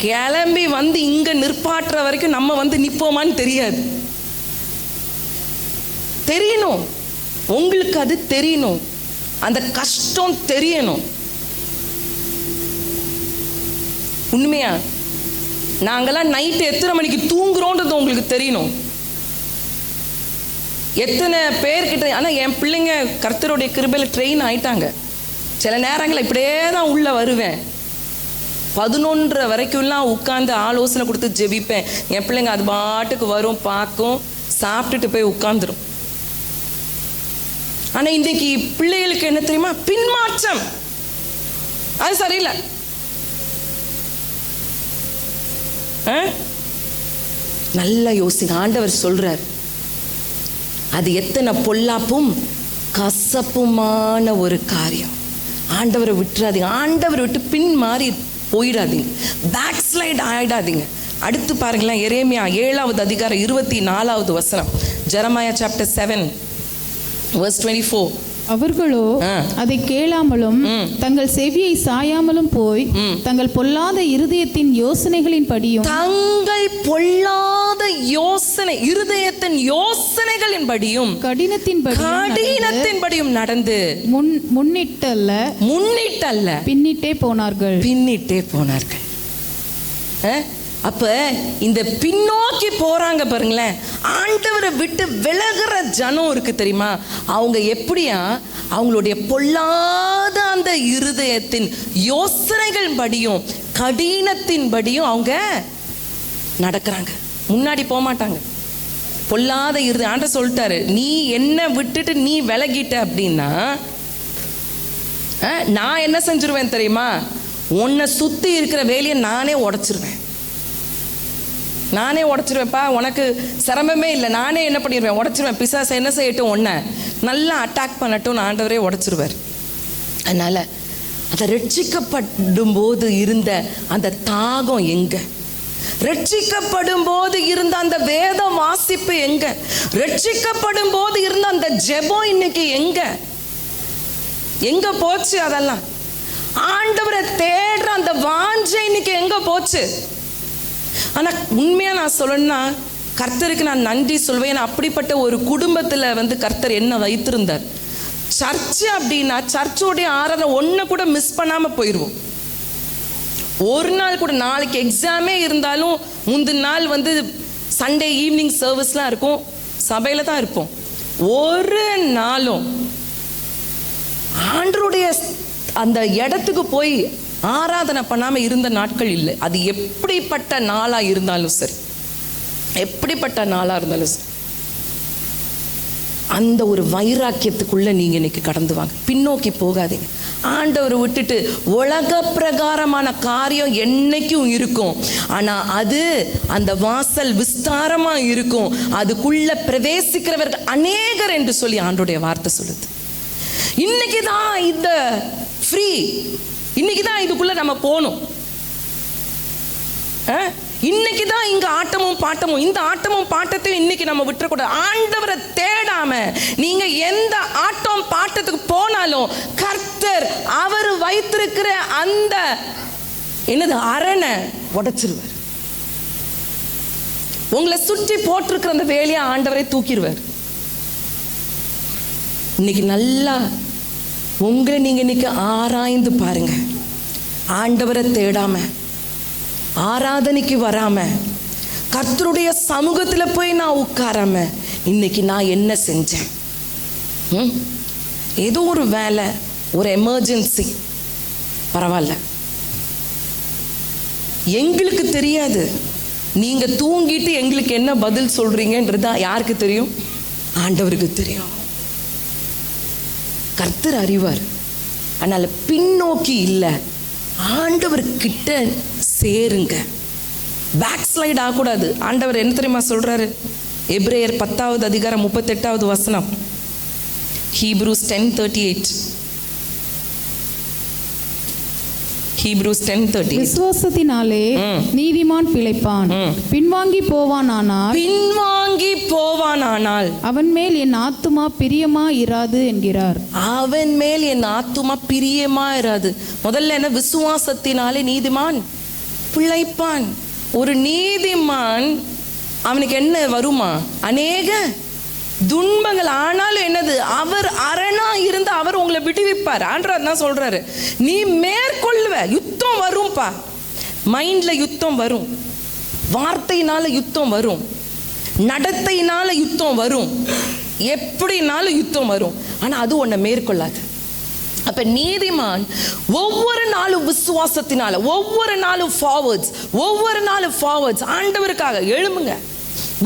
கிளம்பி வந்து இங்க நிற்பாட்டுற வரைக்கும் நம்ம வந்து நிப்போமான்னு தெரியாது. தெரியணும், உங்களுக்கு அது தெரியணும், அந்த கஷ்டம் தெரியணும். உண்மையா நாங்கெல்லாம் நைட்டு எத்தனை மணிக்கு தூங்குறோன்றது உங்களுக்கு தெரியணும். எத்தனை பேர்கிட்ட, ஆனால் என் பிள்ளைங்க கர்த்தருடைய கிருபையில் ட்ரெயின் ஆயிட்டாங்க. சில நேரங்கள் இப்படியே தான் உள்ள வருவேன், 11:30 வரைக்கும்லாம் உட்காந்து ஆலோசனை கொடுத்து ஜெபிப்பேன். என் பிள்ளைங்க அது பாட்டுக்கு வரும், பார்க்கும், சாப்பிட்டுட்டு போய் உட்காந்துரும். ஆனால் இன்றைக்கு பிள்ளைகளுக்கு என்ன தெரியுமா? பின்மாற்றம். அது சரியில்லை. நல்லா யோசிங்க. ஆண்டவர் சொல்றார், அது எத்தனை பொல்லாப்பும் கசப்புமான ஒரு காரியம். ஆண்டவரை விட்டுறாதீங்க, ஆண்டவரை விட்டு பின் மாறி போயிடாதீங்க, பேக் ஸ்லைட் ஆயிடாதீங்க. அடுத்து பாருங்களேன், எரேமியா 7வது அதிகாரம் 24வது வசனம். Jeremiah chapter 7 verse 24. அவர்களோ அதை கேளாமலும் தங்கள் செவியை சாயாமலும் போய் தங்கள் பொல்லாத இருதயத்தின் யோசனைகளின் படியும், தங்கள் பொல்லாத யோசனை, இருதயத்தின் யோசனைகளின் படியும், கடினத்தின்படியும் நடந்து முன்னிட்டல்ல பின்னிட்டே போனார்கள். அப்ப இந்த பின்னோக்கி போறாங்க பாருங்களேன். ஆண்டவரை விட்டு விலகுற ஜனம் இருக்கு தெரியுமா? அவங்க எப்படியா? அவங்களுடைய பொல்லாத அந்த இருதயத்தின் யோசனைகள் படியும் கடினத்தின் படியும் அவங்க நடக்கிறாங்க. முன்னாடி போக மாட்டாங்க. பொல்லாத இருதயம். ஆண்டவர் சொல்லிட்டாரு, நீ என்ன விட்டுட்டு நீ விலகிட்ட அப்படின்னா நான் என்ன செஞ்சிருவேன் தெரியுமா? உன்னை சுத்தி இருக்கிற வேலையை நானே உடைச்சிருவேன். உடைச்சிருவேன்ப்பா, உனக்கு சிரமமே இல்லை. நானே என்ன பண்ணிடுவேன்? உடைச்சிருவேன். பிசாசு என்ன செய்யட்டும், உன்னை நல்லா அட்டாக் பண்ணட்டும், ஆண்டவரே உடைச்சிருவார். அதனால அதை ரட்சிக்கப்படும் போது இருந்த அந்த தாகம் எங்க? ரட்சிக்கப்படும் போது இருந்த அந்த வேத வாசிப்பு எங்க? ரட்சிக்கப்படும் போது இருந்த அந்த ஜெபம் இன்னைக்கு எங்க போச்சு? அதெல்லாம் ஆண்டவரை தேடுற அந்த வாஞ்சை இன்னைக்கு எங்க போச்சு? ஆனா உண்மையா நான் சொல்லணும்னா, கர்த்தருக்கு நான் நன்றி சொல்வேன். அப்படிப்பட்ட ஒரு குடும்பத்துல வந்து கர்த்தர் என்ன வைத்திருந்தார். சர்ச்சு அப்படின்னா சர்ச்சோடைய ஆராதனை ஒன்றை கூட மிஸ் பண்ணாம போயிடுவோம். ஒரு நாள் கூட, நாளைக்கு எக்ஸாமே இருந்தாலும் முந்தின நாள் வந்து சண்டே ஈவினிங் சர்வீஸ்லாம் இருக்கும், சபையில தான் இருப்போம். ஒரு நாளும் ஆண்டவருடைய அந்த இடத்துக்கு போய் ஆராதனை பண்ணாம இருந்த நாட்கள் இல்லை. அது எப்படிப்பட்ட நாளா இருந்தாலும் சரி, அந்த ஒரு வைராக்கியத்துக்குள்ள நீங்க இன்னைக்கு கடந்து வாங்க. பின்னோக்கி போகாதீங்க. ஆண்டவரை விட்டுட்டு உலக பிரகாரமான காரியம் என்னைக்கும் இருக்கும். ஆனா அது அந்த வாசல் விஸ்தாரமா இருக்கும், அதுக்குள்ள பிரவேசிக்கிறவர்கள் அநேகர் என்று சொல்லி ஆண்டோடைய வார்த்தை சொல்லுது. இன்னைக்குதான் இந்த ஃப்ரீ, இன்னைக்குதான் இதுக்குள்ள நம்ம போகணும். இன்னைக்குதான் இங்க ஆட்டமும் பாட்டமும், இந்த ஆட்டமும் பாட்டத்தையும் இன்னைக்கு நம்ம விட்டுறக்கூடாது. ஆண்டவரை தேடாம நீங்க எந்த ஆட்டம் பாட்டத்துக்கு போனாலும் கர்த்தர் அவர் வைத்திருக்கிற அந்த என்னது அரணை உடைச்சிருவார். உங்களை சுற்றி போட்டிருக்கிற அந்த வேலையை ஆண்டவரை தூக்கிடுவார். இன்னைக்கு நல்லா உங்களை நீங்க இன்னைக்கு ஆராய்ந்து பாருங்க. ஆண்டவரை தேடாம, ஆராதனைக்கு வராம, கர்த்தருடைய சமூகத்துல போய் நான் உட்காராம இன்னைக்கு நான் என்ன செஞ்சேன்? ஏதோ ஒரு வேலை, ஒரு எமர்ஜென்சி, பரவாயில்ல, எங்களுக்கு தெரியாது. நீங்க தூங்கிட்டு எங்களுக்கு என்ன பதில் சொல்றீங்கன்றது யாருக்கு தெரியும்? ஆண்டவருக்கு தெரியும். கர்த்தர் அறிவார். அதனால பின்னோக்கி இல்லை, ஆண்டவர்கிட்ட சேருங்க. பேக் ஸ்லைட் ஆகக்கூடாது. ஆண்டவர் என்ன தெரியுமா சொல்றாரு? எபிரேயர் 10வது அதிகாரம் 38வது வசனம், Hebrews 10:38. Hebrews 10:38. விசுவாசத்தினாலே நீதிமான் பிழைப்பான். பின்வாங்கி போவானானால் அவன் மேல் என் ஆத்துமா பிரியமா இராது என்கிறார். அவன் மேல் என் ஆத்துமா பிரியமா இராது. முதல்ல என்ன? விசுவாசத்தினாலே நீதிமான் பிழைப்பான். ஒரு நீதிமான் அவனுக்கு என்ன வருமா? அநேக துன்பங்கள். ஆனாலும் என்னது? அவர் அரணா இருந்து அவர் உங்களை விடுவிப்பார். ஆண்டவர் தான் சொல்றாரு, நீ மேற்கொள்ளுவ. யுத்தம் வரும்பா, மைண்ட்ல யுத்தம் வரும், வார்த்தையினால யுத்தம் வரும், நடத்தையினால யுத்தம் வரும், எப்படினாலும் யுத்தம் வரும். ஆனா அது உன்னை மேற்கொள்ளாது. அப்ப நீதிமான் ஒவ்வொரு நாளும் விசுவாசத்தினால, ஒவ்வொரு நாளும் ஃபார்வர்ட்ஸ் ஆண்டவருக்காக எழும்புங்க.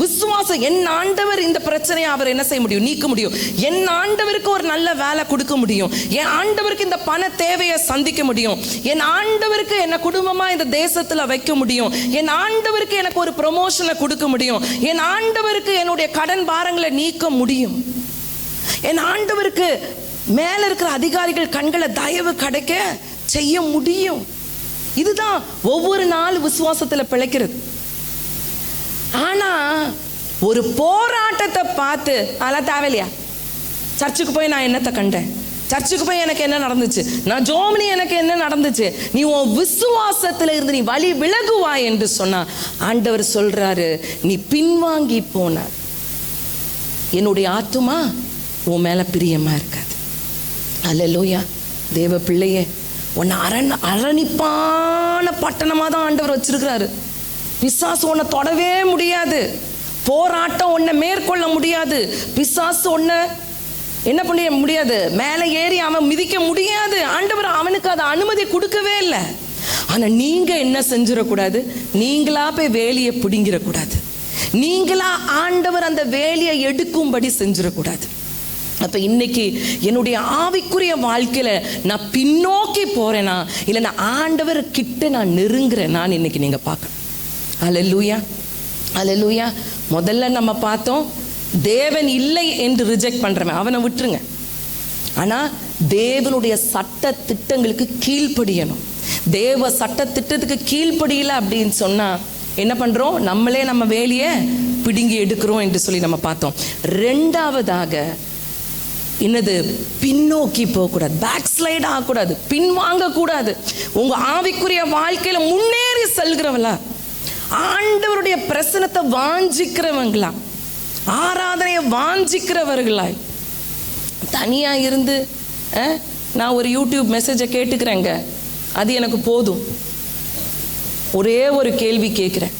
விசுவாசம். என் ஆண்டவர் இந்த பிரச்சனையை அவர் என்ன செய்ய முடியும்? நீக்க முடியும். என் ஆண்டவருக்கு ஒரு நல்ல வேலை கொடுக்க முடியும். என் ஆண்டவருக்கு இந்த பண தேவையை சந்திக்க முடியும். என் ஆண்டவருக்கு என்ன குடும்பமா இந்த தேசத்துல வைக்க முடியும். என் ஆண்டவருக்கு எனக்கு ஒரு ப்ரொமோஷனை கொடுக்க முடியும். என் ஆண்டவருக்கு என்னுடைய கடன் பாரங்களை நீக்க முடியும். என் ஆண்டவருக்கு மேல இருக்கிற அதிகாரிகள் கண்களை தயவு கிடைக்க செய்ய முடியும். இதுதான் ஒவ்வொரு நாள் விசுவாசத்துல பிழைக்கிறது. ஆனா ஒரு போராட்டத்தை பார்த்து அதெல்லாம் தேவையில்லையா? சர்ச்சுக்கு போய் நான் என்னத்தை கண்டேன்? சர்ச்சுக்கு போய் எனக்கு என்ன நடந்துச்சு? நான் ஜோமினி எனக்கு என்ன நடந்துச்சு? நீ உன் விசுவாசத்துல இருந்து நீ வழி விலகுவாய் என்று சொன்னா ஆண்டவர் சொல்றாரு, நீ பின்வாங்கி போன என்னுடைய ஆத்துமா உன் மேல பிரியமா இருக்காது. அல்லேலூயா. தேவ பிள்ளையே, உன்னை அரணிப்பான பட்டணமா தான் ஆண்டவர் வச்சிருக்கிறாரு. பிசாசு உன்னை தொடவே முடியாது. போராட்டம் உன்னை மேற்கொள்ள முடியாது. பிசாசு உன்னை என்ன பண்ண முடியாது? மேலே ஏறி அவன் மிதிக்க முடியாது. ஆண்டவர் அவனுக்கு அதை அனுமதி கொடுக்கவே இல்லை. ஆனா நீங்க என்ன செஞ்சிடக்கூடாது? நீங்களா போய் வேலியை பிடுங்கிடக்கூடாது. நீங்களா ஆண்டவர் அந்த வேலியை எடுக்கும்படி செஞ்சிடக்கூடாது. அப்ப இன்னைக்கு என்னுடைய ஆவிக்குரிய வாழ்க்கையில நான் பின்னோக்கி போறேனா இல்லை நான் ஆண்டவர் கிட்ட நான் நெருங்குறேன் நான் இன்னைக்கு நீங்க பார்க்க. அல்லேலூயா, அல்லேலூயா. முதல்ல நம்ம பார்த்தோம், தேவன் இல்லை என்று ரிஜெக்ட் பண்றவன் அவனை விட்டுருங்க. ஆனா தேவனுடைய சட்ட திட்டங்களுக்கு கீழ்ப்படியணும். தேவ சட்ட திட்டத்துக்கு கீழ்ப்படியல அப்படின்னு சொன்னா என்ன பண்றோம்? நம்மளே நம்ம வேலையை பிடுங்கி எடுக்கிறோம் என்று சொல்லி நம்ம பார்த்தோம். ரெண்டாவதாக என்னது? பின்னோக்கி போகக்கூடாது, பேக் ஸ்லைட் ஆகக்கூடாது, பின்வாங்க கூடாது. உங்க ஆவிக்குரிய வாழ்க்கையில முன்னேறி செல்கிறவங்களா, ஆண்டவருடைய பிரசனத்தை வாஞ்சிக்கிறவங்களா, ஆராதனையை வாஞ்சிக்கிறவர்களாய் தனியா இருந்து நான் ஒரு யூடியூப் மெசேஜை கேட்டுக்கிறேங்க, அது எனக்கு போதும். ஒரே ஒரு கேள்வி கேட்குறேன்.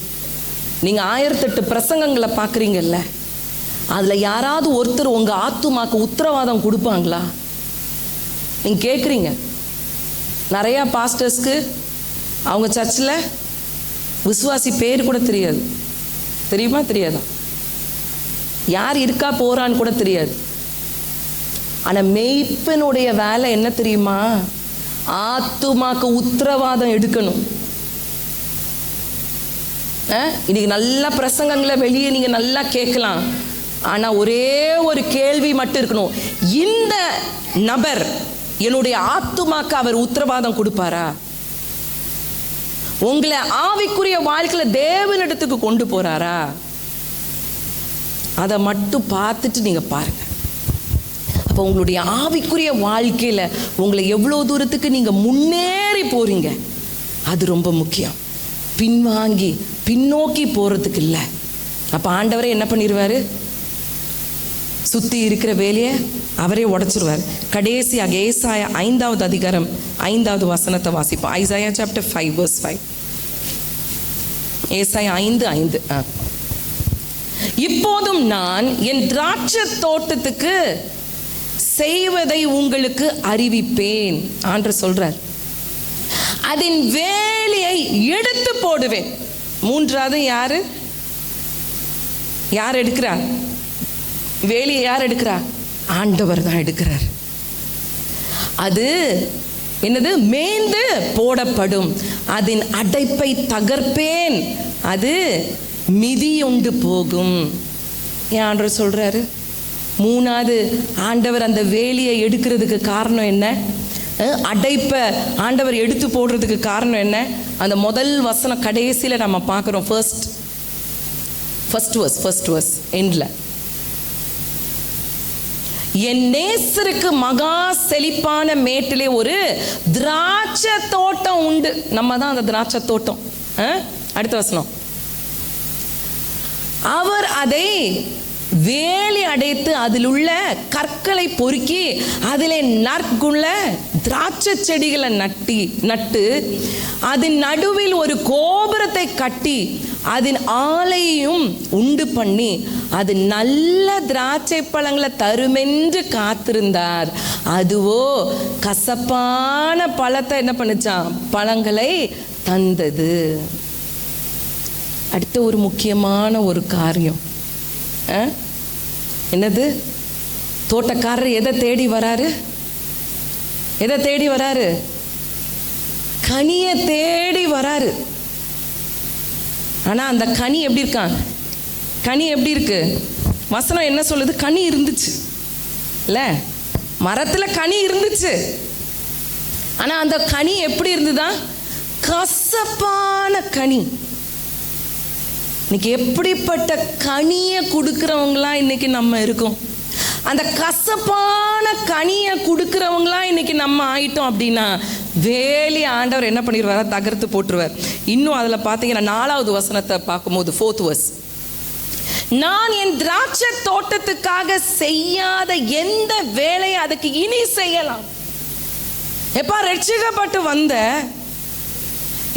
நீங்க 1008 பிரசங்கங்களை பார்க்குறீங்கல்ல, அதுல யாராவது ஒருத்தர் உங்க ஆத்துமாக்கு உத்தரவாதம் கொடுப்பாங்களா? நீங்க கேட்குறீங்க. நிறையா பாஸ்டர்ஸ்க்கு அவங்க சர்ச்சில் விசுவாசி பேர் கூட தெரியாது. தெரியுமா? தெரியாதா? யார் இருக்கா போறான்னு கூட தெரியாது. ஆனா மெய்ப்பனுடைய வேலை என்ன தெரியுமா? ஆத்துமாக்கு உத்தரவாதம் எடுக்கணும். இன்னைக்கு நல்ல பிரசங்கங்களை வெளியே நீங்க நல்லா கேட்கலாம். ஆனா ஒரே ஒரு கேள்வி மட்டும் இருக்கணும், இந்த நபர் என்னுடைய ஆத்துமாக்கு அவர் உத்தரவாதம் கொடுப்பாரா? உங்களை ஆவிக்குரிய வாழ்க்கையில தேவனிடத்துக்கு கொண்டு போறாரா? அதை மட்டும் பார்த்துட்டு நீங்க பாருங்க. அப்போ உங்களுடைய ஆவிக்குரிய வாழ்க்கையில உங்களை எவ்வளவு தூரத்துக்கு நீங்க முன்னேறி போறீங்க, அது ரொம்ப முக்கியம். பின்வாங்கி பின்னோக்கி போறதுக்கு இல்லை. அப்போ ஆண்டவரே என்ன பண்ணிடுவார்? சுற்றி இருக்கிற வேலையை அவரே உடைச்சிருவார். கடைசியாக ஏசாயா 5வது அதிகாரம் 5வது வசனத்தை வாசிப்போம். Isaiah chapter 5 verse 5. ஏசாயா 5:5. இப்போதும் நான் என் திராட்சை தோட்டத்துக்கு செய்வதை உங்களுக்கு அறிவிப்பேன் ஆண்டவர் சொல்றார். அதன் வேலையை எடுத்து போடுவேன். மூன்றாவது யார் எடுக்கிறார்? வேலையை யார் எடுக்கிறார்? ஆண்டவர் தான் எடுக்கிறார். அது என்னது? மேய்ந்து போடப்படும். அதன் அடைப்பை தகர்ப்பேன், அது மிதியுண்டு போகும். ஏன் ஆண்டவர் சொல்றாரு? மூணாவது ஆண்டவர் அந்த வேலையை எடுக்கிறதுக்கு காரணம் என்ன? அடைப்பை ஆண்டவர் எடுத்து போடுறதுக்கு காரணம் என்ன? அந்த முதல் வசனம் கடைசியில் நம்ம பார்க்குறோம். ஃபர்ஸ்ட் verse எண்டில், என் நேசருக்கு மகா செழிப்பான மேட்டிலே ஒரு திராட்சை தோட்டம் உண்டு. நம்ம தான் அந்த திராட்சை தோட்டம். அடுத்த வசனம், அவர் அதை வேலி அடைத்து அதில் உள்ள கற்களை பொறுக்கி அதிலே நற்குள்ள திராட்சை செடிகளை நட்டு அதன் நடுவில் ஒரு கோபுரத்தை கட்டி அதன் ஆலையும் உண்டு பண்ணி அது நல்ல திராட்சை பழங்களை தருமென்று காத்திருந்தார். அதுவோ கசப்பான பழத்தை என்ன பண்ணுச்சான்? பழங்களை தந்தது. அடுத்த ஒரு முக்கியமான ஒரு காரியம் என்னது? தோட்டக்காரர் எதை தேடி வராரு? கனியை தேடி வராரு. ஆனா அந்த கனி எப்படி இருக்கான்? கனி எப்படி இருக்கு? வசனம் என்ன சொல்லுது? கனி இருந்துச்சு இல்ல, மரத்துல கனி இருந்துச்சு. ஆனா அந்த கனி எப்படி இருந்துதா? கசப்பான கனி. இன்னைக்கு எப்படிப்பட்ட கனியை கொடுக்கிறவங்களா இன்னைக்கு நம்ம இருக்கோம்? அந்த கசப்பான கனியை கொடுக்கிறவங்களா இன்னைக்கு நம்ம ஆயிட்டோம் அப்படின்னா வேலி ஆண்டவர் என்ன பண்ணிடுவார்? தகர்த்து போட்டுருவார். இன்னும் அதில் பார்த்தீங்கன்னா 4வது வசனத்தை பார்க்கும்போது 4th verse, நான் என் திராட்சை தோட்டத்துக்காக செய்யாத எந்த வேலையை அதுக்கு இனி செய்யலாம். எப்பா ரட்சிக்கப்பட்டு வந்த,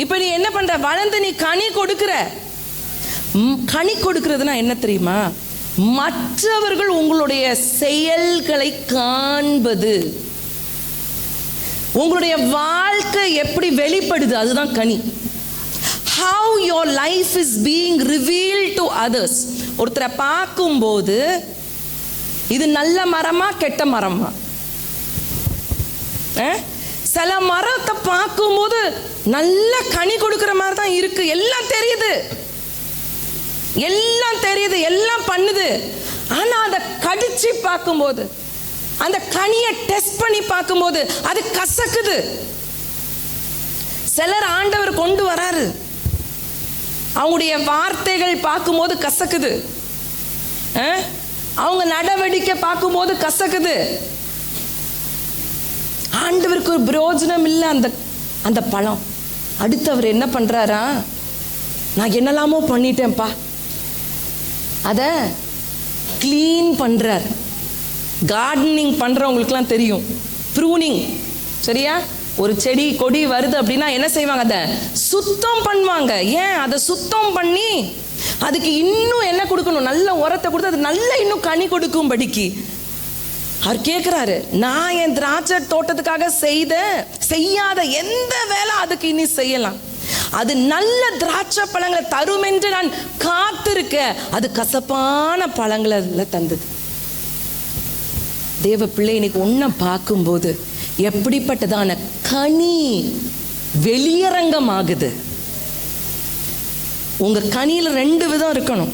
இப்ப நீ என்ன பண்ற? வளர்ந்து நீ கனி கொடுக்கிற. கனி கொடுக்கிறதுனா என்ன தெரியுமா? மற்றவர்கள் உங்களுடைய செயல்களை காண்பது, உங்களுடைய வாழ்க்கை எப்படி வெளிப்படுது, அதுதான் கனி. How your life is being revealed to others. ஒருத்தரை பார்க்கும்போது இது நல்ல மரமா கெட்ட மரமா? சில மரத்தை பார்க்கும்போது நல்ல கனி கொடுக்கிற மாதிரி தான் இருக்கு. எல்லாம் தெரியுது, எல்லாம் பண்ணுது. ஆனா அதை கடிச்சு பார்க்கும்போது, அந்த கனியை டெஸ்ட் பண்ணி பார்க்கும்போது அது கசக்குது. சிலர் ஆண்டவர் கொண்டு வராரு, அவங்களுடைய வார்த்தைகள் பார்க்கும்போது கசக்குது, அவங்க நடவடிக்கை பார்க்கும்போது கசக்குது. ஆண்டவருக்கு ஒரு பிரயோஜனம் இல்லை அந்த பழம். அடுத்தவர் என்ன பண்றாரா? நான் என்னெல்லாமோ பண்ணிட்டேன்ப்பா, அதை கிளீன் பண்றார். கார்டனிங் பண்றவங்களுக்குலாம் தெரியும், ப்ரூனிங். சரியா? ஒரு செடி கொடி வருது அப்படின்னா என்ன செய்வாங்க? அதை சுத்தம் பண்ணுவாங்க. ஏன்? அதை சுத்தம் பண்ணி அதுக்கு இன்னும் என்ன கொடுக்கணும்? நல்ல உரத்தை கொடுத்து அது நல்ல இன்னும் கனி கொடுக்கும்படிக்கு. அவர் கேட்குறாரு, நான் என் திராட்சை தோட்டத்துக்காக செய்யாத எந்த வேலை அதுக்கு இனி செய்யலாம்? அது நல்ல திராட்சை பழங்களை தரும் என்று நான் காத்திருக்க அது கசப்பான பழங்களை தந்தது. தேவ பிள்ளை, இன்னைக்கு ஒன்றை பார்க்கும்போது எப்படிப்பட்டதான கனி வெளியரங்கமாகுது. உங்க கனியில் 2 விதம் இருக்கணும்.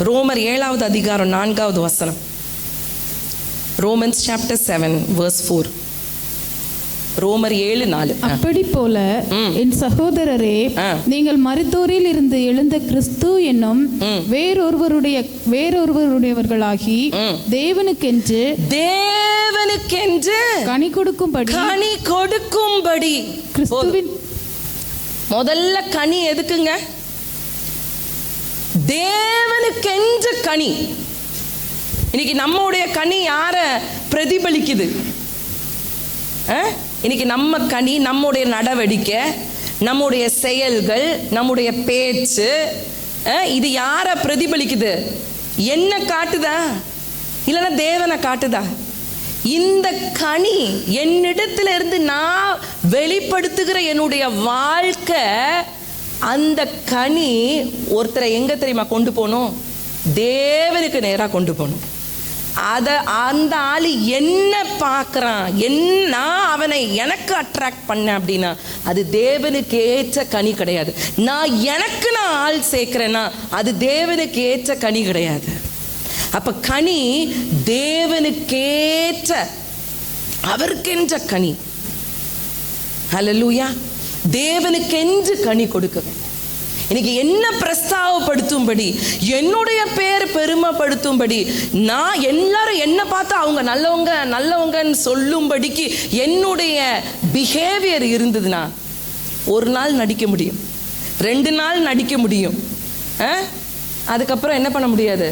ரோமர் 7வது அதிகாரம் 4வது வசனம். Romans chapter 7 verse 4. ரோமர் 7:4. அப்படி போல என் சகோதரரே, நீங்கள் மரித்தோரில் இருந்து எழுந்த கிறிஸ்து என்னும் வேறொருவருடையவர்களாகி தேவனுக்கென்று கனி கொடுக்கும்படி கிறிஸ்துவின் முதல்ல கனி எதுக்குங்க? தேவனுக்கு கனி. இன்னைக்கு நம்முடைய கனி யாரை பிரதிபலிக்குது? இன்னைக்கு நம்ம கனி, நம்முடைய நடவடிக்கை, நம்முடைய செயல்கள், நம்முடைய பேச்சு, இது யாரை பிரதிபலிக்குது? என்ன காட்டுதா இல்லைன்னா தேவனை காட்டுதா? இந்த கனி என்னிடத்துல இருந்து நான் வெளிப்படுத்துகிற என்னுடைய வாழ்க்கை, அந்த கனி ஒருத்தரை எங்க தெரியுமா கொண்டு போகணும்? தேவனுக்கு நேராக கொண்டு போகணும். அந்த ஆளு என்ன பார்க்குறான், நான் அவனை எனக்கு அட்ராக்ட் பண்ணேன் அப்படின்னா அது தேவனுக்கு ஏற்ற கனி கிடையாது. நான் ஆள் சேர்க்கிறேன்னா அது தேவனுக்கு ஏற்ற கனி கிடையாது. அப்ப கனி தேவனுக்கேற்ற, அவருக்கென்ற கனி. ஹல்லேலூயா. தேவனுக்கென்று கனி கொடுக்க வேண்டும். இன்னைக்கு என்ன பிரஸ்தாவப்படுத்தும்படி, என்னுடைய பேர் பெருமைப்படுத்தும்படி, நான் எல்லாரும் என்ன பார்த்தா அவங்க நல்லவங்க நல்லவங்கன்னு சொல்லும்படிக்கு என்னுடைய பிஹேவியர் இருந்ததுன்னா ஒரு நாள் நடிக்க முடியும், 2 நாள் நடிக்க முடியும், அதுக்கப்புறம் என்ன பண்ண முடியாது.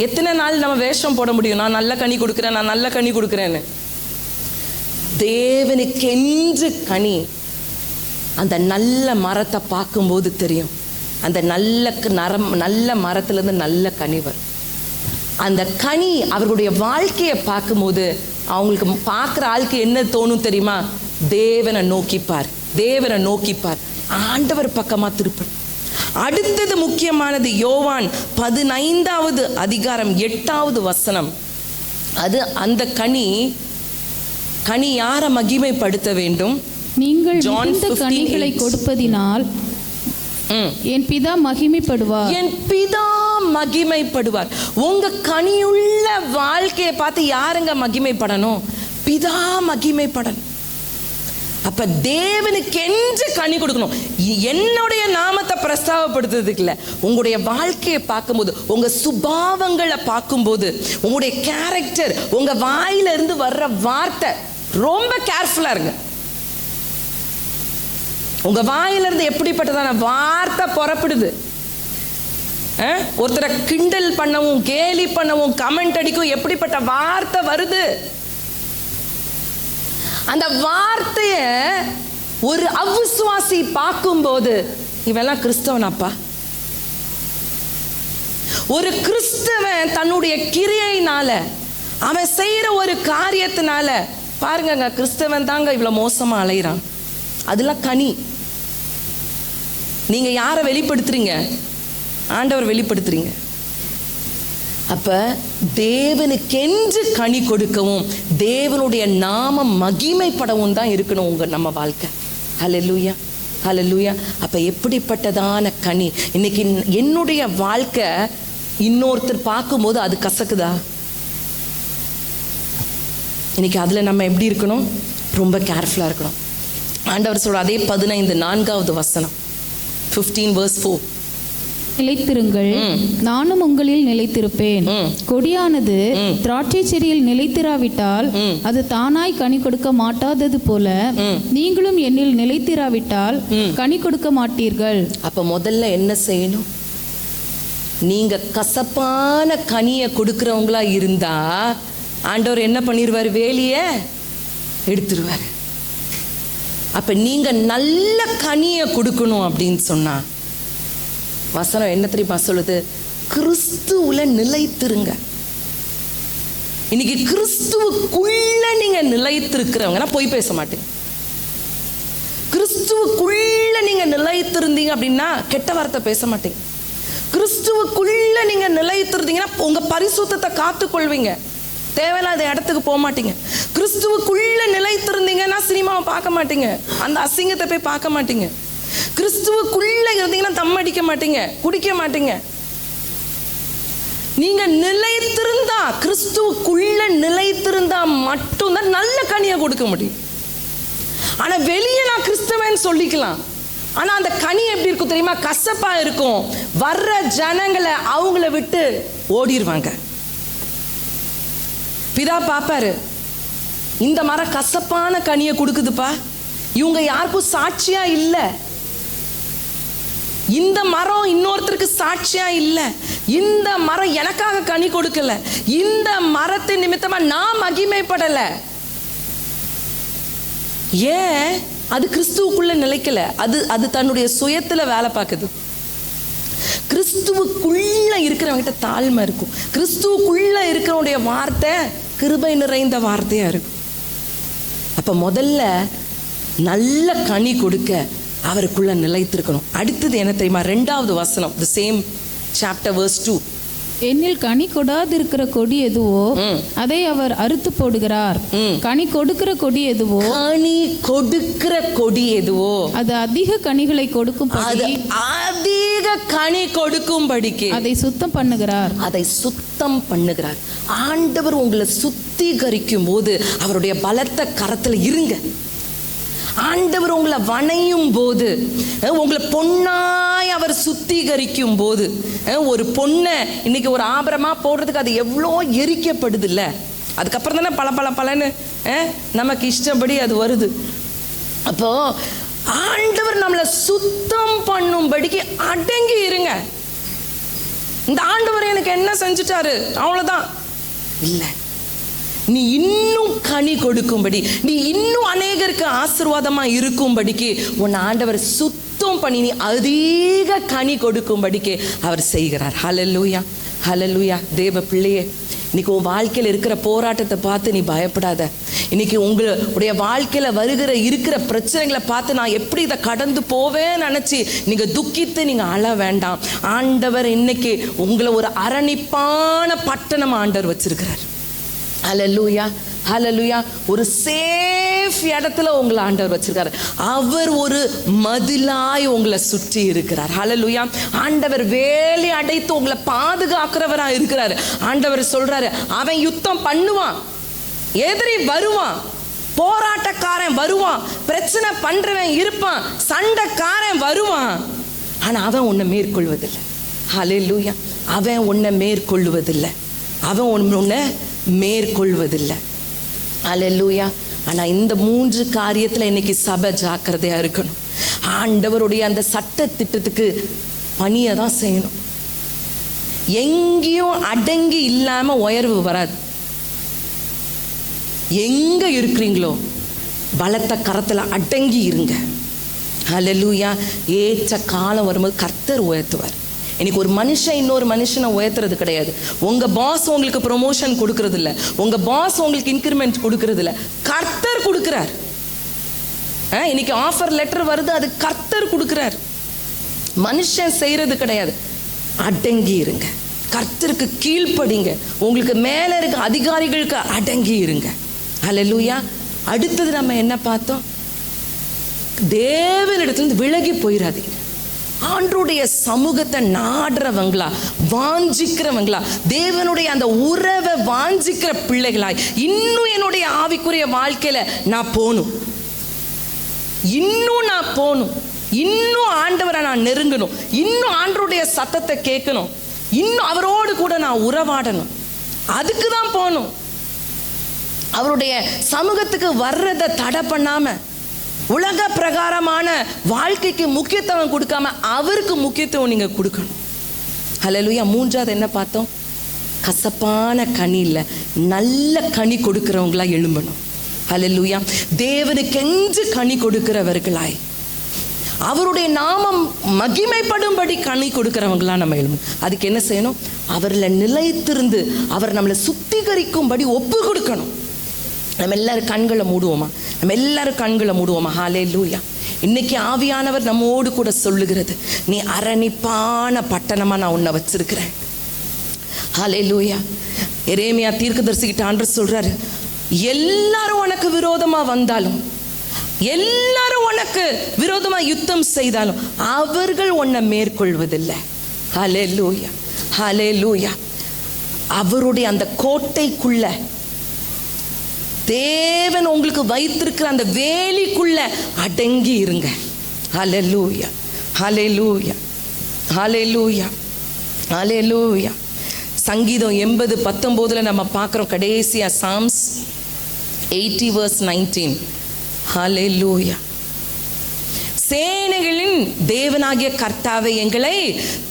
எத்தனை நாள் நம்ம வேஷம் போட முடியும்? நான் நல்ல கனி கொடுக்குறேன், நான் நல்ல கனி கொடுக்குறேன்னு. தேவனுக்கென்று கனி. அந்த நல்ல மரத்தை பார்க்கும்போது தெரியும், அந்த நல்ல மரத்துலேருந்து நல்ல கனி வரும். அந்த கனி அவர்களுடைய வாழ்க்கையை பார்க்கும்போது அவங்களுக்கு பார்க்குற ஆளுக்கு என்ன தோணும் தெரியுமா? தேவனை நோக்கிப்பார், தேவனை நோக்கிப்பார், ஆண்டவர் பக்கமாக திருப்ப. அடுத்தது முக்கியமானது யோவான் 15வது அதிகாரம் 8வது வசனம். அது அந்த கனி யாரை மகிமைப்படுத்த வேண்டும்? நீங்கள் மிகுந்த கனிகளை கொடுப்பதினால் என் பிதா மகிமைப்படுவார். என் பிதா மகிமைப்படுவார். உங்க கனியுள்ள வாழ்க்கையை பார்த்து யாருங்க மகிமைப்படணும்? பிதா மகிமைப்படணும். அப்ப தேவனுக்கு என்று கனி கொடுக்கணும். என்னுடைய நாமத்தை பிரஸ்தாவப்படுத்துறதுக்கு இல்லை, உங்களுடைய வாழ்க்கையை பார்க்கும்போது, உங்க சுபாவங்களை பார்க்கும்போது, உங்களுடைய கேரக்டர், உங்க வாயில இருந்து வர்ற வார்த்தை ரொம்ப கேர்ஃபுல்லா இருங்க. உங்க வாயிலிருந்து எப்படிப்பட்டதான வார்த்தை புறப்படுது? ஒருத்தரை கிண்டல் பண்ணவும், கேலி பண்ணவும், கமெண்ட் அடிக்கும் எப்படிப்பட்ட வார்த்தை வருது? அந்த வார்த்தைய ஒரு அவிசுவாசி பார்க்கும்போது, இவெல்லாம் கிறிஸ்தவனாப்பா. ஒரு கிறிஸ்தவன் தன்னுடைய கிரியையினால, அவன் செய்யற ஒரு காரியத்தினால, பாருங்க கிறிஸ்தவன் தாங்க இவ்வளவு மோசமா அலைகிறான். அதெல்லாம் கனி. நீங்க யாரை வெளிப்படுத்துறீங்க? ஆண்டவர் வெளிப்படுத்துறீங்க. அப்ப தேவனுக்கென்று கனி கொடுக்கவும், தேவனுடைய நாமம் மகிமைப்படவும் தான் இருக்கணும் நம்ம வாழ்க்கை. ஹல்லேலூயா, ஹல்லேலூயா. அப்ப எப்படிப்பட்டதான கனி? இன்னைக்கு என்னுடைய வாழ்க்கை இன்னொருத்தர் பார்க்கும்போது அது கசக்குதா? இன்னைக்கு அதுல நம்ம எப்படி இருக்கணும்? ரொம்ப கேர்ஃபுல்லா இருக்கணும். ஆண்டவர் சொல்ற அதே 15 வசனம் 15 verse 4. நிலைத்திருங்கள், நானும் உங்களில் நிலைத்திருப்பேன். கொடியானது திராட்சை செடியில் நிலைத்திராவிட்டால் அது தானாய் கனி கொடுக்க மாட்டாதது போல, நீங்களும் என்னில் நிலைத்திராவிட்டால் கனி கொடுக்க மாட்டீர்கள். அப்ப முதல்ல என்ன செய்யணும்? நீங்க கசப்பான கனியை கொடுக்கிறவங்களா இருந்தா ஆண்டவர் என்ன பண்ணிடுவார்? வேலிய எடுத்துருவார். அப்ப நீங்க நல்ல கனியை கொடுக்கணும் அப்படின்னு சொன்னா வசனம் என்ன தெரியுமா சொல்லுது? கிறிஸ்துவுல நிலைத்திருங்க. இன்னைக்கு கிறிஸ்துவுக்குள்ள நீங்க நிலைத்திருக்கிறவங்க பொய் பேச மாட்டீங்க. கிறிஸ்துவுக்குள்ள நீங்க நிலைத்திருந்தீங்க அப்படின்னா கெட்ட வார்த்தை பேச மாட்டீங்க. கிறிஸ்துவுக்குள்ள நீங்க நிலைத்திருந்தீங்கன்னா உங்க பரிசுத்தத்தை காத்துக்கொள்வீங்க. தேவையில்லாத இடத்துக்கு போக மாட்டீங்க. கிறிஸ்துவுக்குள்ள நிலைத்திருந்தீங்கன்னா சினிமாவை பார்க்க மாட்டீங்க, அந்த அசிங்கத்தை போய் பார்க்க மாட்டீங்க. கிறிஸ்துவுக்குள்ள இருந்தீங்கன்னா தம் அடிக்க மாட்டீங்க, குடிக்க மாட்டீங்க. நீங்க நிலைத்திருந்தா, கிறிஸ்துவுக்குள்ள நிலைத்திருந்தா மட்டும்தான் நல்ல கனியை கொடுக்க முடியும். ஆனா வெளியே நான் கிறிஸ்தவன் சொல்லிக்கலாம், ஆனா அந்த கனி எப்படி இருக்கும் தெரியுமா? கசப்பா இருக்கும். வர்ற ஜனங்களை அவங்கள விட்டு ஓடிடுவாங்க. பிதா பாப்பாரு, இந்த மரம் கசப்பான கனியை கொடுக்குதுப்பா, இவங்க யாருக்கும் சாட்சியா இல்லை, இந்த மரம் இன்னொருத்தருக்கு சாட்சியா இல்லை, இந்த மரம் எனக்காக கனி கொடுக்கல, இந்த மரத்தின் நிமித்தமா நான் மகிமைப்படல. ஏன்? அது கிறிஸ்துவுக்குள்ள நிலைக்கல. அது தன்னுடைய சுயத்துல வேலை பார்க்குது. கிறிஸ்துவுக்குள்ள இருக்கிறவங்கிட்ட தாழ்மை இருக்கும். கிறிஸ்துவுக்குள்ள இருக்கிறவனுடைய வார்த்தை கிருபை நிறைந்த வார்த்தையா இருக்கும். அப்ப முதல்ல நல்ல கனி கொடுக்க அவருக்குள்ள நிலைத்திருக்கணும். அடுத்தது என்ன தெரியுமா? 2வது வசனம், the same chapter verse 2. என்னில் கனி கொடாதிருக்கிற கொடி எதுவோ அதை அவர் அறுத்து போடுகிறார். கனி கொடுக்கிற கொடி எதுவோ, கனி கொடுக்கிற கொடி எதுவோ அது அதிக கனிகளை கொடுக்கும்படி, அதிக கனி கொடுக்கும்படிக்கு அதை சுத்தம் பண்ணுகிறார். அதை சுத்தம் பண்ணுகிறார். ஆண்டவர் உங்களை சுத்திகரிக்கும் போது அவருடைய பலத்த கரத்துல இருங்க. ஆண்டவர் உங்களை வணையும் போது, உங்களை பொன்னாய் அவர் சுத்திகரிக்கும் போது, ஒரு பொண்ணை இன்னைக்கு ஒரு ஆபரமா போடுறதுக்கு அது எவ்வளோ எரிக்கப்படுது இல்லை? அதுக்கப்புறம் தானே பல நமக்கு இஷ்டப்படி அது வருது. அப்போ ஆண்டவர் நம்மளை சுத்தம் பண்ணும்படிக்கு அடங்கி இருங்க. இந்த ஆண்டவர் எனக்கு என்ன செஞ்சுட்டாரு அவ்வளவுதான் இல்லை, நீ இன்னும் கனி கொடுக்கும்படி, நீ இன்னும் அநேகருக்கு ஆசீர்வாதமா இருக்கும்படிக்கு உன் ஆண்டவர் சுத்தம் பண்ணி நீ அதிக கனி கொடுக்கும்படிக்கு அவர் செய்கிறார். ஹல்லேலூயா, ஹல்லேலூயா. தேவ பிள்ளையே, இன்னைக்கு உன் வாழ்க்கையில் இருக்கிற போராட்டத்தை பார்த்து நீ பயப்படாத. இன்னைக்கு உங்களுடைய வாழ்க்கையில இருக்கிற பிரச்சனைகளை பார்த்து நான் எப்படி இதை கடந்து போவேன்னு நினைச்சு நீங்க துக்கித்து நீங்க அழ வேண்டாம். ஆண்டவர் இன்னைக்கு உங்களை ஒரு அரணிப்பான பட்டணம் ஆண்டவர் வச்சிருக்கிறார். ஹல்லேலூயா, ஹல்லேலூயா. ஒரு சேஃப் இடத்துல உங்களை ஆண்டவர் வச்சிருக்காரு. அவர் ஒரு மதிலாய் உங்களை சுற்றி இருக்கிறார். ஹல்லேலூயா. ஆண்டவர் வேலி அடைத்து உங்களை பாதுகாக்கிறவரா இருக்கிறாரு. ஆண்டவர் சொல்றாரு, அவன் யுத்தம் பண்ணுவான், எதிரி வருவான், போராட்டக்காரன் வருவான், பிரச்சனை பண்றவன் இருப்பான், சண்டைக்காரன் வருவான், ஆனா அவன் உன்னை மேற்கொள்வதில்லை. ஹல்லேலூயா. அவன் உன்னை மேற்கொள்வதில்லை, அவன் உன்னை மேற்கொள்வதில்லை. அல்லேலூயா. ஆனால் இந்த 3 காரியத்தில் இன்னைக்கு சபை ஜாக்கிரதையாக இருக்கணும். ஆண்டவருடைய அந்த சட்ட திட்டத்துக்கு பணியை தான் செய்யணும். எங்கேயும் அடங்கி இல்லாமல் உயர்வு வராது. எங்கே இருக்கிறீங்களோ பலத்த கரத்தில் அடங்கி இருங்க. அல்லேலூயா. ஏற்ற காலம் வரும்போது கர்த்தர் உயர்த்துவார். இன்னைக்கு ஒரு மனுஷன் இன்னொரு மனுஷனை உயர்த்துறது கிடையாது. உங்க பாஸ் உங்களுக்கு ப்ரொமோஷன் கொடுக்கறது இல்லை, உங்க பாஸ் உங்களுக்கு இன்க்ரிமெண்ட் கொடுக்கறது இல்லை, கர்த்தர் கொடுக்கிறார். இன்னைக்கு ஆஃபர் லெட்டர் வருது, அது கர்த்தர் கொடுக்கிறார், மனுஷன் செய்யறது கிடையாது. அடங்கி இருங்க, கர்த்தருக்கு கீழ்ப்படிங்க, உங்களுக்கு மேல இருக்க அதிகாரிகளுக்கு அடங்கி இருங்க. ஹல்லேலூயா. அடுத்தது நம்ம என்ன பார்த்தோம்? தேவனிடத்திலிருந்து விலகி போயிடாதீங்க. ஆண்டவருடைய சமூகத்தை நாடுறவங்களா, வாஞ்சிக்கிறவங்களா, தேவனுடைய அந்த உறவை வாஞ்சிக்கிற பிள்ளைகளாய், இன்னும் என்னுடைய ஆவிக்குரிய வாழ்க்கையில நான் போகணும், இன்னும் நான் போகணும், இன்னும் ஆண்டவரை நான் நெருங்கணும், இன்னும் ஆண்டவருடைய சத்தத்தை கேட்கணும், இன்னும் அவரோடு கூட நான் உறவாடணும், அதுக்கு தான் போகணும். அவருடைய சமூகத்துக்கு வர்றதை தடை பண்ணாம, உலக பிரகாரமான வாழ்க்கைக்கு முக்கியத்துவம் கொடுக்காம அவருக்கு முக்கியத்துவம் நீங்க கொடுக்கணும். ஹல்லேலூயா. 3வது என்ன பார்த்தோம்? கசப்பான கனி இல்லை, நல்ல கனி கொடுக்கிறவங்களா எழும்பணும். ஹல்லேலூயா. தேவனுக்கென்று கனி கொடுக்கிறவர்களாய், அவருடைய நாமம் மகிமைப்படும்படி கனி கொடுக்கிறவங்களா நம்ம எழும்பணும். அதுக்கு என்ன செய்யணும்? அவரில் நிலைத்திருந்து அவர் நம்மளை சுத்திகரிக்கும்படி ஒப்பு கொடுக்கணும். நம்ம எல்லாரும் கண்களை மூடுவோமா? நம்ம எல்லாரும் கண்களை மூடுவோமா? ஹல்லேலூயா. இன்னைக்கு ஆவியானவர் நம்மோடு கூட சொல்லுகிறது, நீ அரணிப்பான பட்டணமா நான் உன்னை வச்சிருக்கிறேன். ஹல்லேலூயா. எரேமியா தீர்க்கதரிசிகிட்ட ஆண்டவர் சொல்றாரு, எல்லாரும் உனக்கு விரோதமா வந்தாலும், எல்லாரும் உனக்கு விரோதமா யுத்தம் செய்தாலும் அவர்கள் உன்னை மேற்கொள்வதில்லை. ஹல்லேலூயா, ஹல்லேலூயா. அவருடைய அந்த கோட்டைக்குள்ள, தேவன் உங்களுக்கு வைத்திருக்கிற அந்த வேலிக்குள்ள அடங்கி இருங்க. ஹல்லேலூயா, ஹல்லேலூயா, ஹல்லேலூயா, ஹல்லேலூயா. சங்கீதம் 80:19 நம்ம பார்க்குறோம் கடைசியா, சாம்ஸ் 80:19. ஹல்லேலூயா. சேனைகளின் தேவனாகிய கர்த்தாவை எங்களை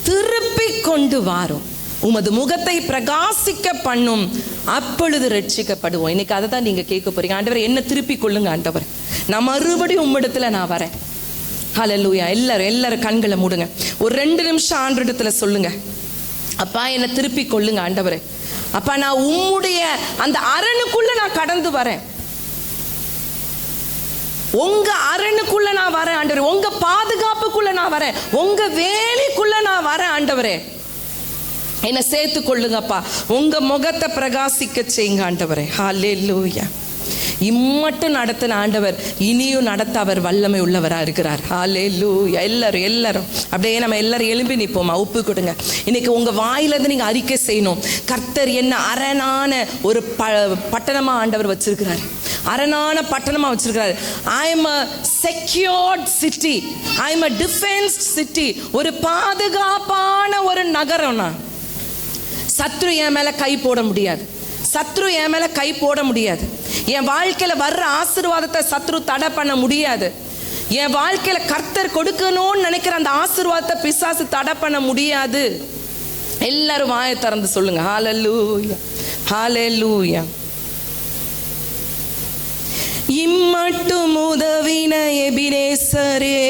திருப்பி கொண்டு வாரும், உமது முகத்தை பிரகாசிக்க பண்ணும், அப்பொழுது ரட்சிக்கப்படுவோம். இன்னைக்கு அதை தான் நீங்க கேட்க போறீங்க. ஆண்டவர் என்ன திருப்பி கொள்ளுங்க ஆண்டவர், நான் மறுபடியும் உம்மிடத்துல நான் வரேன். ஹல்லேலூயா. எல்லாரும் கண்களை மூடுங்க. ஒரு 2 நிமிஷம் ஆண்டவரிடத்துல சொல்லுங்க, அப்பா என்னை திருப்பி கொள்ளுங்க ஆண்டவரே. அப்பா நான் உம்முடைய அந்த அரணுக்குள்ள நான் கடந்து வரேன், உங்க அரணுக்குள்ள நான் வரேன் ஆண்டவரே, உங்க பாதுகாப்புக்குள்ள நான் வரேன், உங்க வேலைக்குள்ள நான் வரேன் ஆண்டவரே. என்னை சேர்த்து கொள்ளுங்கப்பா, உங்க முகத்தை பிரகாசிக்க செய்யுங்க ஆண்டவரே. ஹல்லேலூயா. இம்மட்டும் நடத்தின ஆண்டவர் இனியும் நடத்த அவர் வல்லமை உள்ளவரா இருக்கிறார். ஹல்லேலூயா. எல்லாரும் அப்படியே நம்ம எல்லாரும் எழும்பி நிற்போமா, ஒப்பு கொடுங்க. இன்னைக்கு உங்க வாயிலிருந்து நீங்க அறிக்கை செய்யணும், கர்த்தர் என்ன அரணான ஒரு பட்டணமா ஆண்டவர் வச்சிருக்கிறார், அரணான பட்டணமா வச்சிருக்கிறார். I am a secured city, I am a defensed city. ஒரு பாதுகாப்பான ஒரு நகரம்னா சத்ரு என் மேல கை போட முடியாது, சத்ரு என் மேல கை போட முடியாது. என் வாழ்க்கையில வர்ற ஆசீர்வாதத்தை சத்ரு தடை பண்ண முடியாது. என் வாழ்க்கையில கர்த்தர் கொடுக்கணும்னு நினைக்கிற அந்த ஆசீர்வாதத்தை பிசாசு தடை பண்ண முடியாது. எல்லாரும் வாயை திறந்து சொல்லுங்க, ஹல்லேலூயா, ஹல்லேலூயா. இம்மட்டும் உதவின எபினேசரே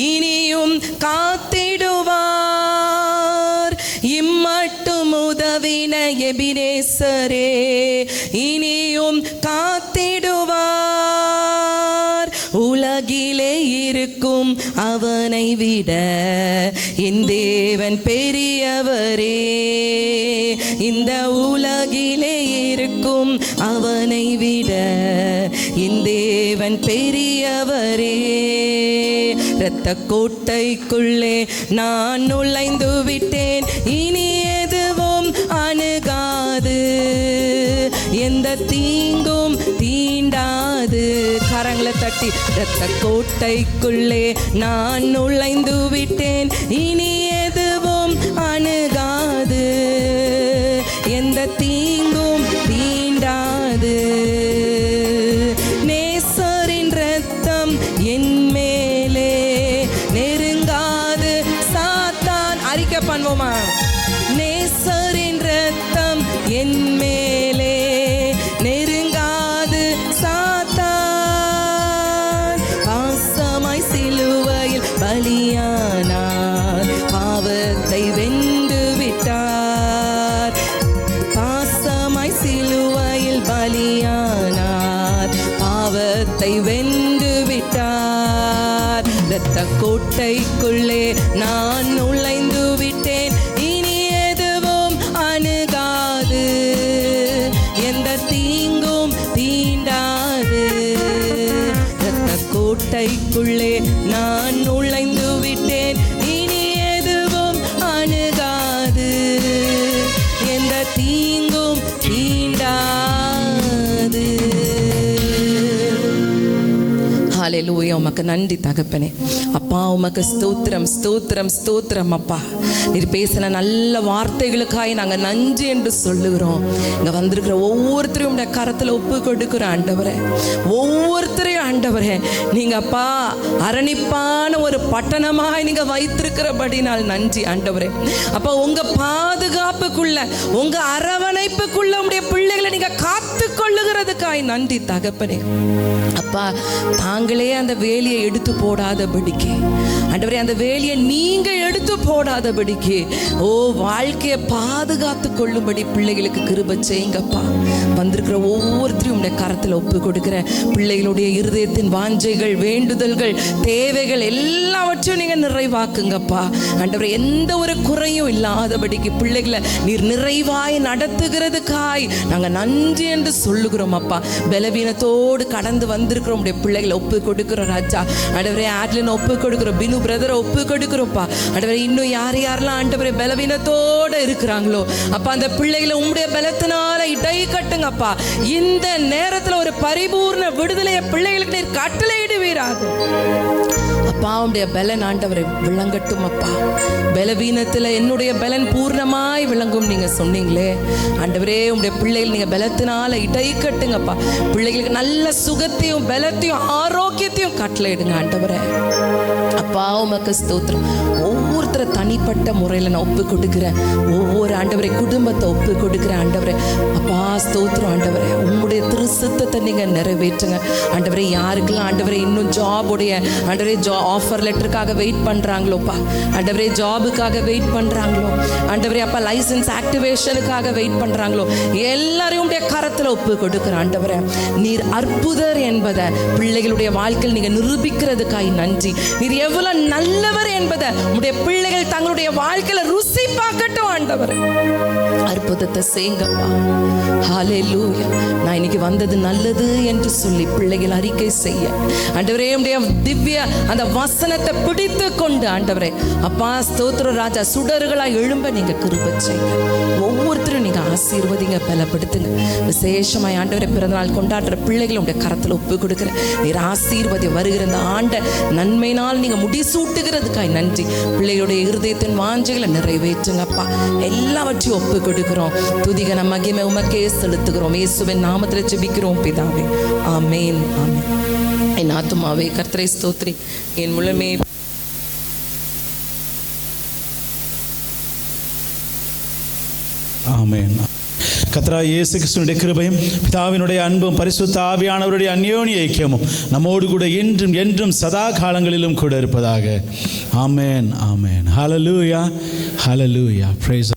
இனியும் காத்திடுவார், இம்மட்டும் உதவின எபினேசரே இனியும் காத்திடுவார். உலகிலே இருக்கும் அவனை விட என் தேவன் பெரியவரே, இந்த உலகிலே இருக்கும் அவனை விட என் தேவன் பெரியவரே. இரத்த கோட்டைக்குள்ளே நான் நுழைந்து விட்டேன், இனி எதுவும் அணுகாது, எந்த தீங்கும் தீண்டாது. கரங்களை தட்டி, இரத்த கோட்டைக்குள்ளே நான் நுழைந்து விட்டேன், இனி எதுவும் அணுகாது, எந்த தீங்கும் தீண்டாது. நேசரின் இரத்தம் என் மேலே நெருங்காது, சாத்தான் அறிக்கை பண்ணுவோமா, நேசரின் இரத்தம் என் மேலே நெருங்காது, சாத்தான் பாசமாய் சிலுவையில் பலியானார், பாவத்தை வென்று விட்டார், பாசமாய் சிலுவையில் பலியானார், பாவத்தை வென்று விட்டார். இரத்த கோட்டைக்குள்ளே நான் நுழைந்து விட்டேன், இனி எதுவும் அணுகாது, எந்த தீங்கும் தீண்டாது. இரத்த கோட்டைக்குள்ளே நான் நுழைந்து விட்டேன், இனி எதுவும் அணுகாது, எந்த தீங்கும் தீண்டாது. ஹல்லேலூயா. உமக்கு நன்றி தகப்பனே. அப்பா உமக்கு ஸ்தோத்திரம், ஸ்தோத்திரம், ஸ்தோத்திரம். அப்பா நீர் பேசின நல்ல வார்த்தைகளுக்காக நாங்கள் நன்றி என்று சொல்லுகிறோம். இங்கே வந்திருக்கிற ஒவ்வொருத்தரையும் உடைய கரத்தில் ஒப்பு கொடுக்குற ஆண்டவரே, ஒவ்வொருத்தரையும் ஆண்டவரே நீங்கள் அப்பா அரணிப்பான ஒரு பட்டணமாக நீங்கள் வைத்திருக்கிறபடினால் நன்றி ஆண்டவரே. அப்பா உங்கள் பாதுகாப்புக்குள்ள, உங்கள் அரவணைப்புக்குள்ள உடைய பிள்ளைகளை நீங்கள் காத்து கொள்ளுகிறதுக்காய் நன்றி தகப்பனே. அப்பா தாங்களே அந்த வேலியை எடுத்து போடாதபடிக்கு ஆண்டவரே, அந்த வேலியை நீங்க எடுத்து போடாதபடிக்கு ஓ வாழ்க்கையை பாதுகாத்து கொள்ளும்படி பிள்ளைகளுக்கு கிருபை செய்யுங்கப்பா. வந்திருக்கிற ஒவ்வொருத்தரையும் உடைய கரத்தில் ஒப்பு கொடுக்கிற பிள்ளைகளுடைய இருதயத்தின் வாஞ்சைகள், வேண்டுதல்கள், தேவைகள் எல்லாவற்றையும் நீங்க நிறைவாக்குங்கப்பா. ஆண்டவரே எந்த ஒரு குறையும் இல்லாதபடிக்கு பிள்ளைகளை நீர் நிறைவாய் நடத்துகிறதுக்காய் நாங்கள் நன்றி என்று சொல்லுகிறோம் அப்பா. பலவீனத்தோடு கடந்து வந்திருக்கிறோம் உடைய பிள்ளைகளை ஒப்பு கொடுக்கிறோம் ராஜா. ஆண்டவரே ஆட்லின் ஒப்பு கொடுக்கிறோம், பினு பிரதரை ஒப்பு கொடுக்கிறோம்ப்பா. ஆண்டவரே இன்னும் யாரெல்லாம் ஆண்டவரே பலவீனத்தோடு இருக்கிறாங்களோ அப்பா, அந்த பிள்ளைகளை உம்முடைய பலத்தினால இடை கட்டுங்கப்பா. இந்த நேரத்தில் ஒரு பரிபூர்ண விடுதலையை பிள்ளைகளுக்கு நீர் கட்டளையிடுவீராக. அப்பா உடைய பலன் ஆண்டவரை விளங்கட்டும் அப்பா. பலவீனத்தில் என்னுடைய பலன் பூர்ணமாய் விளங்கும் நீங்க சொன்னீங்களே ஆண்டவரே. உடைய பிள்ளைகள் நீங்க பலத்தினால இடை கட்டுங்கப்பா. பிள்ளைகளுக்கு நல்ல சுகத்தையும் பலத்தையும் ஆரோக்கியத்தையும் கட்டளையிடுங்க ஆண்டவரே. அப்பா உமக்கு ஸ்தோத்திரம். ஒவ்வொருத்தரை தனிப்பட்ட முறையில் நான் ஒப்பு கொடுக்கிறேன். ஒவ்வொரு ஆண்டவரை குடும்பத்தை ஒப்பு கொடுக்கிறேன் ஆண்டவரே. அப்பா ஸ்தோத்திரம் ஆண்டவரே. உங்களுடைய திருசித்தத்தை நீங்க நிறைவேற்றுங்க ஆண்டவரே. யாருக்கெல்லாம் ஆண்டவரே இன்னும் ஜாபுடைய ஆண்டவரே ஆஃபர் லெட்டருக்காக வெயிட் பண்றாங்களோப்பா ஆண்டவரே, ஜாபுக்காக வெயிட் பண்றாங்களோ ஆண்டவரே, அப்பா லைசன்ஸ் ஆக்டிவேஷனுக்காக வெயிட் பண்றாங்களோ, எல்லாரையும் உடைய கரத்துல ஒப்பு கொடுக்கிறேன் ஆண்டவரே. நீர் அற்புதர் என்பதை பிள்ளைகளுடைய வாழ்க்கையில் நீங்க நிரூபிக்கிறதுக்காய் நன்றி. நீர் எவ்வளவு நல்லவர் என்பதை உடைய பிள்ளைகள் தங்களுடைய வாழ்க்கையில ருசி பார்க்கட்டும் ஆண்டவரே. அற்புதத்தை செய்யுங்கப்பா. ஹல்லேலூயா. நான் இன்னைக்கு வந்தது நல்லது என்று சொல்லி பிள்ளைகள் அறிக்கை செய்ய ஆண்டவரே, உடைய திவ்ய அந்த வசனத்தை பிடித்து கொண்டு ஆண்டவரே அப்பா ஸ்தோத்திர ராஜா சுடர்களாய் எழும்ப நீங்க கிருபை செய்யுங்க. ஒவ்வொருத்தரும் நீங்க ஆசீர்வதிங்க, பலப்படுத்துங்க. விசேஷமாய் ஆண்டவரை பிறந்தநாள் கொண்டாடுற பிள்ளைகளை உடைய கரத்துல ஒப்பு கொடுக்கிற நீர் ஆசீர்வதி. வருகிற இந்த ஆண்ட நன்மையினால் நீங்க முடிசூட்டுகிறதுக்காய் நன்றி. பிள்ளைகளுடைய இருதயத்தின் வாஞ்சைகளை நிறைவேற்றுங்கப்பா. எல்லாவற்றையும் ஒப்பு கொடுக்கிறோம். துதிகன மகிமை உமக்கே செலுத்துகிறோம். இயேசுவின் நாமத்தில் ஜெபிக்கிறோம் பிதாவே. ஆமென் ஆமென். என் ஆத்துமாவே கர்த்தரை ஸ்தோத்திரி, என் முழுமே ஆமென். கர்த்தராகிய இயேசு கிறிஸ்துவினுடைய கிருபையும் பிதாவினுடைய அன்பும் பரிசுத்த ஆவியானவருடைய அந்யோன்ய ஐக்கியமும் நம்மோடு கூட என்றும் என்றும் சதா காலங்களிலும் கூட இருப்பதாக. ஆமென் ஆமென். ஹல்லேலூயா ஹல்லேலூயா. பிரைஸ்